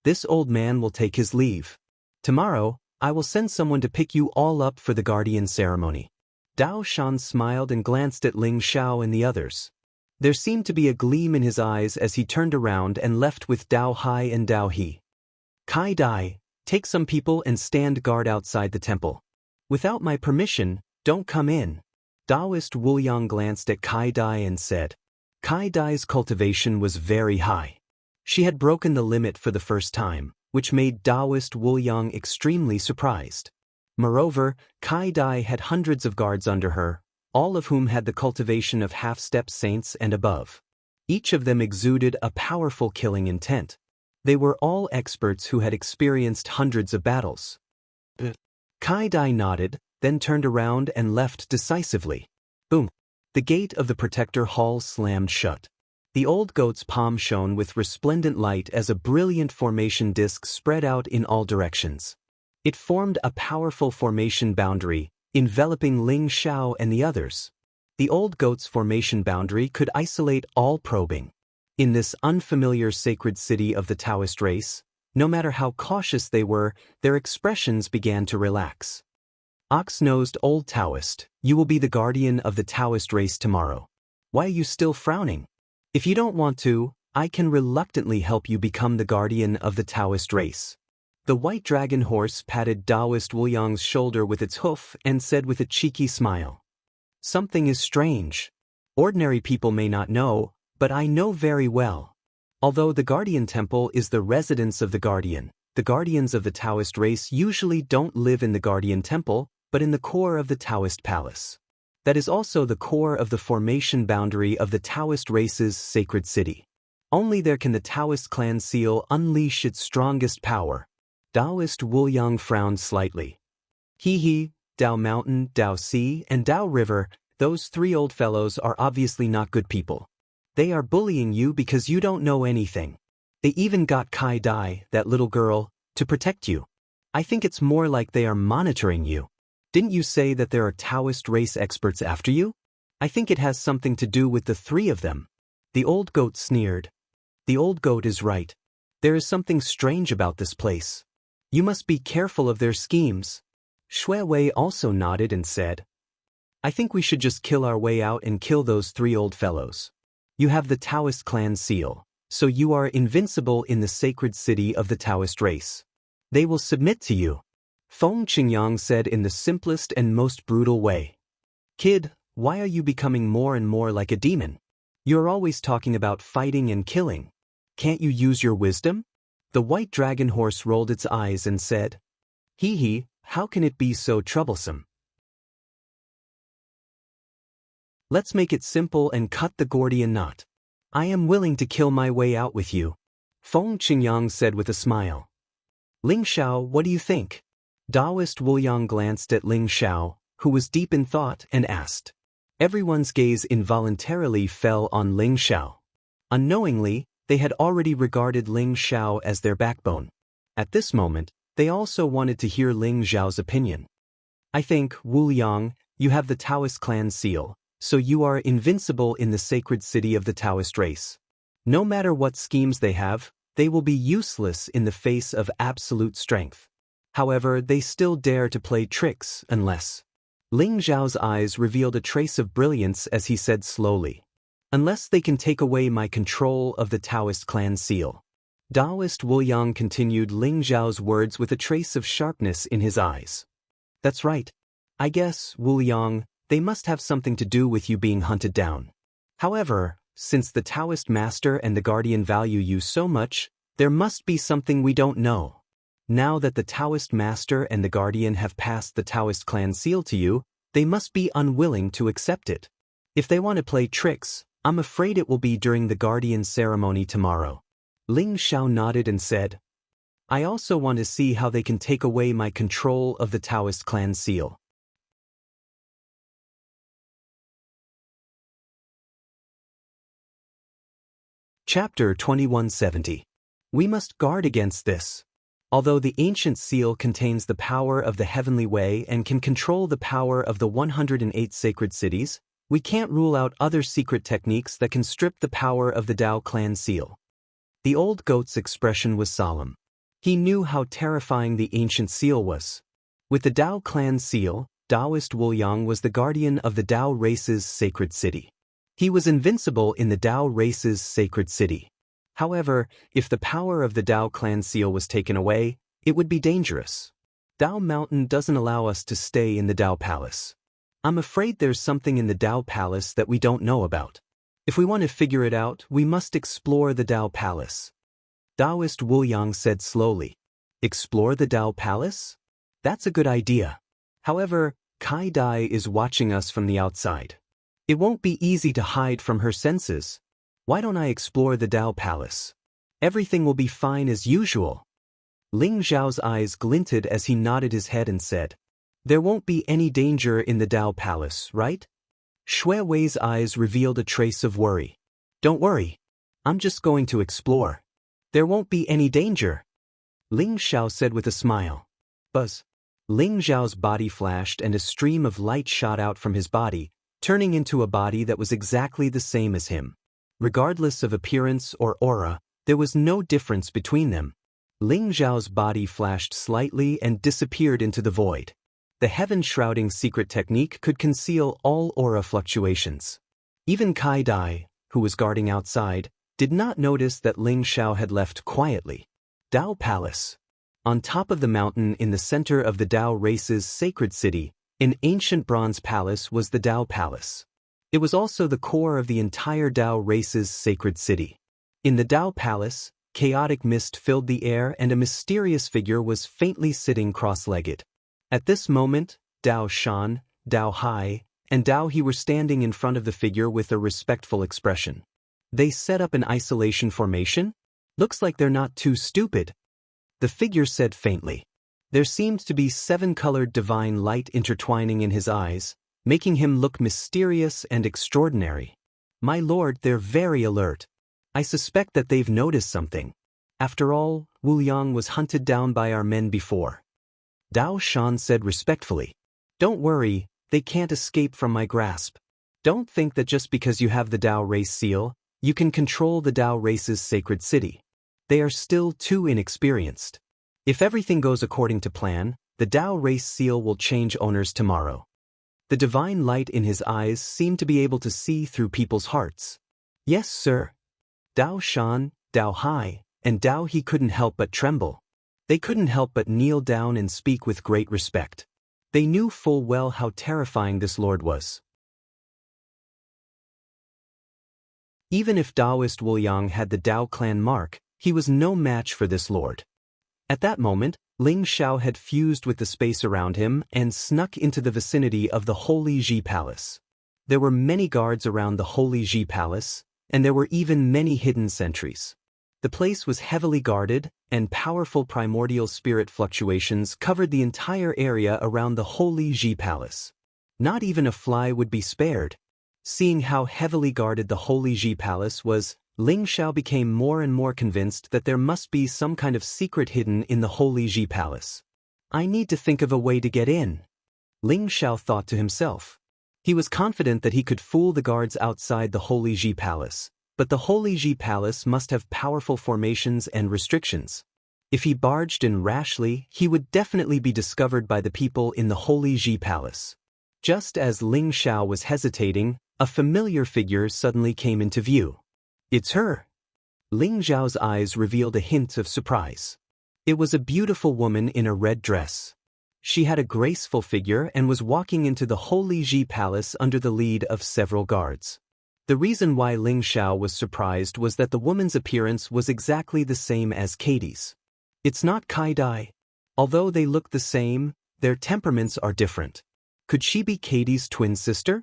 This old man will take his leave. Tomorrow, I will send someone to pick you all up for the guardian ceremony. Dao Shan smiled and glanced at Ling Xiao and the others. There seemed to be a gleam in his eyes as he turned around and left with Dao Hai and Dao He. Kai Dai, take some people and stand guard outside the temple. Without my permission, don't come in. Taoist Wu Yang glanced at Kai Dai and said. Kai Dai's cultivation was very high. She had broken the limit for the first time, which made Taoist Wu Yang extremely surprised. Moreover, Kai Dai had hundreds of guards under her, all of whom had the cultivation of half-step saints and above. Each of them exuded a powerful killing intent. They were all experts who had experienced hundreds of battles. Kai Dai nodded, then turned around and left decisively. Boom! The gate of the protector hall slammed shut. The old goat's palm shone with resplendent light as a brilliant formation disk spread out in all directions. It formed a powerful formation boundary, enveloping Ling Xiao and the others. The old goat's formation boundary could isolate all probing. In this unfamiliar sacred city of the Taoist race, no matter how cautious they were, their expressions began to relax. Ox-nosed old Taoist, you will be the guardian of the Taoist race tomorrow. Why are you still frowning? If you don't want to, I can reluctantly help you become the guardian of the Taoist race. The white dragon horse patted Taoist Wu Yang's shoulder with its hoof and said with a cheeky smile, "Something is strange. Ordinary people may not know, but I know very well. Although the Guardian Temple is the residence of the Guardian, the guardians of the Taoist race usually don't live in the Guardian Temple, but in the core of the Taoist Palace. That is also the core of the formation boundary of the Taoist race's sacred city. Only there can the Taoist clan seal unleash its strongest power." Taoist Wu Yang frowned slightly. He, Dao Mountain, Dao Sea, and Dao River, those three old fellows are obviously not good people. They are bullying you because you don't know anything. They even got Kai Dai, that little girl, to protect you. I think it's more like they are monitoring you. Didn't you say that there are Taoist race experts after you? I think it has something to do with the three of them. The old goat sneered. The old goat is right. There is something strange about this place. You must be careful of their schemes. Shui Wei also nodded and said, I think we should just kill our way out and kill those three old fellows. You have the Taoist clan seal, so you are invincible in the sacred city of the Taoist race. They will submit to you. Feng Qingyang said in the simplest and most brutal way. Kid, why are you becoming more and more like a demon? You're always talking about fighting and killing. Can't you use your wisdom? The white dragon horse rolled its eyes and said, He, how can it be so troublesome? Let's make it simple and cut the Gordian knot. I am willing to kill my way out with you. Feng Qingyang said with a smile. Ling Xiao, what do you think? Taoist Wu Yang glanced at Ling Xiao, who was deep in thought, and asked. Everyone's gaze involuntarily fell on Ling Xiao. Unknowingly, they had already regarded Ling Xiao as their backbone. At this moment, they also wanted to hear Ling Xiao's opinion. I think, Wu Yang, you have the Taoist clan seal, so you are invincible in the sacred city of the Taoist race. No matter what schemes they have, they will be useless in the face of absolute strength. However, they still dare to play tricks unless... Ling Xiao's eyes revealed a trace of brilliance as he said slowly. Unless they can take away my control of the Taoist clan seal. Taoist Wu Yang continued Ling Xiao's words with a trace of sharpness in his eyes. That's right. I guess, Wu Yang, they must have something to do with you being hunted down. However, since the Taoist master and the guardian value you so much, there must be something we don't know. Now that the Taoist master and the guardian have passed the Taoist clan seal to you, they must be unwilling to accept it. If they want to play tricks, I'm afraid it will be during the guardian ceremony tomorrow. Ling Xiao nodded and said, I also want to see how they can take away my control of the Taoist clan seal. Chapter 2170. We must guard against this. Although the ancient seal contains the power of the heavenly way and can control the power of the 108 sacred cities, we can't rule out other secret techniques that can strip the power of the Tao clan seal. The old goat's expression was solemn. He knew how terrifying the ancient seal was. With the Tao clan seal, Taoist Wu Yang was the guardian of the Tao race's sacred city. He was invincible in the Tao race's sacred city. However, if the power of the Tao clan seal was taken away, it would be dangerous. Tao Mountain doesn't allow us to stay in the Tao Palace. I'm afraid there's something in the Tao Palace that we don't know about. If we want to figure it out, we must explore the Tao Palace. Taoist Wu Yang said slowly. Explore the Dao Palace? That's a good idea. However, Kai Dai is watching us from the outside. It won't be easy to hide from her senses. Why don't I explore the Dao Palace? Everything will be fine as usual. Ling Zhao's eyes glinted as he nodded his head and said, There won't be any danger in the Dao Palace, right? Shui Wei's eyes revealed a trace of worry. Don't worry. I'm just going to explore. There won't be any danger. Ling Xiao said with a smile. Buzz. Ling Zhao's body flashed and a stream of light shot out from his body, turning into a body that was exactly the same as him. Regardless of appearance or aura, there was no difference between them. Ling Zhao's body flashed slightly and disappeared into the void. The heaven-shrouding secret technique could conceal all aura fluctuations. Even Kai Dai, who was guarding outside, did not notice that Ling Xiao had left quietly. Dao Palace. On top of the mountain in the center of the Dao race's sacred city, an ancient bronze palace was the Dao Palace. It was also the core of the entire Dao race's sacred city. In the Dao Palace, chaotic mist filled the air and a mysterious figure was faintly sitting cross-legged. At this moment, Dao Shan, Dao Hai, and Dao He were standing in front of the figure with a respectful expression. They set up an isolation formation? Looks like they're not too stupid. The figure said faintly. There seemed to be 7-colored divine light intertwining in his eyes, making him look mysterious and extraordinary. My lord, they're very alert. I suspect that they've noticed something. After all, Wu Liang was hunted down by our men before. Dao Shan said respectfully. Don't worry, they can't escape from my grasp. Don't think that just because you have the Dao race seal, you can control the Dao race's sacred city. They are still too inexperienced. If everything goes according to plan, the Dao race seal will change owners tomorrow. The divine light in his eyes seemed to be able to see through people's hearts. Yes, sir. Dao Shan, Dao Hai, and Dao He couldn't help but tremble. They couldn't help but kneel down and speak with great respect. They knew full well how terrifying this lord was. Even if Taoist Wu Liang had the Dao clan mark, he was no match for this lord. At that moment, Ling Xiao had fused with the space around him and snuck into the vicinity of the Holy Ji Palace. There were many guards around the Holy Ji Palace, and there were even many hidden sentries. The place was heavily guarded, and powerful primordial spirit fluctuations covered the entire area around the Holy Ji Palace. Not even a fly would be spared. Seeing how heavily guarded the Holy Ji Palace was, Ling Xiao became more and more convinced that there must be some kind of secret hidden in the Holy Ji Palace. I need to think of a way to get in. Ling Xiao thought to himself. He was confident that he could fool the guards outside the Holy Ji Palace, but the Holy Ji Palace must have powerful formations and restrictions. If he barged in rashly, he would definitely be discovered by the people in the Holy Ji Palace. Just as Ling Xiao was hesitating, a familiar figure suddenly came into view. It's her. Ling Zhao's eyes revealed a hint of surprise. It was a beautiful woman in a red dress. She had a graceful figure and was walking into the Holy Ji Palace under the lead of several guards. The reason why Ling Xiao was surprised was that the woman's appearance was exactly the same as Katie's. It's not Kai Dai. Although they look the same, their temperaments are different. Could she be Katie's twin sister?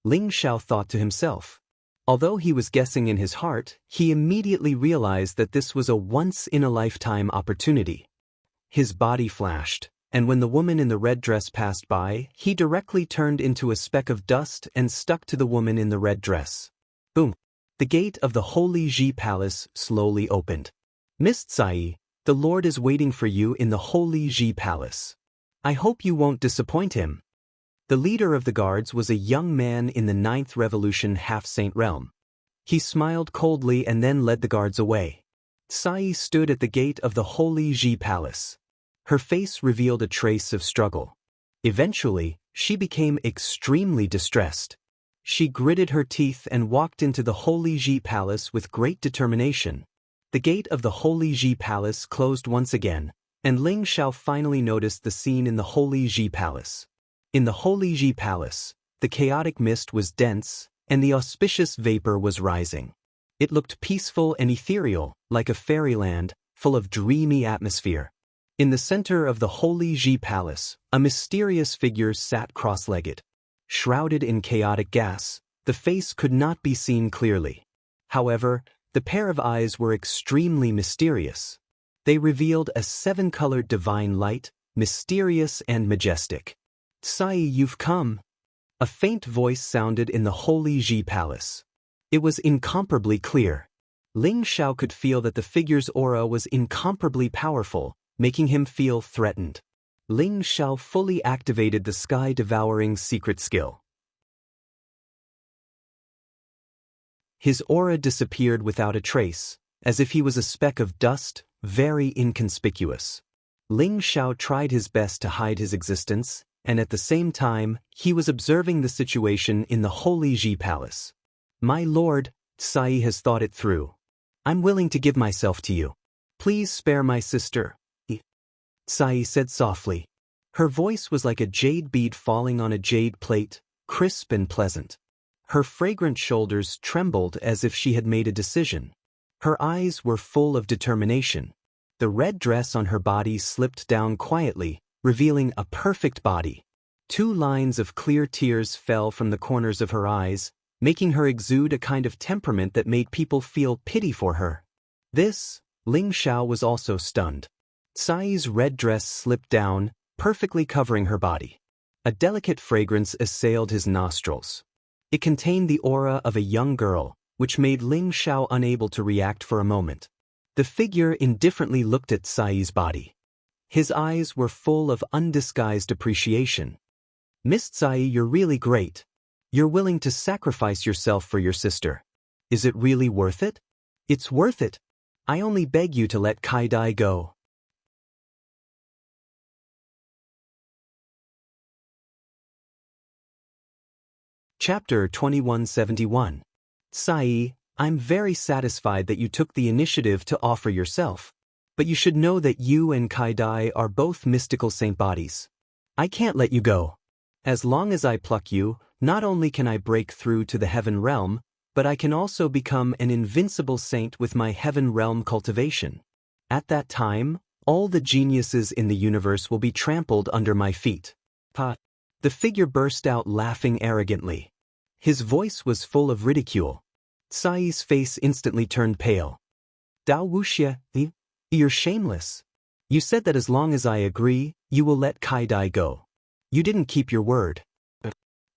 Ling Xiao thought to himself. Although he was guessing in his heart, he immediately realized that this was a once-in-a-lifetime opportunity. His body flashed, and when the woman in the red dress passed by, he directly turned into a speck of dust and stuck to the woman in the red dress. Boom! The gate of the Holy Ji Palace slowly opened. Miss Tsai, the Lord is waiting for you in the Holy Ji Palace. I hope you won't disappoint him. The leader of the guards was a young man in the 9th Revolution half-saint realm. He smiled coldly and then led the guards away. Tsai stood at the gate of the Holy Ji Palace. Her face revealed a trace of struggle. Eventually, she became extremely distressed. She gritted her teeth and walked into the Holy Ji Palace with great determination. The gate of the Holy Ji Palace closed once again, and Ling Xiao finally noticed the scene in the Holy Ji Palace. In the Holy Ji Palace, the chaotic mist was dense, and the auspicious vapor was rising. It looked peaceful and ethereal, like a fairyland, full of dreamy atmosphere. In the center of the Holy Ji Palace, a mysterious figure sat cross-legged. Shrouded in chaotic gas, the face could not be seen clearly. However, the pair of eyes were extremely mysterious. They revealed a seven-colored divine light, mysterious and majestic. "Sai, you've come." A faint voice sounded in the Holy Ji Palace. It was incomparably clear. Ling Xiao could feel that the figure's aura was incomparably powerful, making him feel threatened. Ling Xiao fully activated the sky-devouring secret skill. His aura disappeared without a trace, as if he was a speck of dust, very inconspicuous. Ling Xiao tried his best to hide his existence, and at the same time, he was observing the situation in the Holy Ji Palace. "My lord, Sai has thought it through. I'm willing to give myself to you. Please spare my sister," Sai said softly. Her voice was like a jade bead falling on a jade plate, crisp and pleasant. Her fragrant shoulders trembled as if she had made a decision. Her eyes were full of determination. The red dress on her body slipped down quietly, revealing a perfect body. 2 lines of clear tears fell from the corners of her eyes, making her exude a kind of temperament that made people feel pity for her. Ling Xiao was also stunned. Sai's red dress slipped down, perfectly covering her body. A delicate fragrance assailed his nostrils. It contained the aura of a young girl, which made Ling Xiao unable to react for a moment. The figure indifferently looked at Sai's body. His eyes were full of undisguised appreciation. "Miss Sai, you're really great. You're willing to sacrifice yourself for your sister. Is it really worth it?" "It's worth it. I only beg you to let Kai Dai go." Chapter 2171. Sai, I'm very satisfied that you took the initiative to offer yourself. But you should know that you and Kai Dai are both mystical saint bodies. I can't let you go. As long as I pluck you, not only can I break through to the heaven realm, but I can also become an invincible saint with my heaven realm cultivation. At that time, all the geniuses in the universe will be trampled under my feet. The figure burst out laughing arrogantly. His voice was full of ridicule. Sai's face instantly turned pale. "Dao Wuxia, you're shameless. You said that as long as I agree, you will let Kai Dai go. You didn't keep your word.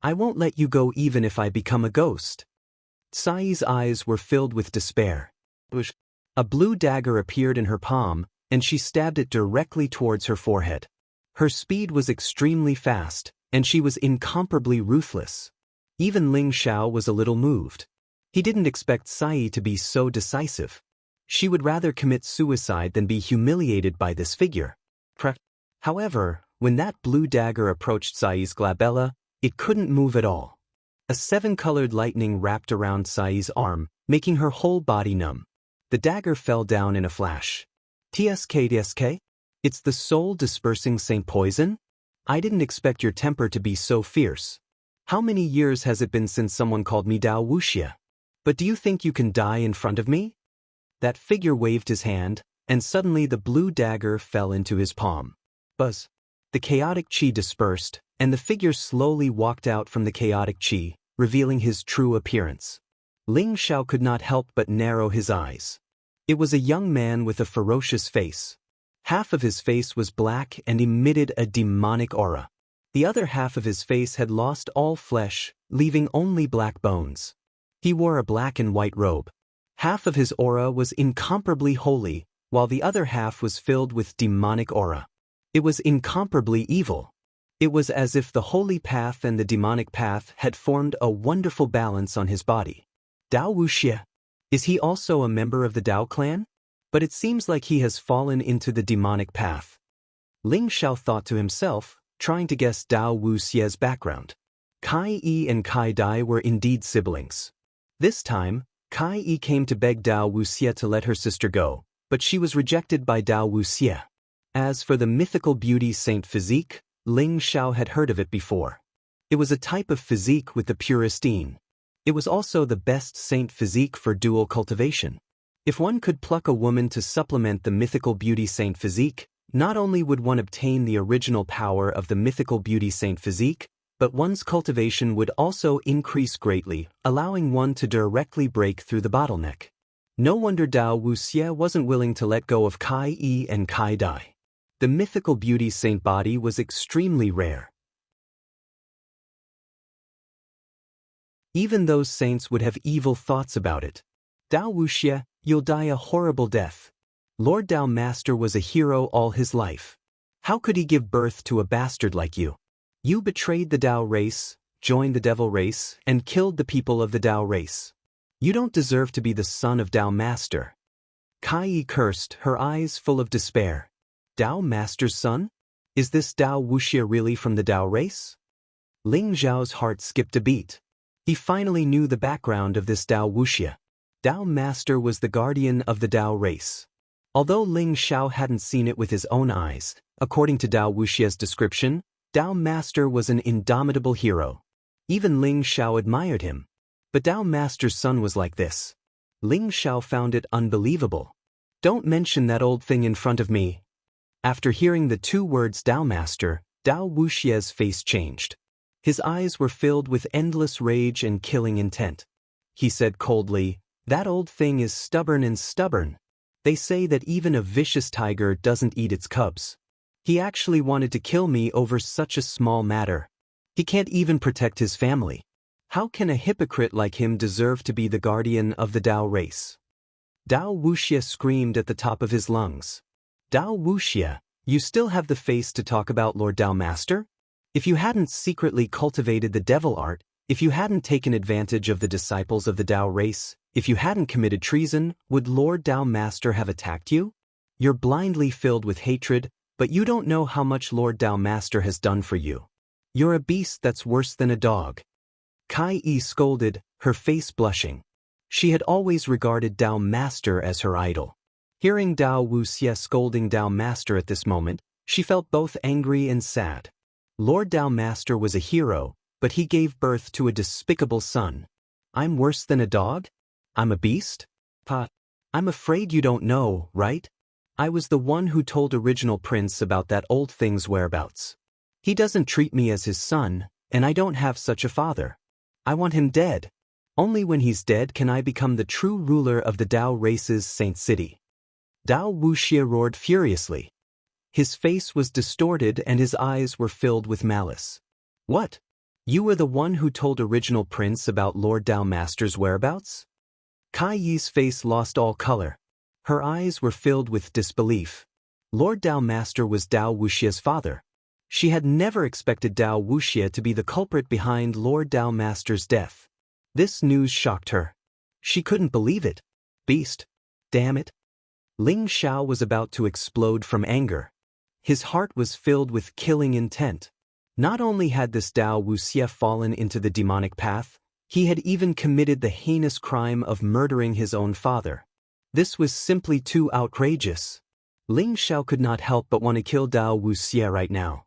I won't let you go even if I become a ghost." Sai's eyes were filled with despair. A blue dagger appeared in her palm, and she stabbed it directly towards her forehead. Her speed was extremely fast, and she was incomparably ruthless. Even Ling Xiao was a little moved. He didn't expect Sai to be so decisive. She would rather commit suicide than be humiliated by this figure. However, when that blue dagger approached Sai's glabella, it couldn't move at all. A 7-colored lightning wrapped around Sai's arm, making her whole body numb. The dagger fell down in a flash. TSK? It's the soul-dispersing Saint Poison? I didn't expect your temper to be so fierce. How many years has it been since someone called me Dao Wuxia? But do you think you can die in front of me? That figure waved his hand, and suddenly the blue dagger fell into his palm. Buzz. The chaotic qi dispersed, and the figure slowly walked out from the chaotic qi, revealing his true appearance. Ling Xiao could not help but narrow his eyes. It was a young man with a ferocious face. Half of his face was black and emitted a demonic aura. The other half of his face had lost all flesh, leaving only black bones. He wore a black and white robe. Half of his aura was incomparably holy, while the other half was filled with demonic aura. It was incomparably evil. It was as if the holy path and the demonic path had formed a wonderful balance on his body. Dao Wuxia. Is he also a member of the Dao clan? But it seems like he has fallen into the demonic path. Ling Xiao thought to himself, trying to guess Dao Wuxia's background. Kai Yi and Kai Dai were indeed siblings. This time, Kai Yi came to beg Dao Wuxia to let her sister go, but she was rejected by Dao Wuxia. As for the mythical beauty Saint Physique, Ling Xiao had heard of it before. It was a type of physique with the puristine. It was also the best Saint Physique for dual cultivation. If one could pluck a woman to supplement the mythical beauty Saint Physique, Not only would one obtain the original power of the mythical beauty saint physique, but one's cultivation would also increase greatly, allowing one to directly break through the bottleneck. No wonder Dao Wuxie wasn't willing to let go of Kai Yi and Kai Dai. The mythical beauty saint body was extremely rare. Even those saints would have evil thoughts about it. Dao Wuxie, you'll die a horrible death. Lord Dao Master was a hero all his life. How could he give birth to a bastard like you? You betrayed the Dao race, joined the devil race, and killed the people of the Dao race. You don't deserve to be the son of Dao Master. Kai Yi cursed, her eyes full of despair. Dao Master's son? Is this Dao Wuxie really from the Dao race? Ling Zhao's heart skipped a beat. He finally knew the background of this Dao Wuxie. Dao Master was the guardian of the Dao race. Although Ling Zhao hadn't seen it with his own eyes, according to Dao Wuxie's description, Dao Master was an indomitable hero. Even Ling Zhao admired him. But Dao Master's son was like this. Ling Zhao found it unbelievable. Don't mention that old thing in front of me. After hearing the two words Dao Master, Dao Wuxie's face changed. His eyes were filled with endless rage and killing intent. He said coldly, "That old thing is stubborn and stubborn. They say that even a vicious tiger doesn't eat its cubs. He actually wanted to kill me over such a small matter. He can't even protect his family. How can a hypocrite like him deserve to be the guardian of the Dao race?" Dao Wuxie screamed at the top of his lungs. "Dao Wuxie, you still have the face to talk about Lord Dao Master? If you hadn't secretly cultivated the devil art, if you hadn't taken advantage of the disciples of the Dao race, if you hadn't committed treason, would Lord Dao Master have attacked you? You're blindly filled with hatred, but you don't know how much Lord Dao Master has done for you. You're a beast that's worse than a dog." Kai Yi scolded, her face blushing. She had always regarded Dao Master as her idol. Hearing Dao Wuxie scolding Dao Master at this moment, she felt both angry and sad. Lord Dao Master was a hero, but he gave birth to a despicable son. I'm worse than a dog? I'm a beast? Pa, I'm afraid you don't know, right? I was the one who told Original Prince about that old thing's whereabouts. He doesn't treat me as his son, and I don't have such a father. I want him dead. Only when he's dead can I become the true ruler of the Dao race's Saint City. Dao Wuxie roared furiously. His face was distorted and his eyes were filled with malice. What? You were the one who told Original Prince about Lord Dao Master's whereabouts? Kai Yi's face lost all color. Her eyes were filled with disbelief. Lord Dao Master was Dao Wuxie's father. She had never expected Dao Wuxie to be the culprit behind Lord Dao Master's death. This news shocked her. She couldn't believe it. Beast. Damn it. Ling Zhao was about to explode from anger. His heart was filled with killing intent. Not only had this Dao Wuxie fallen into the demonic path, he had even committed the heinous crime of murdering his own father. This was simply too outrageous. Ling Zhao could not help but want to kill Dao Wuxie right now.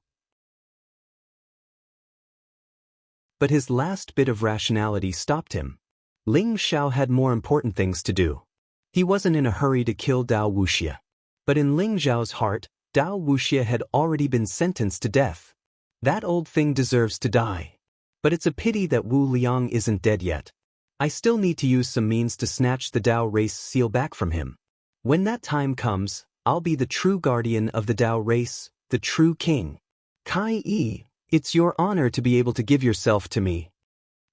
But his last bit of rationality stopped him. Ling Zhao had more important things to do. He wasn't in a hurry to kill Dao Wuxie. But in Ling Zhao's heart, Dao Wuxie had already been sentenced to death. That old thing deserves to die. But it's a pity that Wu Liang isn't dead yet. I still need to use some means to snatch the Dao race seal back from him. When that time comes, I'll be the true guardian of the Dao race, the true king. Kai Yi, it's your honor to be able to give yourself to me.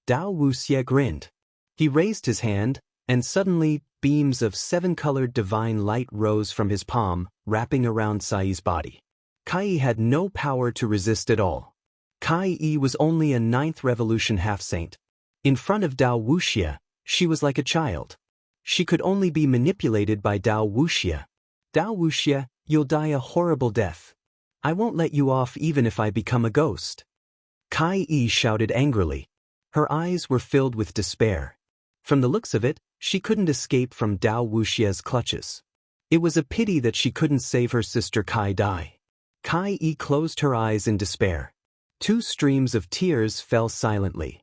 Dao Wuxie grinned. He raised his hand, and suddenly, beams of seven-colored divine light rose from his palm, wrapping around Sai's body. Kai Yi had no power to resist at all. Kai Yi was only a 9th revolution half-saint. In front of Dao Wuxie, she was like a child. She could only be manipulated by Dao Wuxie. Dao Wuxie, you'll die a horrible death. I won't let you off even if I become a ghost. Kai Yi shouted angrily. Her eyes were filled with despair. From the looks of it, she couldn't escape from Dao Wuxie's clutches. It was a pity that she couldn't save her sister Kai Dai. Kai Yi closed her eyes in despair. 2 streams of tears fell silently.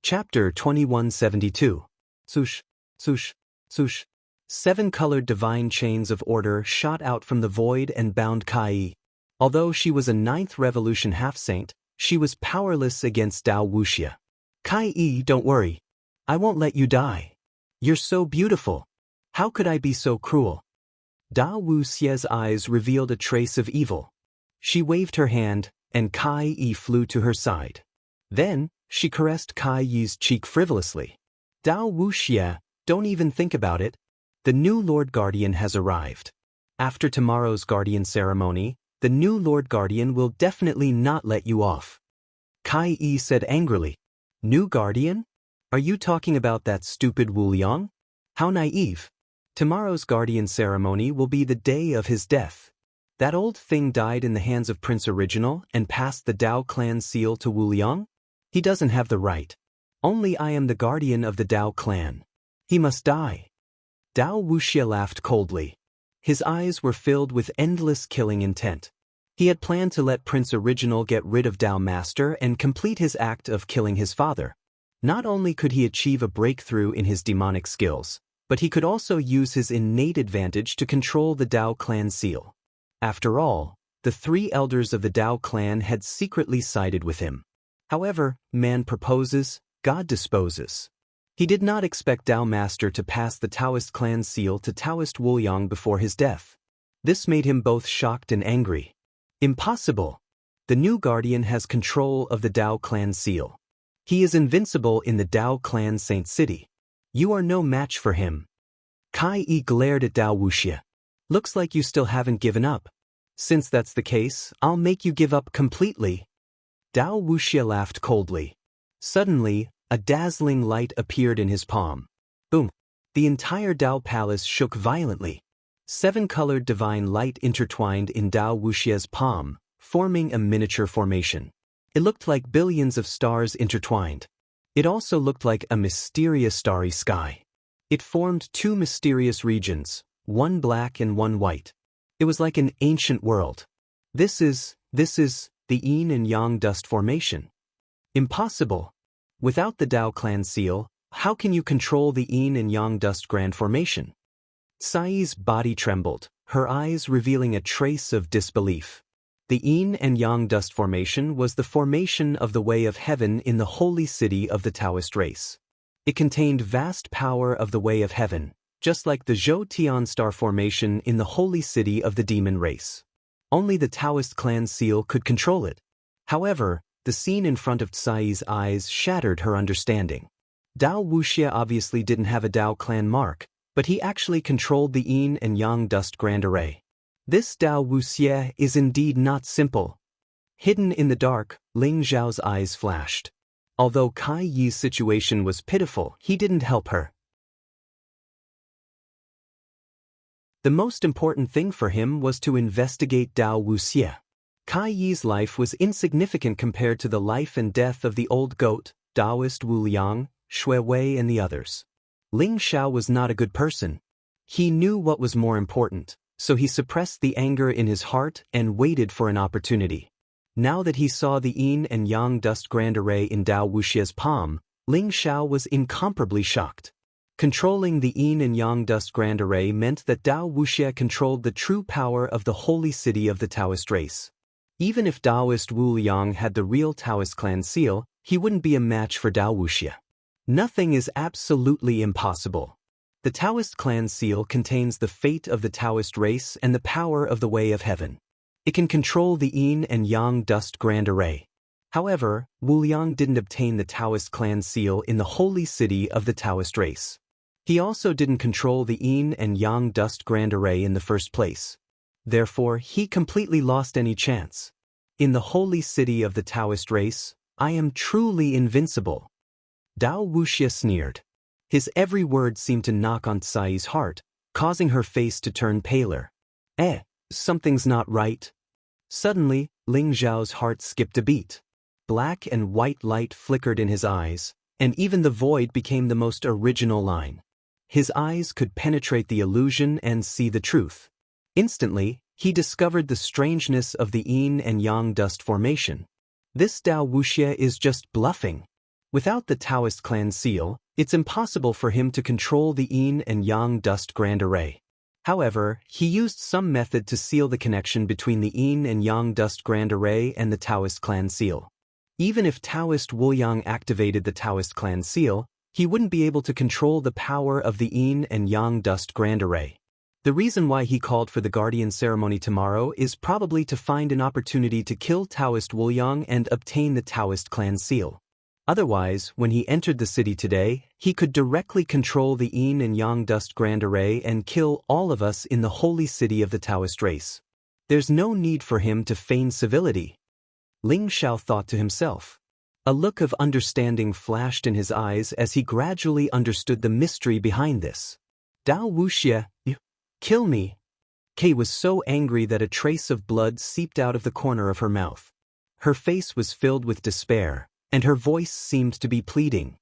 Chapter 2172. Swoosh, swoosh, swoosh. 7-colored divine chains of order shot out from the void and bound Kai. Although she was a 9th revolution half-saint, she was powerless against Dao Wuxia. Kai, don't worry. I won't let you die. You're so beautiful. How could I be so cruel? Dao Wuxia's eyes revealed a trace of evil. She waved her hand, and Kai flew to her side. Then, she caressed Kai's cheek frivolously. Dao Wuxia, don't even think about it. The new Lord Guardian has arrived. After tomorrow's Guardian ceremony, the new Lord Guardian will definitely not let you off. Kai said angrily. New Guardian? Are you talking about that stupid Wu Liang? How naive. Tomorrow's Guardian ceremony will be the day of his death. That old thing died in the hands of Prince Original and passed the Dao clan seal to Wu Liang? He doesn't have the right. Only I am the guardian of the Dao clan. He must die. Dao Wuxia laughed coldly. His eyes were filled with endless killing intent. He had planned to let Prince Original get rid of Dao Master and complete his act of killing his father. Not only could he achieve a breakthrough in his demonic skills, but he could also use his innate advantage to control the Dao clan seal. After all, the 3 elders of the Dao clan had secretly sided with him. However, man proposes, God disposes. He did not expect Dao Master to pass the Taoist clan seal to Taoist Wu Liang before his death. This made him both shocked and angry. Impossible! The new guardian has control of the Dao clan seal. He is invincible in the Dao clan Saint City. You are no match for him. Kai glared at Dao Wuxia. Looks like you still haven't given up. Since that's the case, I'll make you give up completely. Dao Wuxia laughed coldly. Suddenly, a dazzling light appeared in his palm. Boom! The entire Dao palace shook violently. 7-colored divine light intertwined in Dao Wuxia's palm, forming a miniature formation. It looked like billions of stars intertwined. It also looked like a mysterious starry sky. It formed 2 mysterious regions, one black and one white. It was like an ancient world. This is the Yin and Yang dust formation. Impossible. Without the Dao clan seal, how can you control the Yin and Yang dust grand formation? Sai's body trembled, her eyes revealing a trace of disbelief. The Yin and Yang dust formation was the formation of the way of heaven in the holy city of the Taoist race. It contained vast power of the way of heaven, just like the Zhou Tian star formation in the holy city of the demon race. Only the Taoist clan seal could control it. However, the scene in front of Sai's eyes shattered her understanding. Dao Wuxia obviously didn't have a Dao clan mark, but he actually controlled the Yin and Yang dust grand array. This Dao Wuxia is indeed not simple. Hidden in the dark, Ling Zhao's eyes flashed. Although Kai Yi's situation was pitiful, he didn't help her. The most important thing for him was to investigate Dao Wuxia. Kai Yi's life was insignificant compared to the life and death of the old goat, Taoist Wu Liang, Shui Wei and the others. Ling Zhao was not a good person. He knew what was more important, so he suppressed the anger in his heart and waited for an opportunity. Now that he saw the Yin and Yang dust grand array in Dao Wuxia's palm, Ling Zhao was incomparably shocked. Controlling the Yin and Yang dust grand array meant that Dao Wuxia controlled the true power of the holy city of the Taoist race. Even if Taoist Wu Liang had the real Taoist clan seal, he wouldn't be a match for Dao Wuxia. Nothing is absolutely impossible. The Taoist clan seal contains the fate of the Taoist race and the power of the way of heaven. It can control the Yin and Yang dust grand array. However, Wu Liang didn't obtain the Taoist clan seal in the holy city of the Taoist race. He also didn't control the Yin and Yang dust grand array in the first place. Therefore, he completely lost any chance. In the holy city of the Taoist race, I am truly invincible. Dao Wuxia sneered. His every word seemed to knock on Sai's heart, causing her face to turn paler. Something's not right. Suddenly, Ling Zhao's heart skipped a beat. Black and white light flickered in his eyes, and even the void became the most original line. His eyes could penetrate the illusion and see the truth. Instantly, he discovered the strangeness of the Yin and Yang dust formation. This Dao Wuxia is just bluffing. Without the Taoist clan seal, It's impossible for him to control the yin and yang dust grand array. However, he used some method to seal the connection between the yin and yang dust grand array and the Taoist clan seal. Even if Taoist Wu Yang activated the Taoist clan seal, he wouldn't be able to control the power of the yin and yang dust grand array. The reason why he called for the guardian ceremony tomorrow is probably to find an opportunity to kill Taoist Wu Yang and obtain the Taoist clan seal. Otherwise, when he entered the city today, he could directly control the yin and yang dust grand array and kill all of us in the holy city of the Taoist race. There's no need for him to feign civility. Ling Xiao thought to himself. A look of understanding flashed in his eyes as he gradually understood the mystery behind this. Dao Wuxia, you kill me. Kei was so angry that a trace of blood seeped out of the corner of her mouth. Her face was filled with despair, and her voice seemed to be pleading.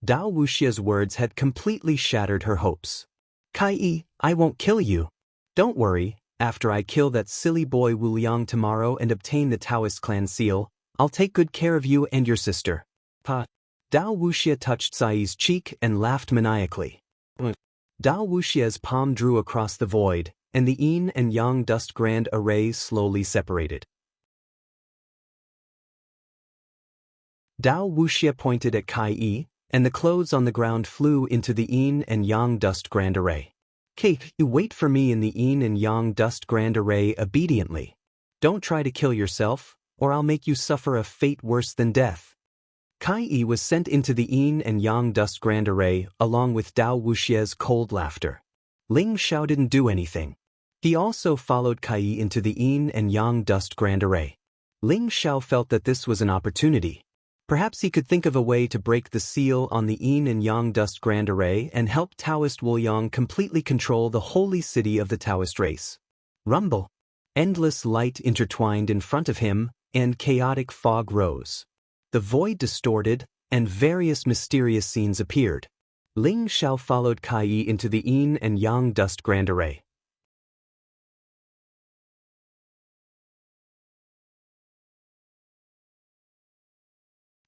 Dao Wuxia's words had completely shattered her hopes. Kai, I won't kill you. Don't worry, after I kill that silly boy Wu Liang tomorrow and obtain the Taoist clan seal, I'll take good care of you and your sister. Pa. Dao Wuxia touched Sai's cheek and laughed maniacally. Dao Wuxia's palm drew across the void, and the yin and yang dust grand array slowly separated. Dao Wuxia pointed at Kai, and the clothes on the ground flew into the yin and yang dust grand array. Kai, you wait for me in the yin and yang dust grand array obediently. Don't try to kill yourself, or I'll make you suffer a fate worse than death. Kai was sent into the yin and yang dust grand array along with Dao Wuxia's cold laughter. Ling Xiao didn't do anything. He also followed Kai into the yin and yang dust grand array. Ling Xiao felt that this was an opportunity. Perhaps he could think of a way to break the seal on the yin and yang dust grand array and help Taoist Wu Yang completely control the holy city of the Taoist race. Rumble. Endless light intertwined in front of him, and chaotic fog rose. The void distorted, and various mysterious scenes appeared. Ling Xiao followed Kai into the yin and yang dust grand array.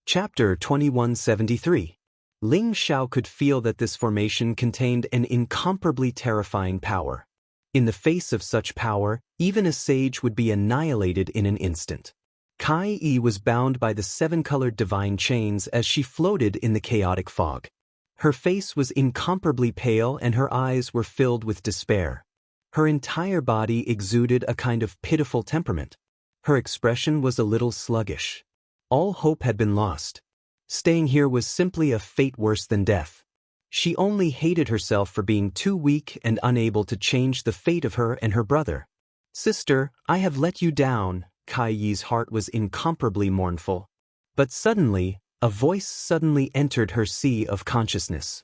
Chapter 2173. Ling Xiao could feel that this formation contained an incomparably terrifying power. In the face of such power, even a sage would be annihilated in an instant. Kai was bound by the seven-colored divine chains as she floated in the chaotic fog. Her face was incomparably pale and her eyes were filled with despair. Her entire body exuded a kind of pitiful temperament. Her expression was a little sluggish. All hope had been lost. Staying here was simply a fate worse than death. She only hated herself for being too weak and unable to change the fate of her and her brother. Sister, I have let you down. Kai's heart was incomparably mournful. But suddenly, a voice suddenly entered her sea of consciousness.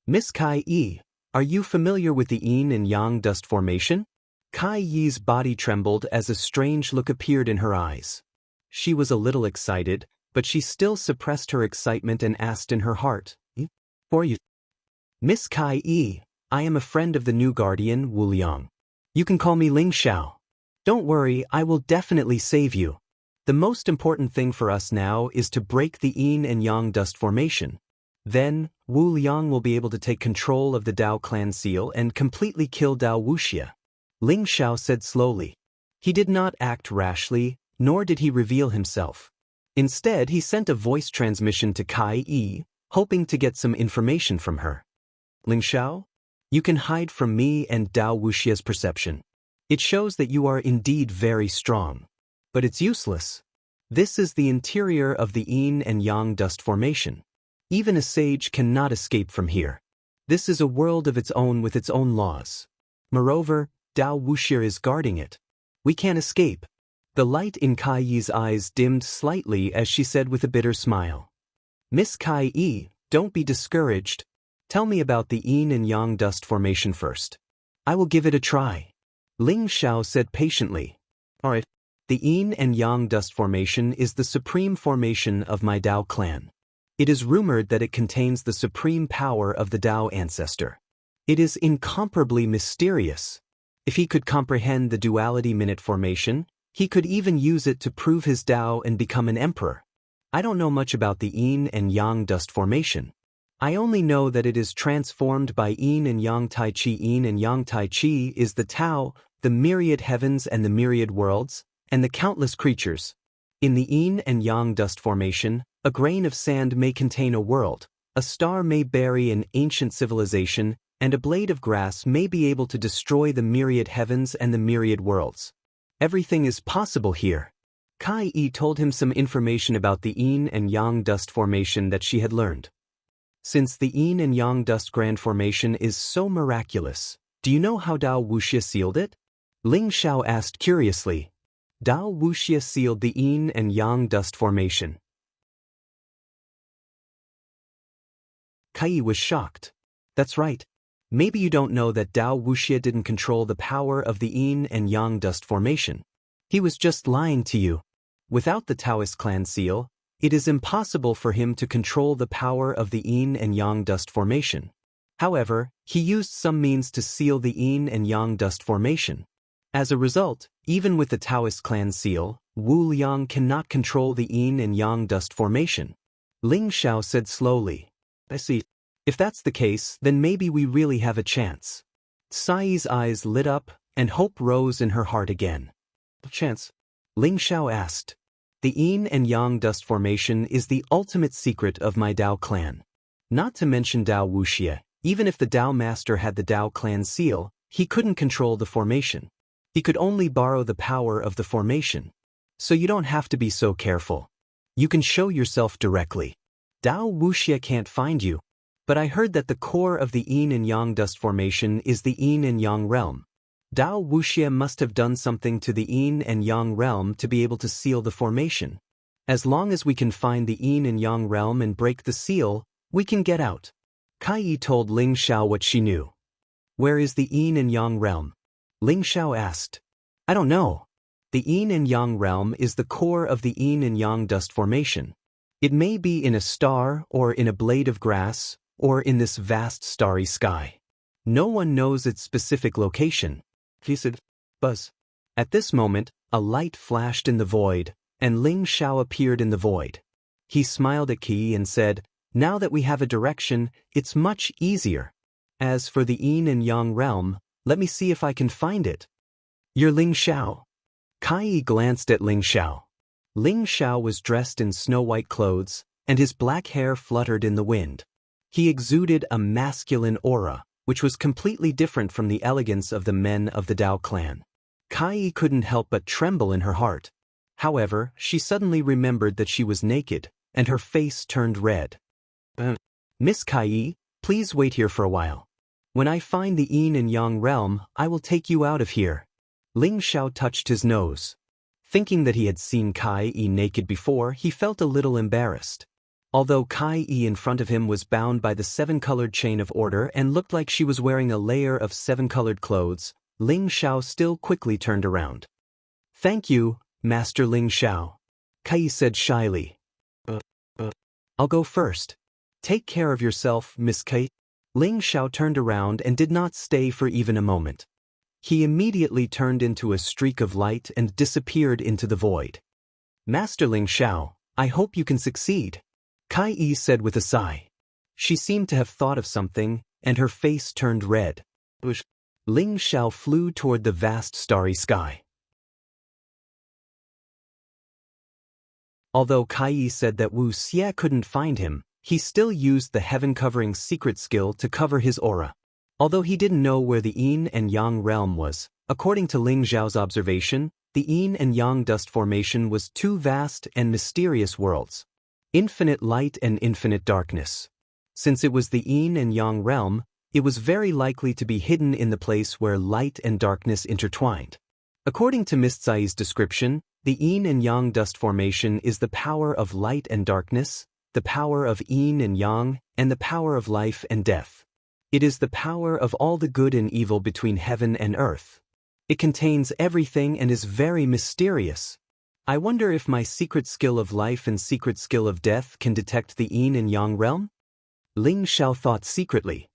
Miss Kai, are you familiar with the yin and yang dust formation? Kai's body trembled as a strange look appeared in her eyes. She was a little excited, but she still suppressed her excitement and asked in her heart, "Who are you?" Miss Kai, I am a friend of the new guardian, Wu Liang. You can call me Ling Xiao. Don't worry, I will definitely save you. The most important thing for us now is to break the yin and yang dust formation. Then, Wu Liang will be able to take control of the Dao clan seal and completely kill Dao Wuxia. Ling Xiao said slowly. He did not act rashly, nor did he reveal himself. Instead, he sent a voice transmission to Kai, hoping to get some information from her. Ling Xiao, you can hide from me and Dao Wuxia's perception. It shows that you are indeed very strong. But it's useless. This is the interior of the yin and yang dust formation. Even a sage cannot escape from here. This is a world of its own with its own laws. Moreover, Dao Wuxia is guarding it. We can't escape. The light in Kai's eyes dimmed slightly as she said with a bitter smile. Miss Kai, don't be discouraged. Tell me about the yin and yang dust formation first. I will give it a try. Ling Xiao said patiently. Alright. The yin and yang dust formation is the supreme formation of my Dao clan. It is rumored that it contains the supreme power of the Dao ancestor. It is incomparably mysterious. If he could comprehend the duality minute formation, he could even use it to prove his Dao and become an emperor. I don't know much about the yin and yang dust formation. I only know that it is transformed by yin and yang tai chi. Yin and yang tai chi is the Tao, the myriad heavens and the myriad worlds, and the countless creatures. In the yin and yang dust formation, a grain of sand may contain a world, a star may bury an ancient civilization, and a blade of grass may be able to destroy the myriad heavens and the myriad worlds. Everything is possible here. Kai told him some information about the yin and yang dust formation that she had learned. Since the yin and yang dust grand formation is so miraculous, do you know how Dao Wuxia sealed it? Ling Xiao asked curiously. Dao Wuxia sealed the yin and yang dust formation. Kai was shocked. That's right. Maybe you don't know that Dao Wuxia didn't control the power of the yin and yang dust formation. He was just lying to you. Without the Taoist clan seal, it is impossible for him to control the power of the yin and yang dust formation. However, he used some means to seal the yin and yang dust formation. As a result, even with the Taoist clan seal, Wu Liang cannot control the yin and yang dust formation. Ling Xiao said slowly. I see. If that's the case, then maybe we really have a chance. Sai's eyes lit up, and hope rose in her heart again. Chance? Ling Xiao asked. The yin and yang dust formation is the ultimate secret of my Dao clan. Not to mention Dao Wuxia, even if the Dao master had the Dao clan seal, he couldn't control the formation. He could only borrow the power of the formation. So you don't have to be so careful. You can show yourself directly. Dao Wuxia can't find you. But I heard that the core of the yin and yang dust formation is the yin and yang realm. Dao Wuxia must have done something to the yin and yang realm to be able to seal the formation. As long as we can find the yin and yang realm and break the seal, we can get out. Kai told Ling Xiao what she knew. Where is the yin and yang realm? Ling Xiao asked. I don't know. The yin and yang realm is the core of the yin and yang dust formation. It may be in a star or in a blade of grass, or in this vast starry sky. No one knows its specific location. He said, Buzz. At this moment, a light flashed in the void, and Ling Xiao appeared in the void. He smiled at Qi and said, Now that we have a direction, it's much easier. As for the yin and yang realm, let me see if I can find it. You're Ling Xiao. Kai glanced at Ling Xiao. Ling Xiao was dressed in snow-white clothes, and his black hair fluttered in the wind. He exuded a masculine aura, which was completely different from the elegance of the men of the Dao clan. Kai couldn't help but tremble in her heart. However, she suddenly remembered that she was naked, and her face turned red. Miss Kai, please wait here for a while. When I find the yin and yang realm, I will take you out of here. Ling Xiao touched his nose. Thinking that he had seen Kai naked before, he felt a little embarrassed. Although Kai in front of him was bound by the seven-colored chain of order and looked like she was wearing a layer of seven-colored clothes, Ling Xiao still quickly turned around. Thank you, Master Ling Xiao. Kai said shyly. I'll go first. Take care of yourself, Miss Kai. Ling Xiao turned around and did not stay for even a moment. He immediately turned into a streak of light and disappeared into the void. Master Ling Xiao, I hope you can succeed. Kai said with a sigh. She seemed to have thought of something, and her face turned red. Ling Xiao flew toward the vast starry sky. Although Kai said that Wu Xie couldn't find him, he still used the heaven-covering secret skill to cover his aura. Although he didn't know where the yin and yang realm was, according to Ling Xiao's observation, the yin and yang dust formation was two vast and mysterious worlds. Infinite light and infinite darkness. Since it was the yin and yang realm, it was very likely to be hidden in the place where light and darkness intertwined. According to Miss Tsai's description, the yin and yang dust formation is the power of light and darkness, the power of yin and yang, and the power of life and death. It is the power of all the good and evil between heaven and earth. It contains everything and is very mysterious. I wonder if my secret skill of life and secret skill of death can detect the yin and yang realm? Ling Xiao thought secretly.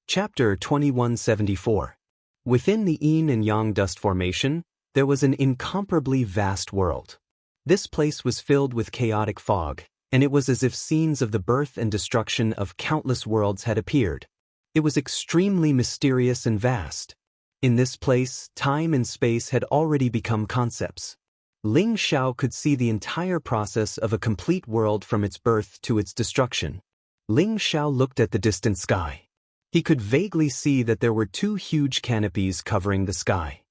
Chapter 2174. Within the yin and yang dust formation, there was an incomparably vast world. This place was filled with chaotic fog, and it was as if scenes of the birth and destruction of countless worlds had appeared. It was extremely mysterious and vast. In this place, time and space had already become concepts. Ling Xiao could see the entire process of a complete world from its birth to its destruction. Ling Xiao looked at the distant sky. He could vaguely see that there were two huge canopies covering the sky.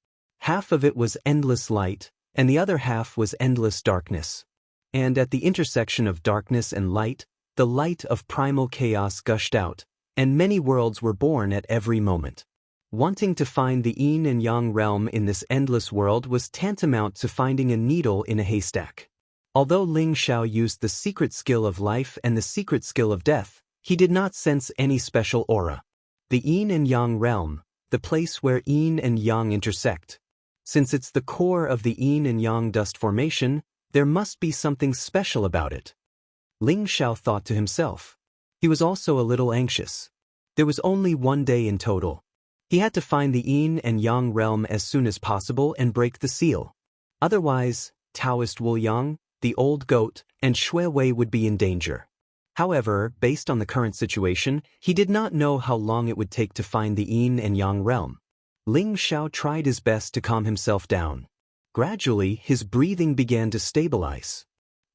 Half of it was endless light, and the other half was endless darkness. And at the intersection of darkness and light, the light of primal chaos gushed out, and many worlds were born at every moment. Wanting to find the yin and yang realm in this endless world was tantamount to finding a needle in a haystack. Although Ling Xiao used the secret skill of life and the secret skill of death, he did not sense any special aura. The yin and yang realm, the place where yin and yang intersect. Since it's the core of the yin and yang dust formation, there must be something special about it. Ling Xiao thought to himself. He was also a little anxious. There was only one day in total. He had to find the yin and yang realm as soon as possible and break the seal. Otherwise, Taoist Wu Yang, the old goat, and Xue Wei would be in danger. However, based on the current situation, he did not know how long it would take to find the yin and yang realm. Ling Xiao tried his best to calm himself down. Gradually, his breathing began to stabilize.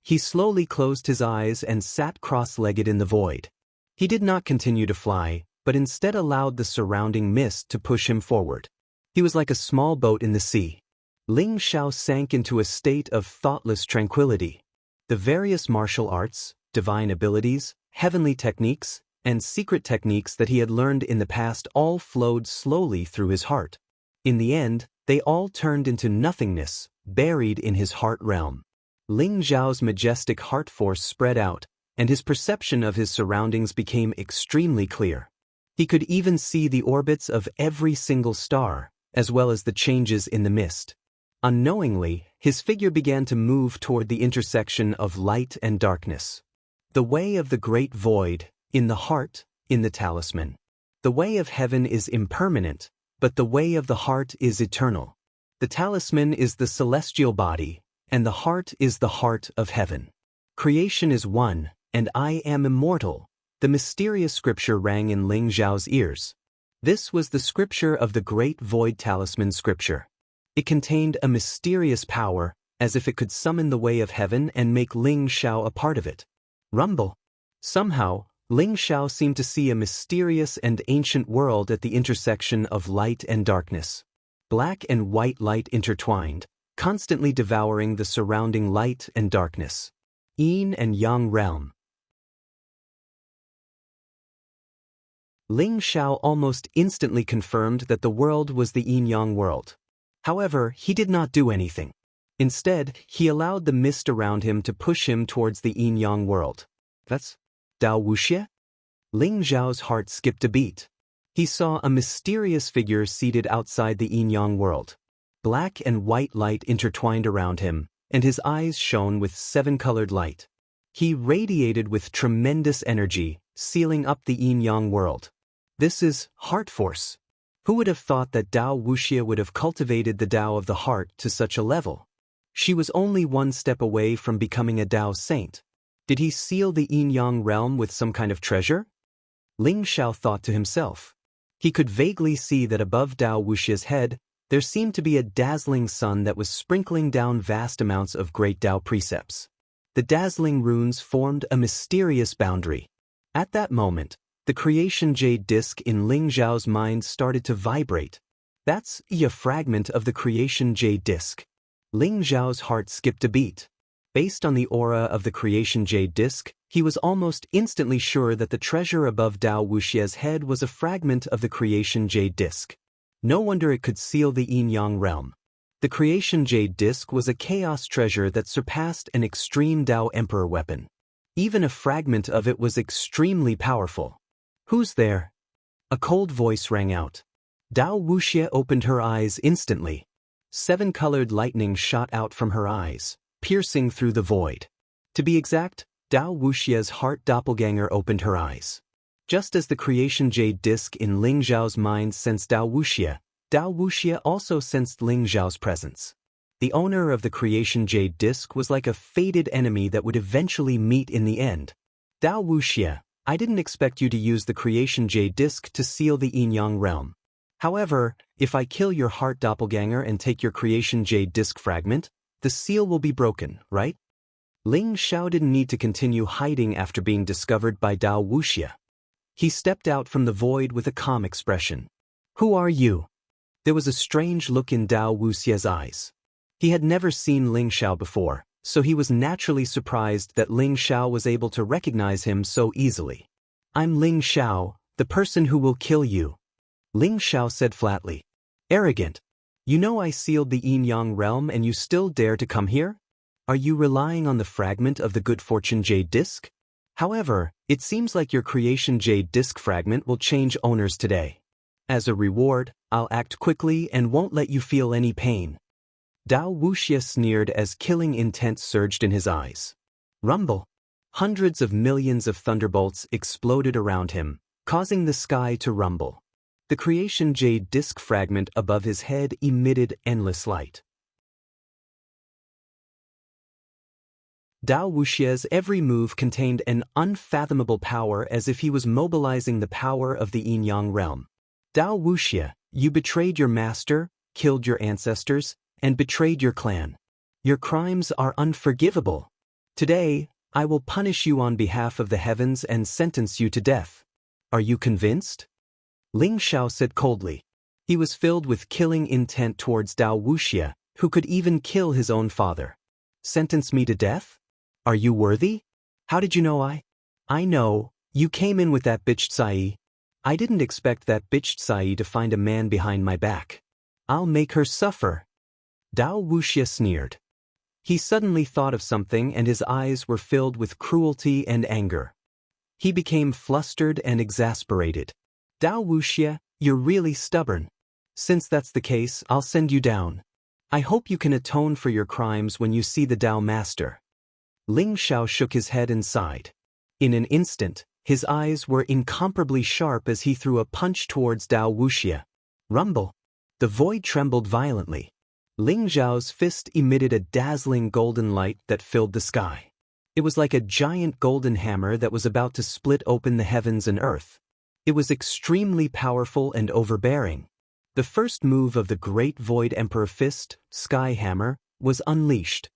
He slowly closed his eyes and sat cross-legged in the void. He did not continue to fly, but instead allowed the surrounding mist to push him forward. He was like a small boat in the sea. Ling Xiao sank into a state of thoughtless tranquility. The various martial arts, divine abilities, heavenly techniques, and secret techniques that he had learned in the past all flowed slowly through his heart. In the end, they all turned into nothingness, buried in his heart realm. Ling Xiao's majestic heart force spread out, and his perception of his surroundings became extremely clear. He could even see the orbits of every single star, as well as the changes in the mist. Unknowingly, his figure began to move toward the intersection of light and darkness. The way of the great void, in the heart, in the talisman. The way of heaven is impermanent, but the way of the heart is eternal. The talisman is the celestial body, and the heart is the heart of heaven. Creation is one, and I am immortal. The mysterious scripture rang in Ling Xiao's ears. This was the scripture of the Great Void Talisman scripture. It contained a mysterious power, as if it could summon the way of heaven and make Ling Xiao a part of it. Rumble. Somehow, Ling Xiao seemed to see a mysterious and ancient world at the intersection of light and darkness. Black and white light intertwined, constantly devouring the surrounding light and darkness. Yin and Yang realm. Ling Xiao almost instantly confirmed that the world was the yin-yang world. However, he did not do anything. Instead, he allowed the mist around him to push him towards the yin-yang world. That's Dao Wuxie? Ling Xiao's heart skipped a beat. He saw a mysterious figure seated outside the yin-yang world. Black and white light intertwined around him, and his eyes shone with seven-colored light. He radiated with tremendous energy, sealing up the yin-yang world. This is heart force. Who would have thought that Dao Wuxie would have cultivated the Dao of the heart to such a level? She was only one step away from becoming a Dao saint. Did he seal the yin-yang realm with some kind of treasure? Ling Xiao thought to himself. He could vaguely see that above Dao Wuxie's head, there seemed to be a dazzling sun that was sprinkling down vast amounts of great Dao precepts. The dazzling runes formed a mysterious boundary. At that moment, the creation jade disc in Ling Xiao's mind started to vibrate. That's a fragment of the creation jade disc. Ling Xiao's heart skipped a beat. Based on the aura of the creation jade disc, he was almost instantly sure that the treasure above Dao Wuxie's head was a fragment of the creation jade disc. No wonder it could seal the yin-yang realm. The creation jade disc was a chaos treasure that surpassed an extreme Dao Emperor weapon. Even a fragment of it was extremely powerful. Who's there? A cold voice rang out. Dao Wuxie opened her eyes instantly. Seven-colored lightning shot out from her eyes, piercing through the void. To be exact, Dao Wuxie's heart doppelganger opened her eyes. Just as the creation jade disc in Ling Xiao's mind sensed Dao Wuxie also sensed Ling Xiao's presence. The owner of the creation jade disc was like a fated enemy that would eventually meet in the end. Dao Wuxia, I didn't expect you to use the creation jade disc to seal the yin-yang realm. However, if I kill your heart doppelganger and take your creation jade disc fragment, the seal will be broken, right? Ling Xiao didn't need to continue hiding after being discovered by Dao Wuxia. He stepped out from the void with a calm expression. Who are you? There was a strange look in Dao Wuxia's eyes. He had never seen Ling Xiao before, so he was naturally surprised that Ling Xiao was able to recognize him so easily. I'm Ling Xiao, the person who will kill you. Ling Xiao said flatly. Arrogant. You know I sealed the yin-yang realm and you still dare to come here? Are you relying on the fragment of the good fortune jade disc? However, it seems like your creation jade disc fragment will change owners today. As a reward, I'll act quickly and won't let you feel any pain. Dao Wuxia sneered as killing intent surged in his eyes. Rumble. Hundreds of millions of thunderbolts exploded around him, causing the sky to rumble. The creation jade disc fragment above his head emitted endless light. Dao Wuxia's every move contained an unfathomable power, as if he was mobilizing the power of the yin-yang realm. Dao Wuxia, you betrayed your master, killed your ancestors, and betrayed your clan. Your crimes are unforgivable. Today, I will punish you on behalf of the heavens and sentence you to death. Are you convinced? Ling Xiao said coldly. He was filled with killing intent towards Dao Wuxia, who could even kill his own father. Sentence me to death? Are you worthy? How did you know I know, you came in with that bitch Tsai. I didn't expect that bitch Tsai to find a man behind my back. I'll make her suffer. Dao Wuxia sneered. He suddenly thought of something and his eyes were filled with cruelty and anger. He became flustered and exasperated. Dao Wuxia, you're really stubborn. Since that's the case, I'll send you down. I hope you can atone for your crimes when you see the Dao Master. Ling Xiao shook his head and sighed. In an instant, his eyes were incomparably sharp as he threw a punch towards Dao Wuxia. Rumble. The void trembled violently. Ling Xiao's fist emitted a dazzling golden light that filled the sky. It was like a giant golden hammer that was about to split open the heavens and earth. It was extremely powerful and overbearing. The first move of the Great Void Emperor Fist, Sky Hammer, was unleashed.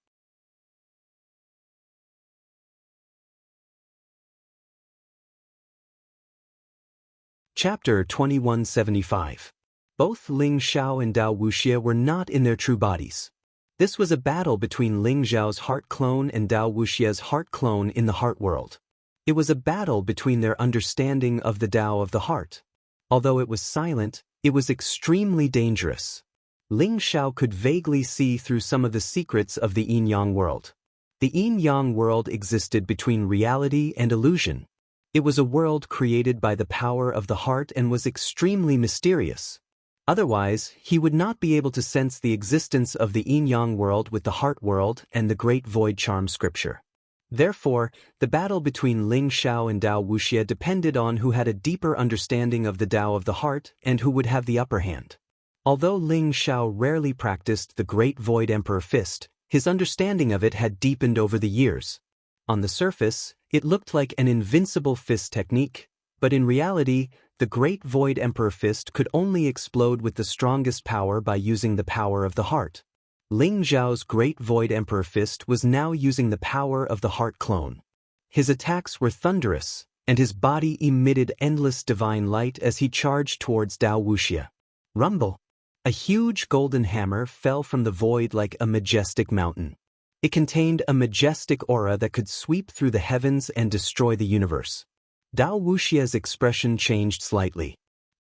Chapter 2175. Both Ling Xiao and Dao Wuxia were not in their true bodies. This was a battle between Ling Xiao's heart clone and Dao Wuxia's heart clone in the heart world. It was a battle between their understanding of the Tao of the heart. Although it was silent, it was extremely dangerous. Ling Xiao could vaguely see through some of the secrets of the yin-yang world. The yin-yang world existed between reality and illusion. It was a world created by the power of the heart and was extremely mysterious. Otherwise, he would not be able to sense the existence of the yin-yang world with the heart world and the great void charm scripture. Therefore, the battle between Ling Xiao and Dao Wuxia depended on who had a deeper understanding of the Tao of the heart and who would have the upper hand. Although Ling Xiao rarely practiced the Great Void Emperor Fist, his understanding of it had deepened over the years. On the surface, it looked like an invincible fist technique, but in reality, the Great Void Emperor Fist could only explode with the strongest power by using the power of the heart. Ling Xiao's Great Void Emperor Fist was now using the power of the heart clone. His attacks were thunderous, and his body emitted endless divine light as he charged towards Dao Wuxia. Rumble. A huge golden hammer fell from the void like a majestic mountain. It contained a majestic aura that could sweep through the heavens and destroy the universe. Dao Wuxia's expression changed slightly.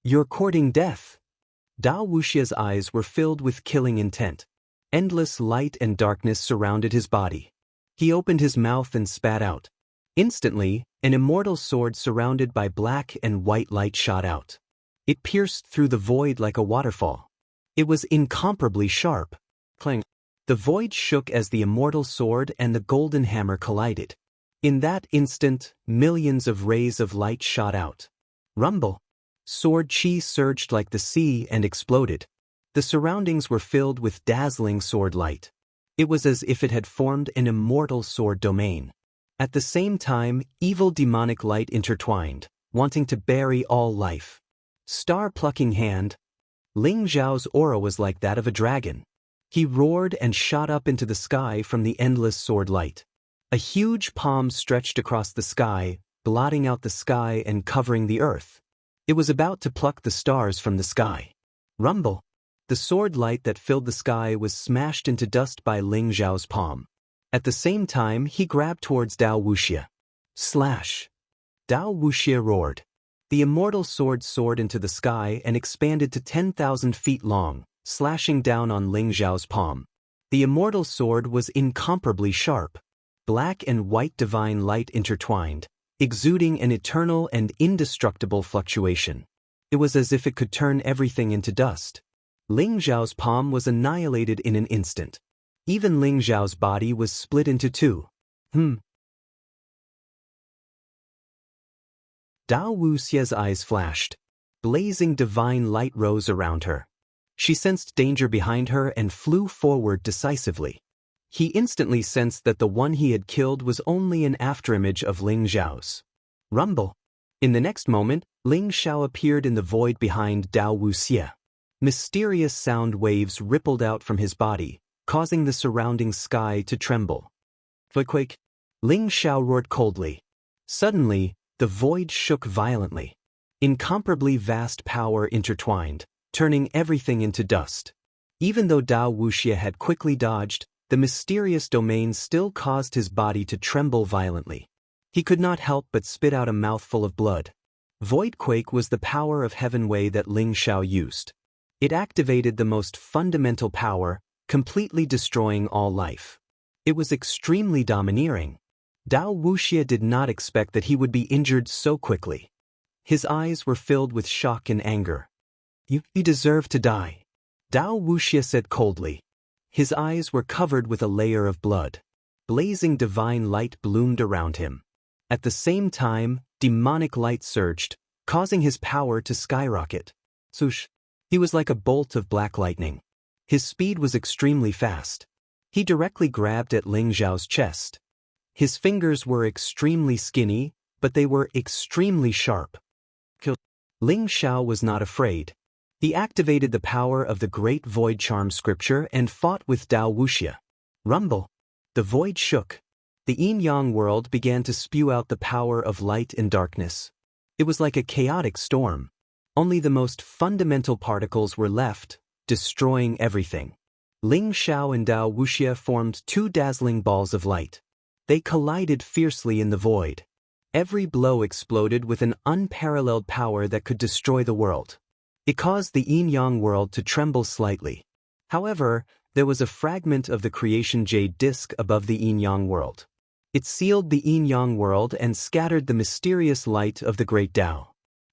You're courting death. Dao Wuxia's eyes were filled with killing intent. Endless light and darkness surrounded his body. He opened his mouth and spat out. Instantly, an immortal sword surrounded by black and white light shot out. It pierced through the void like a waterfall. It was incomparably sharp. Clang. The void shook as the immortal sword and the golden hammer collided. In that instant, millions of rays of light shot out. Rumble. Sword chi surged like the sea and exploded. The surroundings were filled with dazzling sword light. It was as if it had formed an immortal sword domain. At the same time, evil demonic light intertwined, wanting to bury all life. Star-plucking hand. Ling Zhao's aura was like that of a dragon. He roared and shot up into the sky from the endless sword light. A huge palm stretched across the sky, blotting out the sky and covering the earth. It was about to pluck the stars from the sky. Rumble. The sword light that filled the sky was smashed into dust by Ling Zhao's palm. At the same time, he grabbed towards Dao Wuxia. Slash. Dao Wuxia roared. The immortal sword soared into the sky and expanded to 10,000 feet long, slashing down on Ling Zhao's palm. The immortal sword was incomparably sharp. Black and white divine light intertwined, exuding an eternal and indestructible fluctuation. It was as if it could turn everything into dust. Ling Zhao's palm was annihilated in an instant. Even Ling Zhao's body was split into two. Dao Wuxia's eyes flashed. Blazing divine light rose around her. She sensed danger behind her and flew forward decisively. He instantly sensed that the one he had killed was only an afterimage of Ling Zhao's. Rumble. In the next moment, Ling Zhao appeared in the void behind Dao Wuxia. Mysterious sound waves rippled out from his body, causing the surrounding sky to tremble. Quake! Ling Zhao roared coldly. Suddenly, the void shook violently. Incomparably vast power intertwined, turning everything into dust. Even though Dao Wuxia had quickly dodged, the mysterious domain still caused his body to tremble violently. He could not help but spit out a mouthful of blood. Voidquake was the power of Heaven Wei that Ling Zhao used. It activated the most fundamental power, completely destroying all life. It was extremely domineering. Dao Wuxia did not expect that he would be injured so quickly. His eyes were filled with shock and anger. You deserve to die," Dao Wuxia said coldly. His eyes were covered with a layer of blood. Blazing divine light bloomed around him. At the same time, demonic light surged, causing his power to skyrocket. Swoosh! He was like a bolt of black lightning. His speed was extremely fast. He directly grabbed at Ling Zhao's chest. His fingers were extremely skinny, but they were extremely sharp. Ling Zhao was not afraid. He activated the power of the Great Void Charm scripture and fought with Dao Wuxia. Rumble! The void shook. The yin-yang world began to spew out the power of light and darkness. It was like a chaotic storm. Only the most fundamental particles were left, destroying everything. Ling Zhao and Dao Wuxia formed two dazzling balls of light. They collided fiercely in the void. Every blow exploded with an unparalleled power that could destroy the world. It caused the yin-yang world to tremble slightly. However, there was a fragment of the creation jade disk above the yin-yang world. It sealed the yin-yang world and scattered the mysterious light of the great Tao.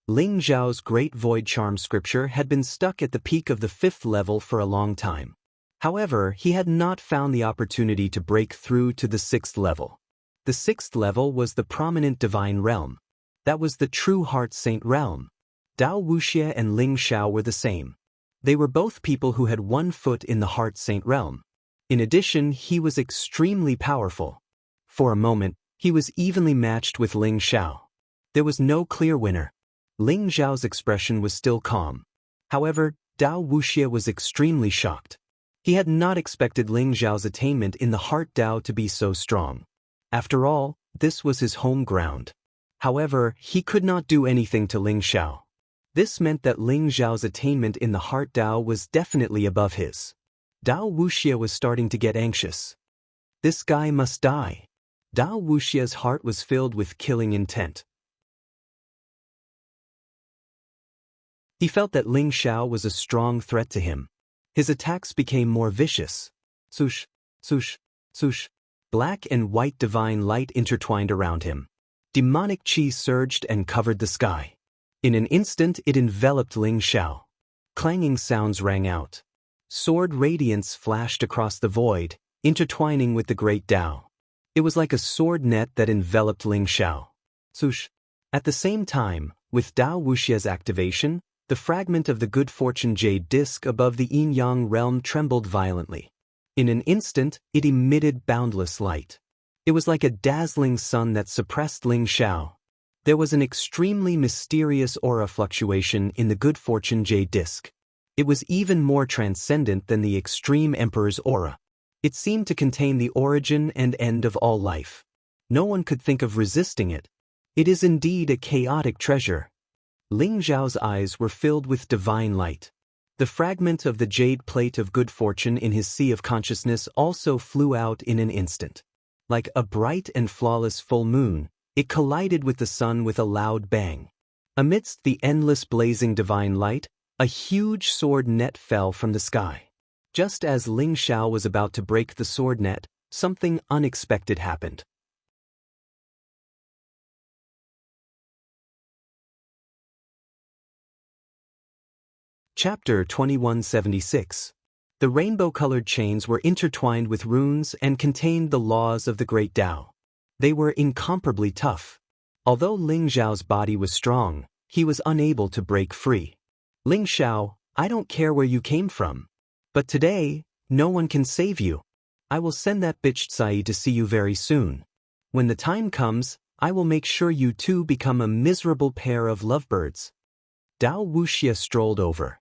Ling Zhao's Great Void Charm scripture had been stuck at the peak of the 5th level for a long time. However, he had not found the opportunity to break through to the 6th level. The 6th level was the prominent divine realm. That was the true Heart Saint realm. Dao Wuxia and Ling Zhao were the same. They were both people who had one foot in the Heart Saint realm. In addition, he was extremely powerful. For a moment, he was evenly matched with Ling Zhao. There was no clear winner. Ling Zhao's expression was still calm. However, Dao Wuxia was extremely shocked. He had not expected Ling Zhao's attainment in the Heart Tao to be so strong. After all, this was his home ground. However, he could not do anything to Ling Zhao. This meant that Ling Zhao's attainment in the Heart Tao was definitely above his. Dao Wuxia was starting to get anxious. This guy must die. Dao Wuxia's heart was filled with killing intent. He felt that Ling Zhao was a strong threat to him. His attacks became more vicious. Swoosh, swoosh, swoosh. Black and white divine light intertwined around him. Demonic chi surged and covered the sky. In an instant, it enveloped Ling Zhao. Clanging sounds rang out. Sword radiance flashed across the void, intertwining with the great Tao. It was like a sword net that enveloped Ling Zhao. Swoosh. At the same time, with Dao Wuxia's activation, The fragment of the good fortune jade disc above the yin-yang realm trembled violently. In an instant, it emitted boundless light. It was like a dazzling sun that suppressed Ling Xiao. There was an extremely mysterious aura fluctuation in the good fortune jade disc. It was even more transcendent than the extreme emperor's aura. It seemed to contain the origin and end of all life. No one could think of resisting it. It is indeed a chaotic treasure. Ling Xiao's eyes were filled with divine light. The fragment of the jade plate of good fortune in his sea of consciousness also flew out in an instant. Like a bright and flawless full moon, it collided with the sun with a loud bang. Amidst the endless blazing divine light, a huge sword net fell from the sky. Just as Ling Xiao was about to break the sword net, something unexpected happened. Chapter 2176. The rainbow-colored chains were intertwined with runes and contained the laws of the Great Tao. They were incomparably tough. Although Ling Xiao's body was strong, he was unable to break free. Ling Xiao, I don't care where you came from. But today, no one can save you. I will send that bitch Tsai to see you very soon. When the time comes, I will make sure you two become a miserable pair of lovebirds. Dao Wuxia strolled over.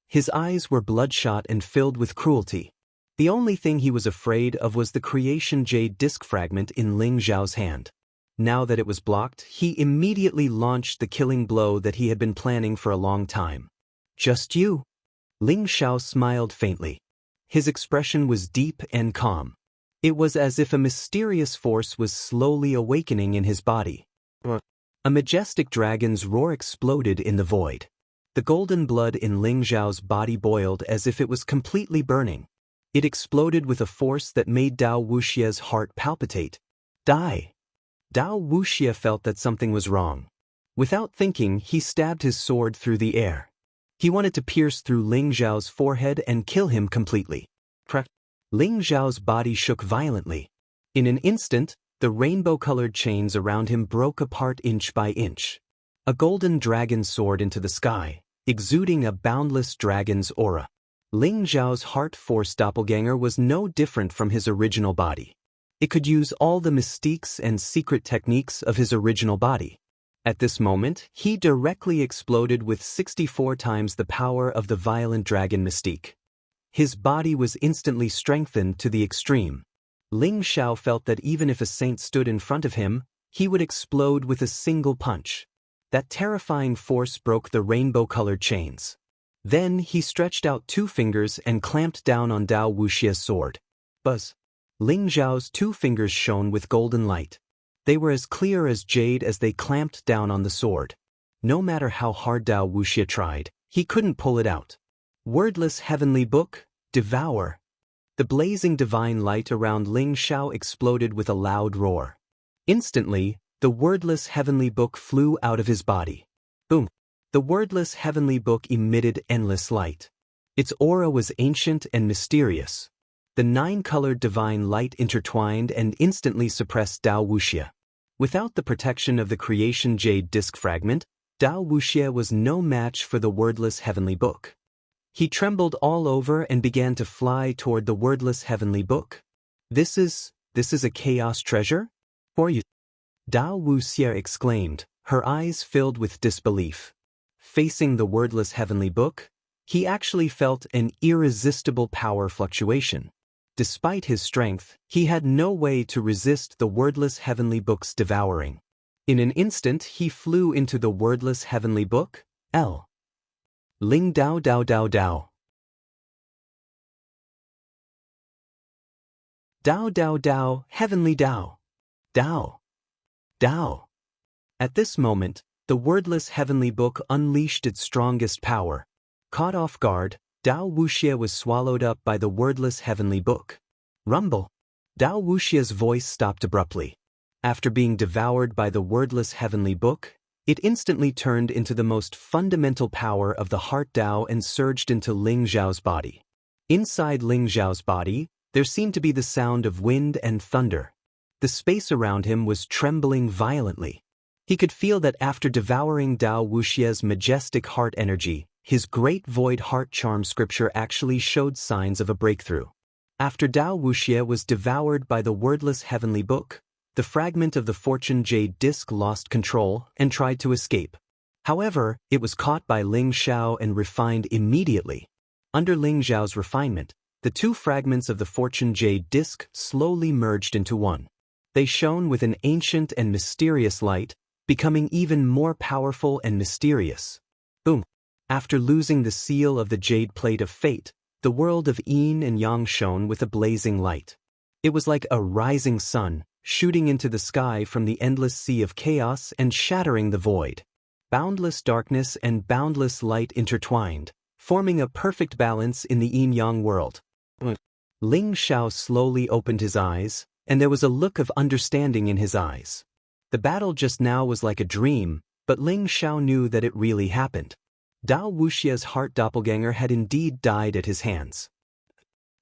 His eyes were bloodshot and filled with cruelty. The only thing he was afraid of was the creation jade disc fragment in Ling Xiao's hand. Now that it was blocked, he immediately launched the killing blow that he had been planning for a long time. Just you? Ling Xiao smiled faintly. His expression was deep and calm. It was as if a mysterious force was slowly awakening in his body. A majestic dragon's roar exploded in the void. The golden blood in Ling Xiao's body boiled as if it was completely burning. It exploded with a force that made Dao Wuxia's heart palpitate. Die! Dao Wuxia felt that something was wrong. Without thinking, he stabbed his sword through the air. He wanted to pierce through Ling Xiao's forehead and kill him completely. Ling Xiao's body shook violently. In an instant, the rainbow-colored chains around him broke apart inch by inch. A golden dragon soared into the sky, exuding a boundless dragon's aura. Ling Xiao's heart-force doppelganger was no different from his original body. It could use all the mystiques and secret techniques of his original body. At this moment, he directly exploded with 64 times the power of the violent dragon mystique. His body was instantly strengthened to the extreme. Ling Xiao felt that even if a saint stood in front of him, he would explode with a single punch. That terrifying force broke the rainbow-colored chains. Then he stretched out 2 fingers and clamped down on Dao Wuxia's sword. Buzz! Ling Xiao's 2 fingers shone with golden light. They were as clear as jade as they clamped down on the sword. No matter how hard Dao Wuxia tried, he couldn't pull it out. Wordless heavenly book, devour! The blazing divine light around Ling Xiao exploded with a loud roar. Instantly, the wordless heavenly book flew out of his body. Boom! The wordless heavenly book emitted endless light. Its aura was ancient and mysterious. The 9-colored divine light intertwined and instantly suppressed Dao Wuxia. Without the protection of the creation jade disc fragment, Dao Wuxia was no match for the wordless heavenly book. He trembled all over and began to fly toward the wordless heavenly book. This is a chaos treasure? For you? Dao Wuxia exclaimed, her eyes filled with disbelief. Facing the wordless heavenly book, he actually felt an irresistible power fluctuation. Despite his strength, he had no way to resist the wordless heavenly book's devouring. In an instant, he flew into the wordless heavenly book, L. Ling Dao Dao Dao Dao. Dao Dao Dao, heavenly Dao. Dao. Dao. At this moment, the wordless heavenly book unleashed its strongest power. Caught off guard, Dao Wuxia was swallowed up by the wordless heavenly book. Rumble! Dao Wuxia's voice stopped abruptly. After being devoured by the wordless heavenly book, it instantly turned into the most fundamental power of the heart Dao and surged into Ling Xiao's body. Inside Ling Xiao's body, there seemed to be the sound of wind and thunder. The space around him was trembling violently. He could feel that after devouring Dao Wuxia's majestic heart energy, his great void heart charm scripture actually showed signs of a breakthrough. After Dao Wuxie was devoured by the wordless heavenly book, the fragment of the fortune jade disc lost control and tried to escape. However, it was caught by Ling Xiao and refined immediately. Under Ling Xiao's refinement, the two fragments of the fortune jade disc slowly merged into one. They shone with an ancient and mysterious light, becoming even more powerful and mysterious. Boom! After losing the seal of the jade plate of fate, the world of yin and yang shone with a blazing light. It was like a rising sun, shooting into the sky from the endless sea of chaos and shattering the void. Boundless darkness and boundless light intertwined, forming a perfect balance in the yin-yang world. Ling Xiao slowly opened his eyes, and there was a look of understanding in his eyes. The battle just now was like a dream, but Ling Xiao knew that it really happened. Dao Wuxie's heart doppelganger had indeed died at his hands.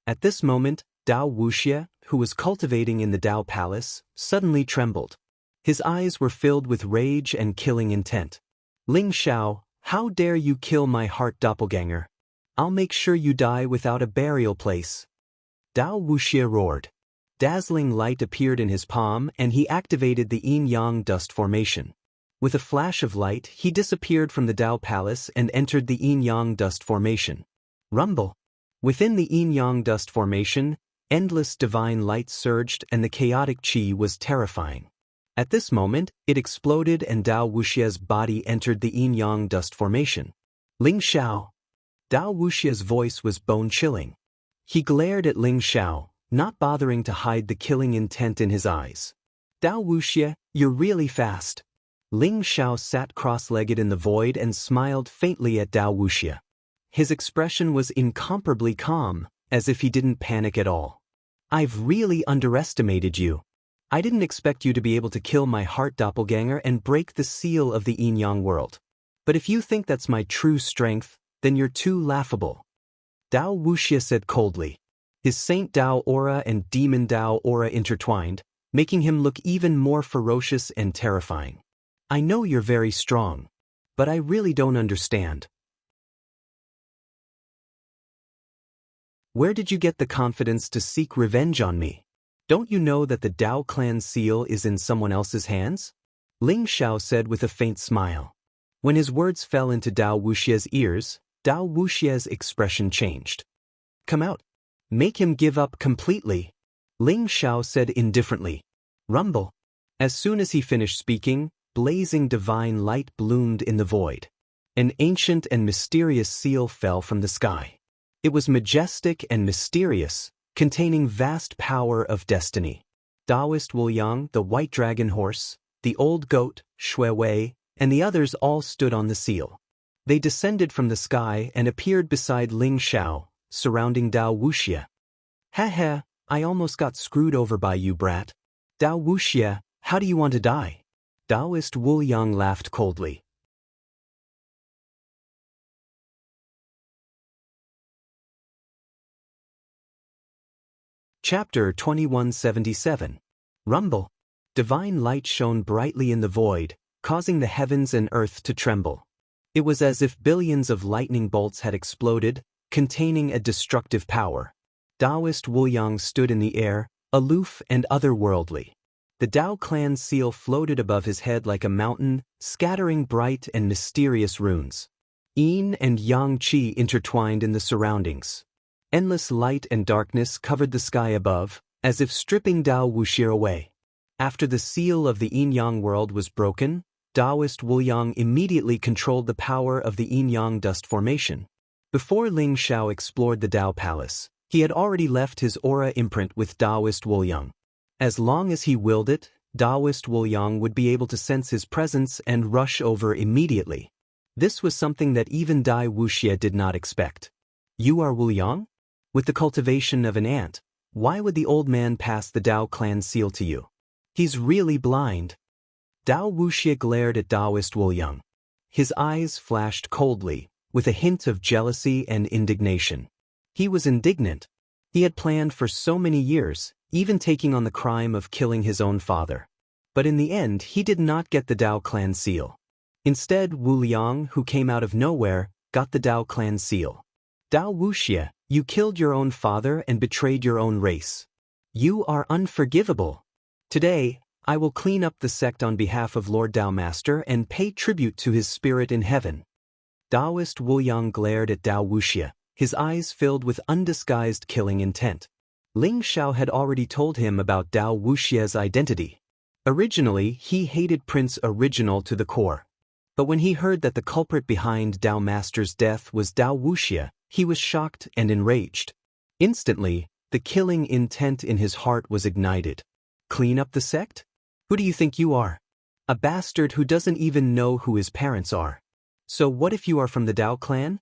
At this moment, Dao Wuxie, who was cultivating in the Dao Palace, suddenly trembled. His eyes were filled with rage and killing intent. Ling Xiao, how dare you kill my heart doppelganger? I'll make sure you die without a burial place. Dao Wuxie roared. Dazzling light appeared in his palm and he activated the yin-yang dust formation. With a flash of light, he disappeared from the Dao Palace and entered the yin-yang dust formation. Rumble! Within the yin-yang dust formation, endless divine light surged and the chaotic qi was terrifying. At this moment, it exploded and Dao Wuxie's body entered the yin-yang dust formation. Ling Xiao! Dao Wuxie's voice was bone-chilling. He glared at Ling Xiao, not bothering to hide the killing intent in his eyes. Dao Wuxie, you're really fast. Ling Xiao sat cross-legged in the void and smiled faintly at Dao Wuxie. His expression was incomparably calm, as if he didn't panic at all. I've really underestimated you. I didn't expect you to be able to kill my heart doppelganger and break the seal of the yin-yang world. But if you think that's my true strength, then you're too laughable. Dao Wuxie said coldly. His Saint Dao aura and Demon Dao aura intertwined, making him look even more ferocious and terrifying. I know you're very strong, but I really don't understand. Where did you get the confidence to seek revenge on me? Don't you know that the Dao clan seal is in someone else's hands? Ling Xiao said with a faint smile. When his words fell into Dao Wuxie's ears, Dao Wuxie's expression changed. Come out. Make him give up completely. Ling Xiao said indifferently. Rumble. As soon as he finished speaking, blazing divine light bloomed in the void. An ancient and mysterious seal fell from the sky. It was majestic and mysterious, containing vast power of destiny. Taoist Wuliang, the white dragon horse, the old goat, Shui Wei, and the others all stood on the seal. They descended from the sky and appeared beside Ling Xiao, surrounding Dao Wuxie. Ha, I almost got screwed over by you, brat. Dao Wuxie, how do you want to die? Taoist Wuliang laughed coldly. Chapter 2177. Rumble. Divine light shone brightly in the void, causing the heavens and earth to tremble. It was as if billions of lightning bolts had exploded, containing a destructive power. Taoist Wuliang stood in the air, aloof and otherworldly. The Dao clan seal floated above his head like a mountain, scattering bright and mysterious runes. Yin and yang qi intertwined in the surroundings. Endless light and darkness covered the sky above, as if stripping Dao Wuxie away. After the seal of the yin-yang world was broken, Taoist Wuliang immediately controlled the power of the yin-yang dust formation. Before Ling Xiao explored the Dao Palace, he had already left his aura imprint with Taoist Wuliang. As long as he willed it, Taoist Wuliang would be able to sense his presence and rush over immediately. This was something that even Dai Wuxie did not expect. You are Wuliang? With the cultivation of an ant, why would the old man pass the Dao clan seal to you? He's really blind. Dao Wuxie glared at Taoist Wuliang. His eyes flashed coldly, with a hint of jealousy and indignation. He was indignant. He had planned for so many years, even taking on the crime of killing his own father. But in the end, he did not get the Dao clan seal. Instead, Wuliang, who came out of nowhere, got the Dao clan seal. Dao Wuxia, you killed your own father and betrayed your own race. You are unforgivable. Today, I will clean up the sect on behalf of Lord Dao Master and pay tribute to his spirit in heaven. Taoist Wu Yang glared at Dao Wuxia, his eyes filled with undisguised killing intent. Ling Xiao had already told him about Dao Wuxia's identity. Originally, he hated Prince Original to the core. But when he heard that the culprit behind Dao Master's death was Dao Wuxia, he was shocked and enraged. Instantly, the killing intent in his heart was ignited. Clean up the sect? Who do you think you are? A bastard who doesn't even know who his parents are. So what if you are from the Dao clan?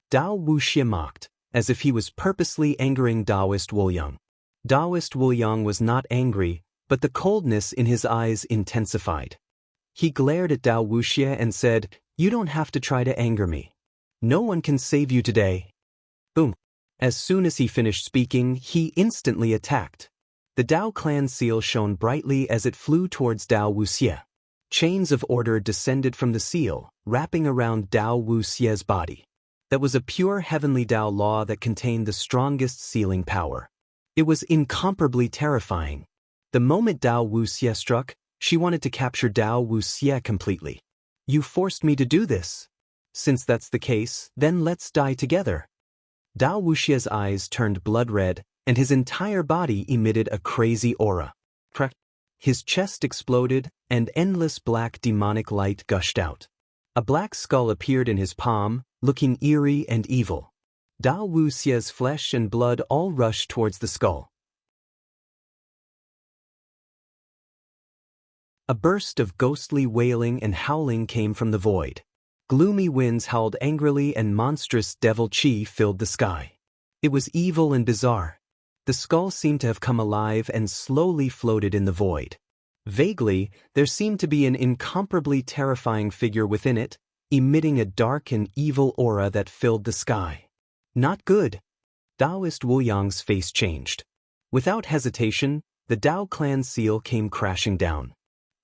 Dao Wuxia mocked, as if he was purposely angering Taoist Wu Yang. Taoist Wu Yang was not angry, but the coldness in his eyes intensified. He glared at Dao Wuxia and said, "You don't have to try to anger me. No one can save you today." Boom. As soon as he finished speaking, he instantly attacked. The Dao clan seal shone brightly as it flew towards Dao Wuxia. Chains of order descended from the seal, wrapping around Dao Wuxia's body. That was a pure heavenly Dao law that contained the strongest sealing power. It was incomparably terrifying. The moment Dao Wuxia struck, she wanted to capture Dao Wuxia completely. "You forced me to do this. Since that's the case, then let's die together." Dao Wuxia's eyes turned blood red, and his entire body emitted a crazy aura. Crack. His chest exploded, and endless black demonic light gushed out. A black skull appeared in his palm, looking eerie and evil. Dao Wuxia's flesh and blood all rushed towards the skull. A burst of ghostly wailing and howling came from the void. Gloomy winds howled angrily and monstrous devil chi filled the sky. It was evil and bizarre. The skull seemed to have come alive and slowly floated in the void. Vaguely, there seemed to be an incomparably terrifying figure within it, emitting a dark and evil aura that filled the sky. Not good. Taoist Wu Yang's face changed. Without hesitation, the Dao clan seal came crashing down.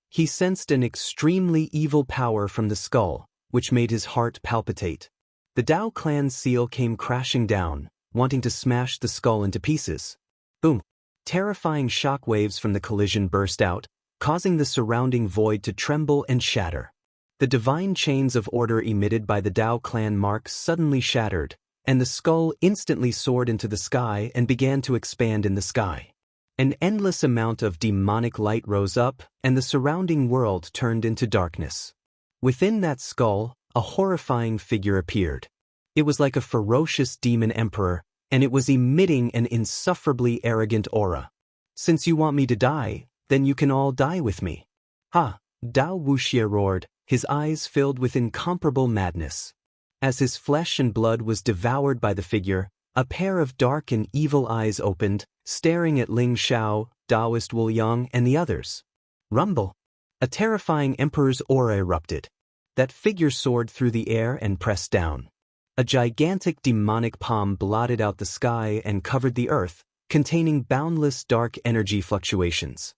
He sensed an extremely evil power from the skull, which made his heart palpitate. The Dao clan seal came crashing down, wanting to smash the skull into pieces. Boom! Terrifying shock waves from the collision burst out, causing the surrounding void to tremble and shatter. The divine chains of order emitted by the Dao clan mark suddenly shattered, and the skull instantly soared into the sky and began to expand in the sky. An endless amount of demonic light rose up, and the surrounding world turned into darkness. Within that skull, a horrifying figure appeared. It was like a ferocious demon emperor, and it was emitting an insufferably arrogant aura. "Since you want me to die, then you can all die with me." "Ha!" Dao Wuxia roared, his eyes filled with incomparable madness. As his flesh and blood was devoured by the figure, a pair of dark and evil eyes opened, staring at Ling Xiao, Taoist Wu Yang, and the others. Rumble! A terrifying emperor's aura erupted. That figure soared through the air and pressed down. A gigantic demonic palm blotted out the sky and covered the earth, containing boundless dark energy fluctuations.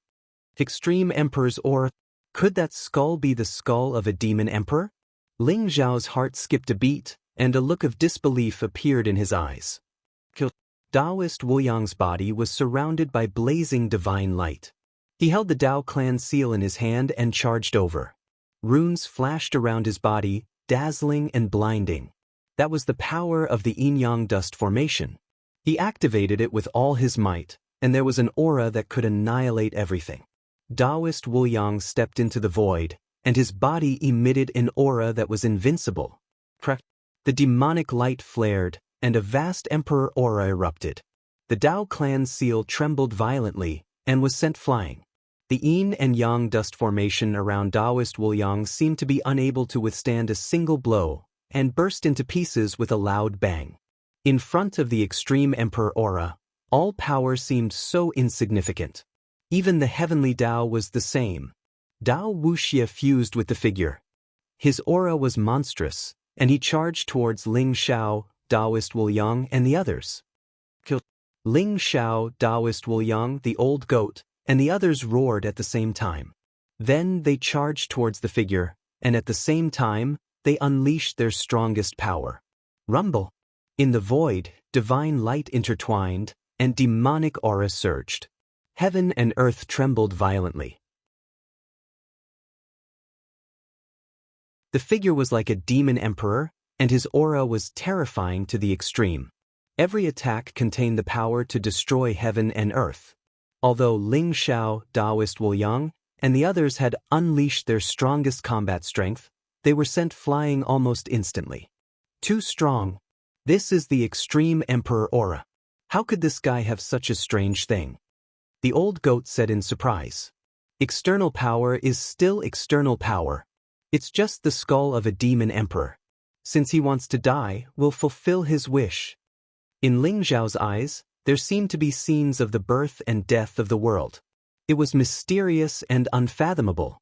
Extreme Emperor's aura. Could that skull be the skull of a demon emperor? Ling Xiao's heart skipped a beat, and a look of disbelief appeared in his eyes. Taoist Wu Yang's body was surrounded by blazing divine light. He held the Dao clan seal in his hand and charged over. Runes flashed around his body, dazzling and blinding. That was the power of the yin-yang dust formation. He activated it with all his might, and there was an aura that could annihilate everything. Taoist Wu Yang stepped into the void, and his body emitted an aura that was invincible. The demonic light flared, and a vast emperor aura erupted. The Dao clan seal trembled violently, and was sent flying. The yin and yang dust formation around Taoist Wu Yang seemed to be unable to withstand a single blow, and burst into pieces with a loud bang. In front of the extreme emperor aura, all power seemed so insignificant. Even the heavenly Dao was the same. Dao Wuxia fused with the figure. His aura was monstrous, and he charged towards Ling Xiao, Taoist Wu Yang, and the others. Ling Xiao, Taoist Wu Yang, the old goat, and the others roared at the same time. Then they charged towards the figure, and at the same time, they unleashed their strongest power. Rumble. In the void, divine light intertwined, and demonic aura surged. Heaven and earth trembled violently. The figure was like a demon emperor, and his aura was terrifying to the extreme. Every attack contained the power to destroy heaven and earth. Although Ling Xiao, Taoist Wu Yang, and the others had unleashed their strongest combat strength, they were sent flying almost instantly. Too strong. This is the extreme emperor aura. How could this guy have such a strange thing? The old goat said in surprise. External power is still external power. It's just the skull of a demon emperor. Since he wants to die, we'll fulfill his wish. In Ling Xiao's eyes, there seemed to be scenes of the birth and death of the world. It was mysterious and unfathomable.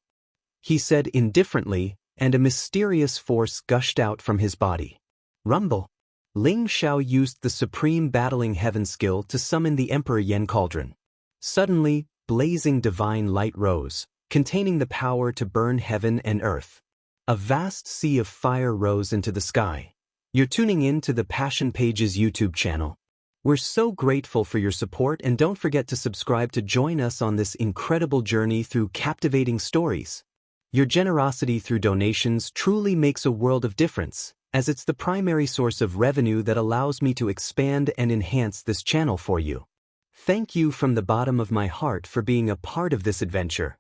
He said indifferently, and a mysterious force gushed out from his body. Rumble. Ling Xiao used the supreme battling heaven skill to summon the Emperor Yen Cauldron. Suddenly, blazing divine light rose, containing the power to burn heaven and earth. A vast sea of fire rose into the sky. You're tuning in to the Passion Pages YouTube channel. We're so grateful for your support, and don't forget to subscribe to join us on this incredible journey through captivating stories. Your generosity through donations truly makes a world of difference, as it's the primary source of revenue that allows me to expand and enhance this channel for you. Thank you from the bottom of my heart for being a part of this adventure.